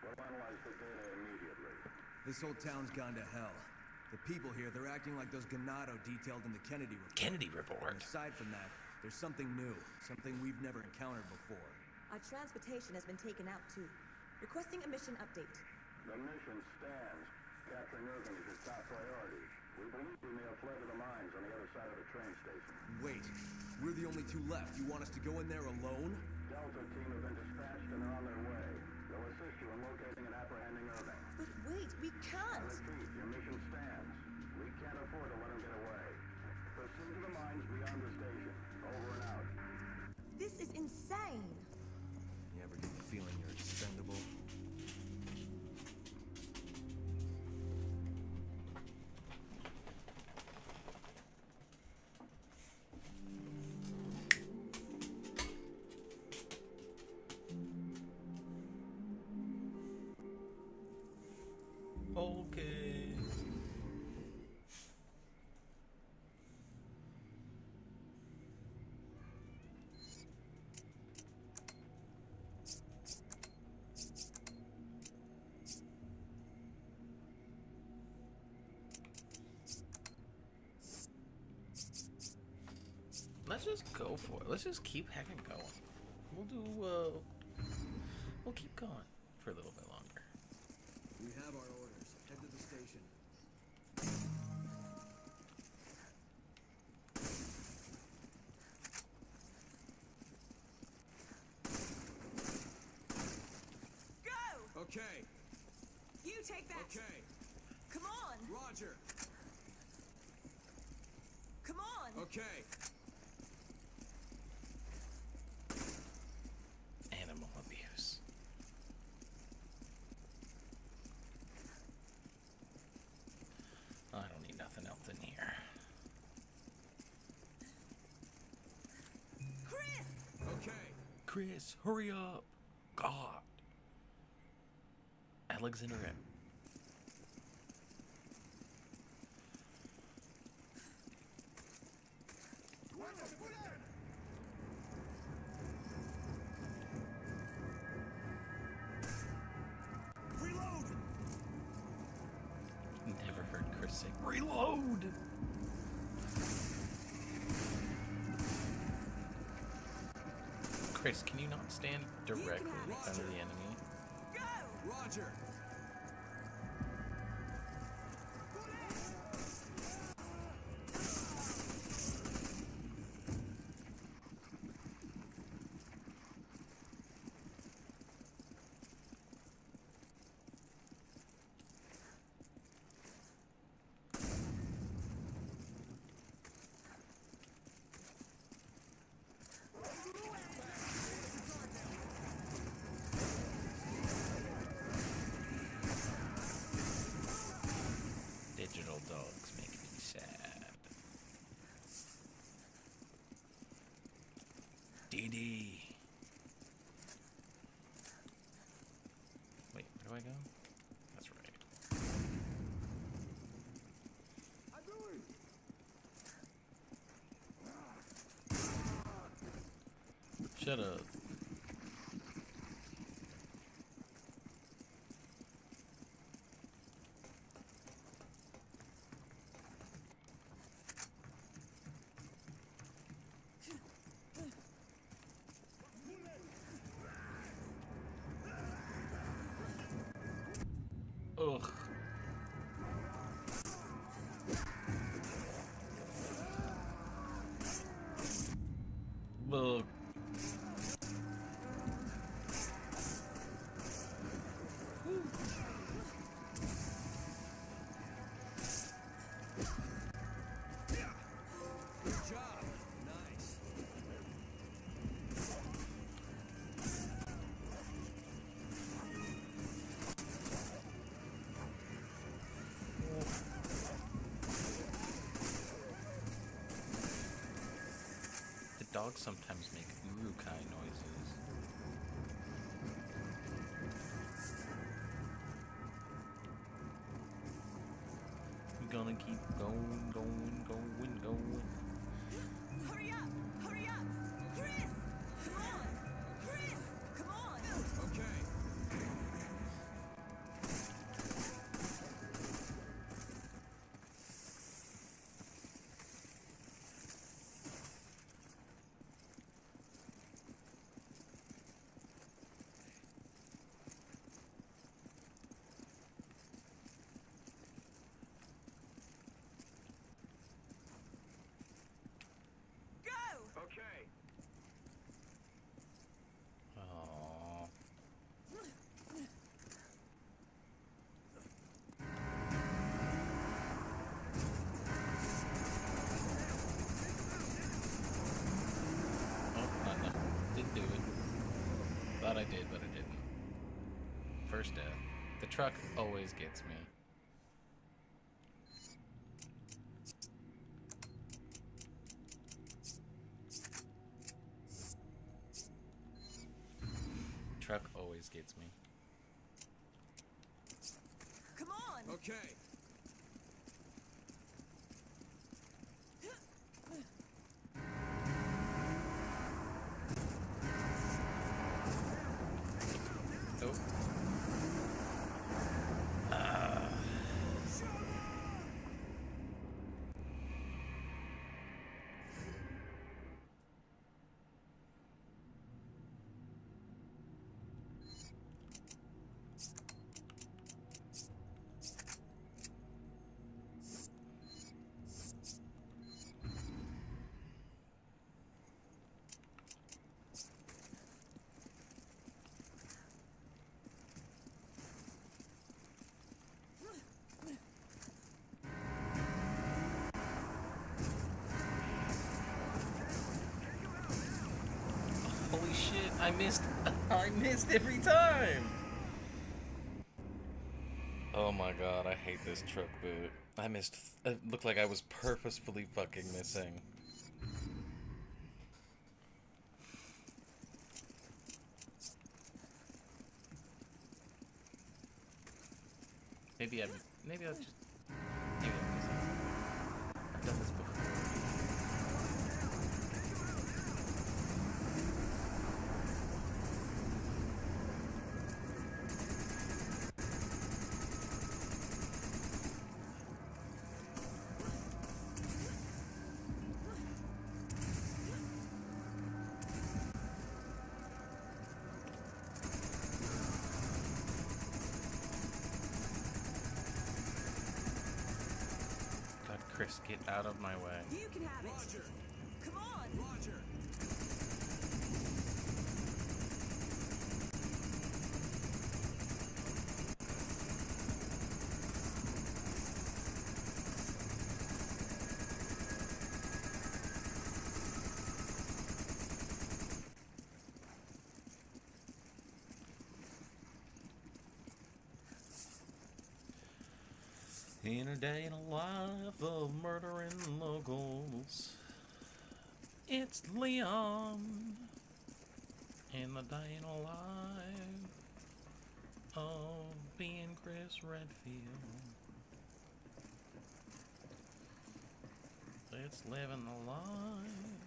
We'll analyze the data immediately. This whole town's gone to hell. The people here, they're acting like those Ganado detailed in the Kennedy report. Kennedy report? And aside from that, there's something new. Something we've never encountered before. Our transportation has been taken out too. Requesting a mission update. The mission stands. Capturing Irving is your top priority. We believe he may have fled to the mines on the other side of the train station. Wait, we're the only two left. You want us to go in there alone? Delta team have been dispatched and are on their way. They'll assist you in locating and apprehending Irving. But wait, we can't! I repeat, your mission stands. We can't afford to let him get away. Proceed to the mines beyond the station. Over and out. This is insane! You ever get the feeling you're expendable? Okay. Let's just go for it. Let's just keep heckin' going. We'll keep going for a little bit longer. We have our orders. Head to the station. Go! Okay. You take that. Okay. Come on. Roger. Come on. Okay. Animal abuse. I don't need nothing else in here. Chris! Okay. Chris, hurry up. God. Alexander M. Reload! Never heard Chris say, reload! Chris, can you not stand directly in front of the enemy? Go! Roger. lady. Wait, where do I go? That's right. Shut up. Ugh. Ugh. Good job. Nice. The dogs sometimes make urukai noises. We're gonna keep going, going, going, going. Hurry up! Hurry up! Chris! Come on! Chris! Come on! Okay. Go! Okay. Aww. Oh, not enough. Didn't do it. Thought I did, but I didn't. First death. The truck always gets me. Truck always gets me. Come on! Okay. Nope. Ah. Holy shit, I missed every time! Oh my god, I hate this truck boot. I missed, it looked like I was purposefully fucking missing. Maybe I'll just, maybe I've done this before. God, Chris, get out of my way. You can have it! Roger. Come on! Roger. In a day in a life of murdering locals, it's Leon. In the dying alive of being Chris Redfield. It's living the life.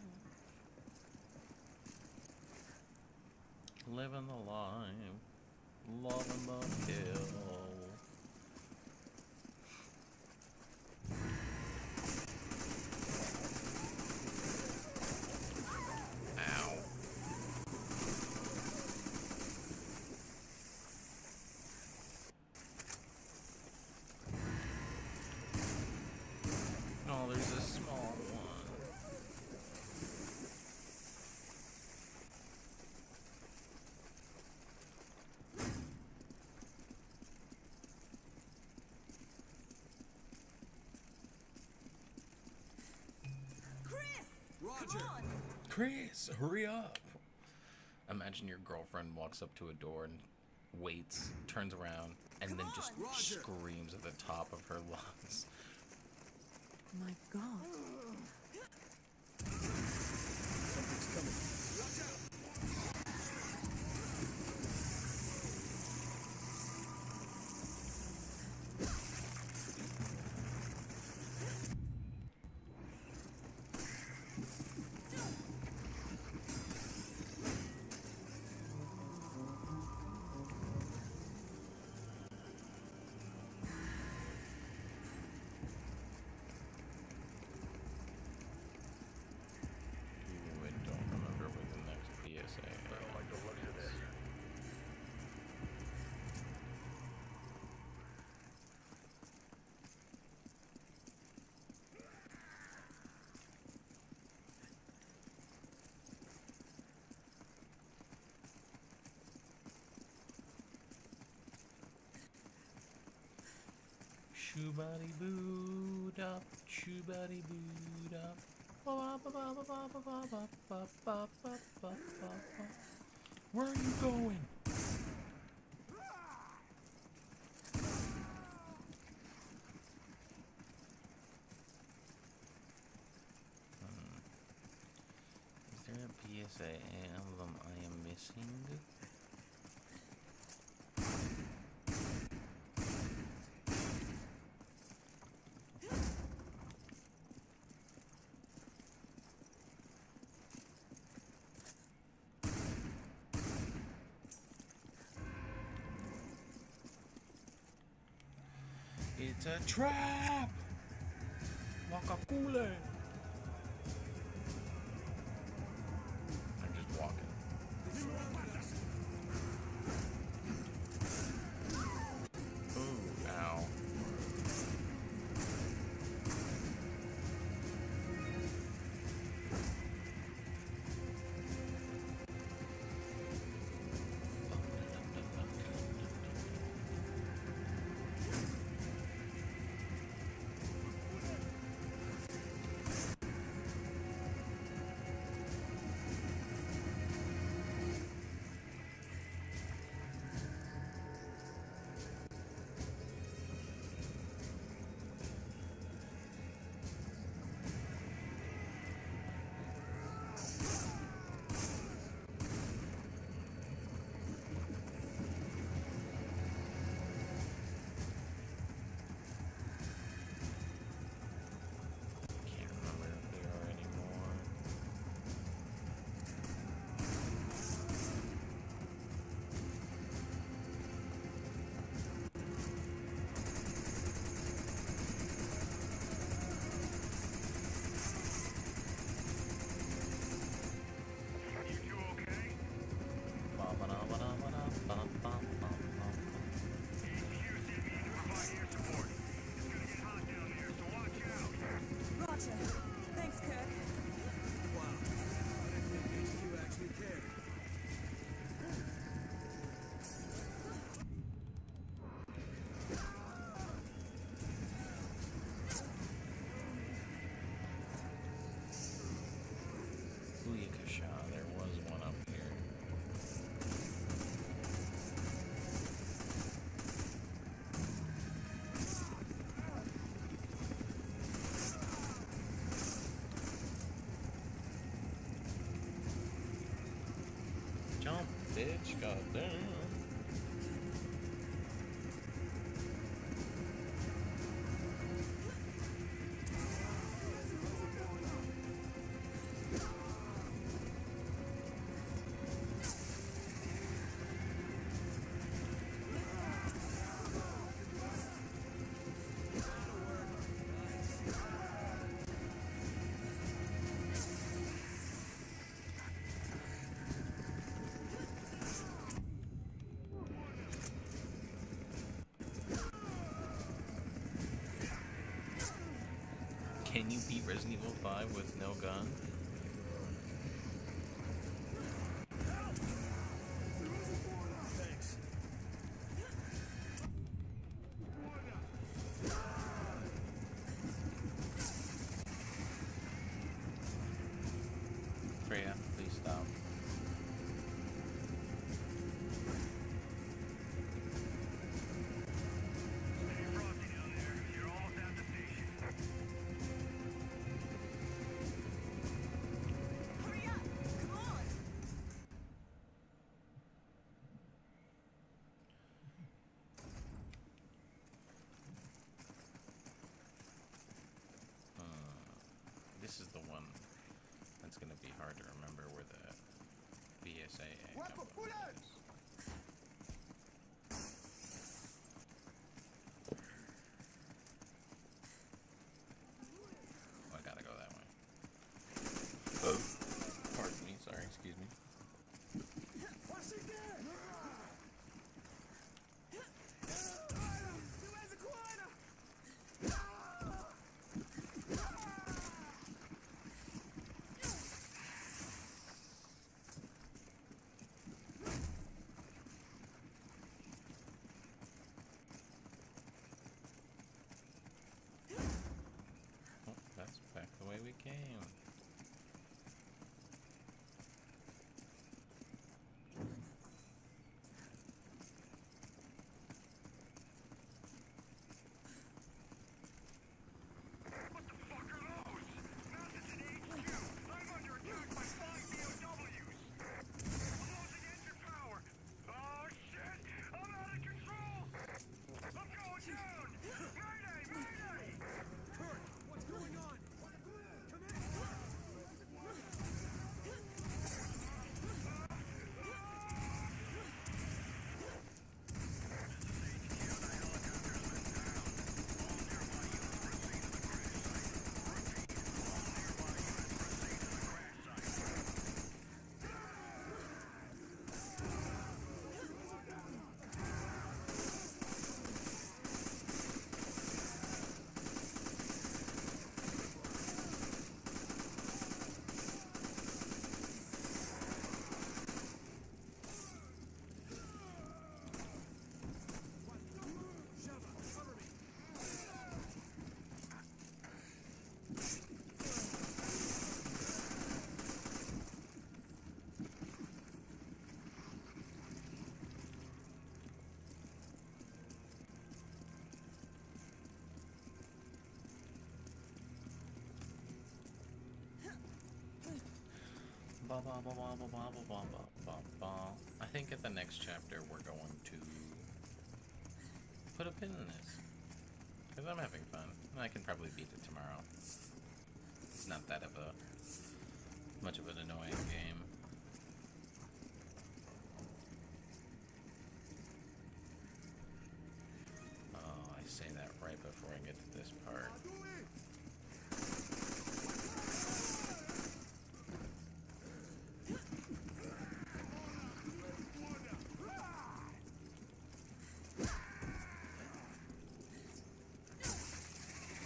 Living the life. Loving the kill. Ow. Oh, there's a small one. Chris, hurry up! Imagine your girlfriend walks up to a door and waits, turns around, and then just screams at the top of her lungs. My God. Something's coming. Watch out! Ooh, I don't remember what the next PSA is. Shoo-body boo up, shoo-body boo up. Where are you going? Is there a PSA emblem I am missing? It's a trap! Wakakule! I'm just walking. Ooh, ow. Can't remember if they are anymore. You two okay? Ba-ba-da-ba-da-ba-da-ba-ba-ba-ba-ba. HQ sent me in to provide air support. It's gonna get hot down there, so watch out. Roger. Thanks, Kirk. Wow. I didn't think HQ actually cared. Booyakasha, there was one up here. Jump! bitch. Goddamn. Can you beat Resident Evil 5 with no gun? Thanks. Freya, please stop. Hurry up! Come on! This is the one that's gonna be hard to remember where the BSAA company is. Oh, I gotta go that way. Pardon me, sorry, excuse me. Oh, that's back the way we came. What the fuck are those? Mounted in HQ. I'm under attack by 5 BOWs. I'm losing engine power. Oh shit! I'm out of control. I'm going down. Mayday! Mayday! Kurt, what's going on? Come in. I think at the next chapter we're going to put a pin in this. Because I'm having fun. I can probably beat it tomorrow. It's not that of a much of an annoying game. Oh, I say that right before I get to this part.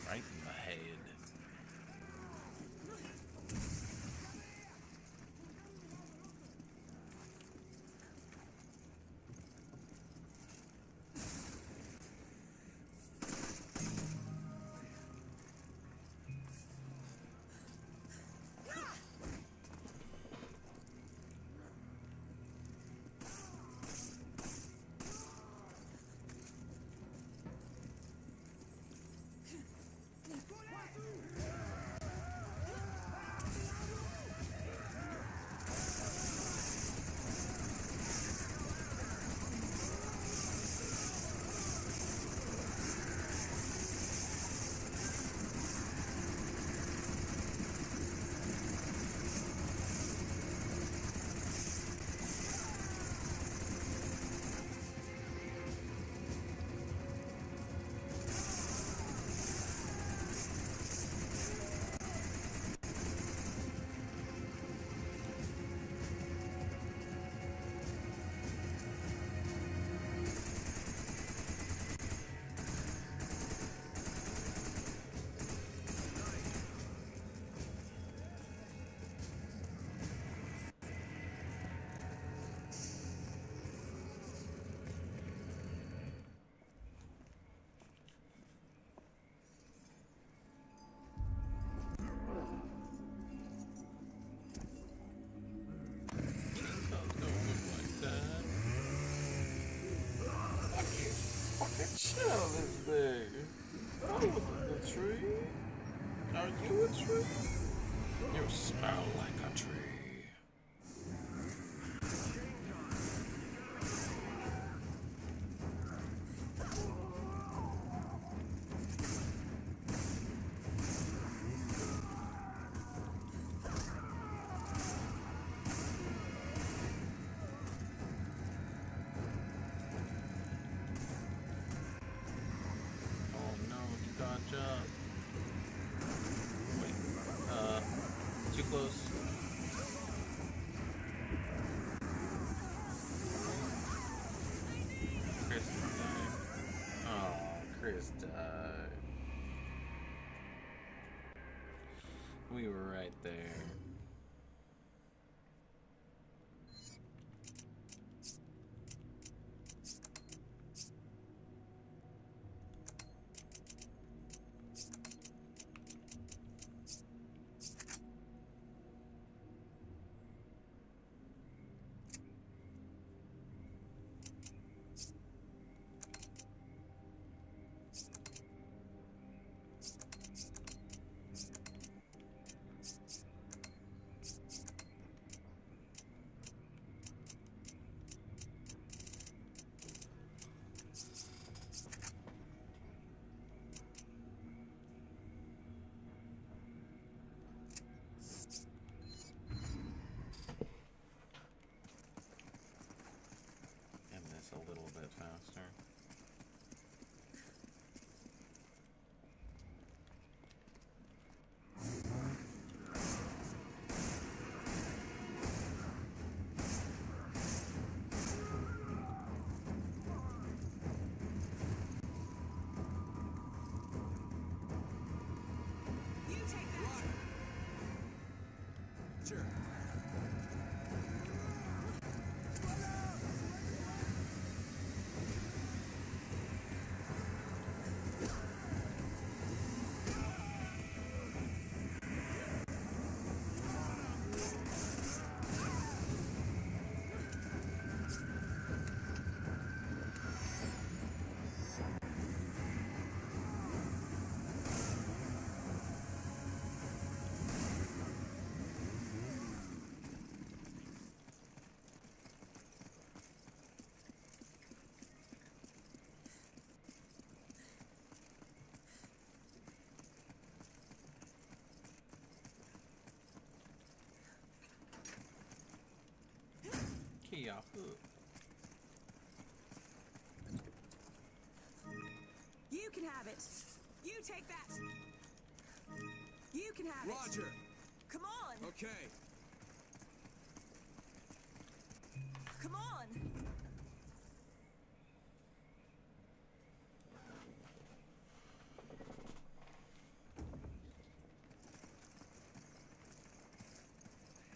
Right in the head. Shit out of this thing. That wasn't the tree. Are you a tree? You smell like a tree. Too close. Chris died. Oh, Chris died. We were right there. A little bit faster. You take that. Sure. Yahoo. You can have it. You take that. You can have it. Roger. Come on. Okay. Come on.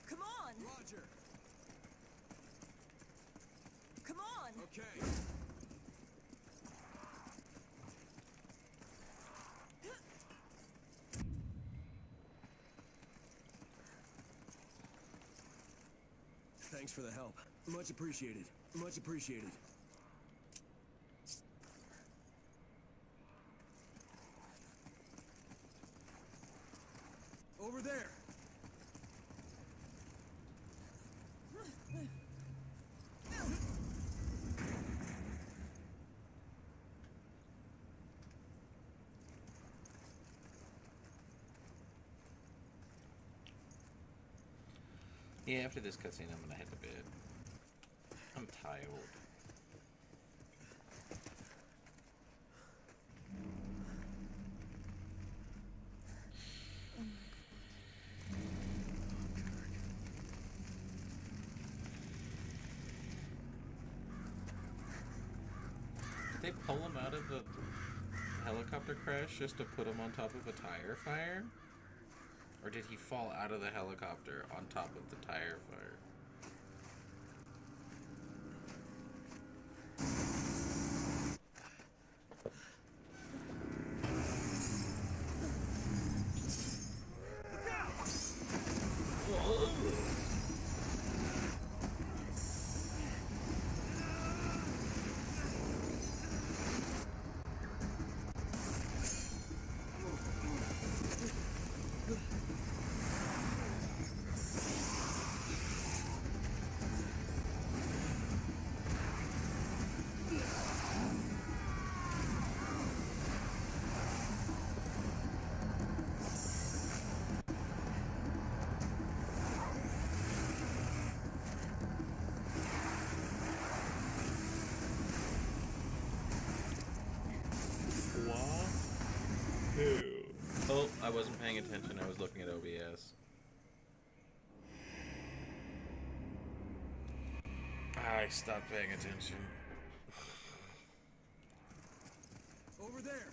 Come on. Roger. Come on. Okay. Thanks for the help. Much appreciated. Much appreciated. Over there. Yeah, after this cutscene, I'm gonna head to bed. I'm tired. Did they pull him out of the helicopter crash just to put him on top of a tire fire? Or did he fall out of the helicopter on top of the tire fire? this. I stopped paying attention. Over there.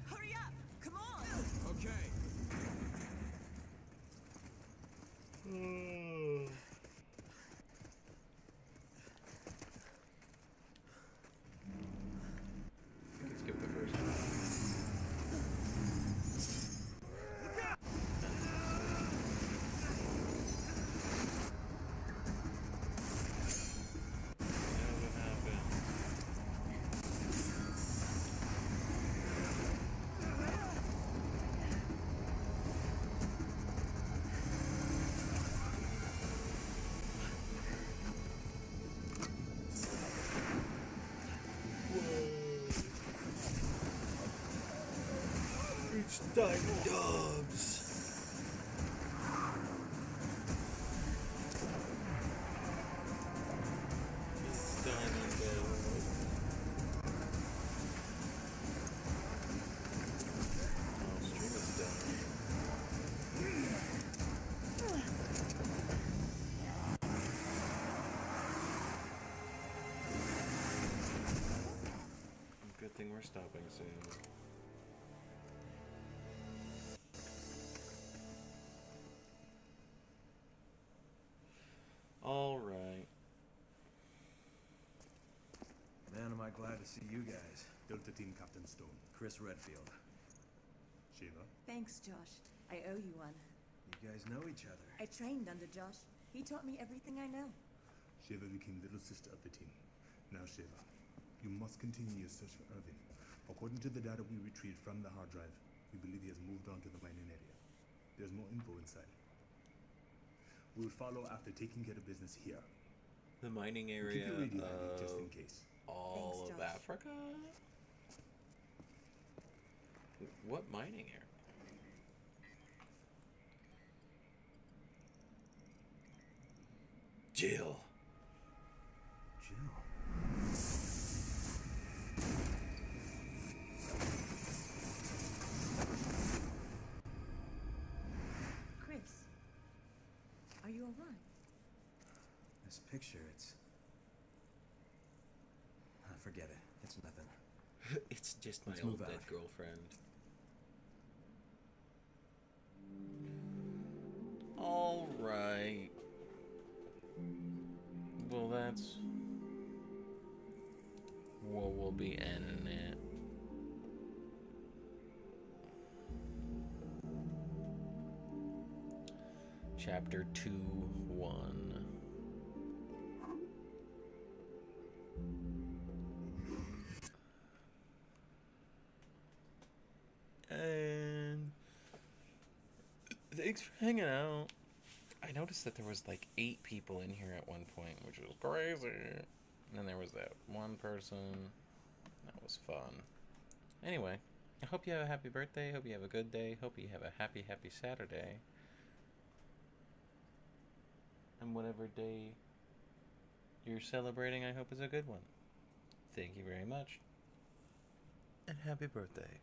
Hurry up! Come on! Okay. We can skip the first one. It's Diamond Dogs. It's Diamond Dogs. Oh, stream is done. Good thing we're stopping soon. All right. Man, am I glad to see you guys. Delta Team Captain Stone. Chris Redfield. Shiva. Thanks, Josh. I owe you one. You guys know each other. I trained under Josh. He taught me everything I know. Shiva became little sister of the team. Now, Shiva, you must continue your search for Irvin. According to the data we retrieved from the hard drive, we believe he has moved on to the mining area. There's more info inside. We'll follow after taking care of business here. The mining Keep area your radio handy just in case. all Thanks, of Josh. Africa? What mining area? Jill. Chris, are you alright? This picture, it's... forget it. It's nothing. It's just my Let's old move dead out. girlfriend. All right. Well, that's... well, we'll be ending it. Chapter 2-1. And thanks for hanging out. I noticed that there was like 8 people in here at one point, which was crazy. And then there was that one person. That was fun. Anyway, I hope you have a happy birthday. Hope you have a good day. Hope you have a happy, happy Saturday. And whatever day you're celebrating, I hope is a good one. Thank you very much. And happy birthday.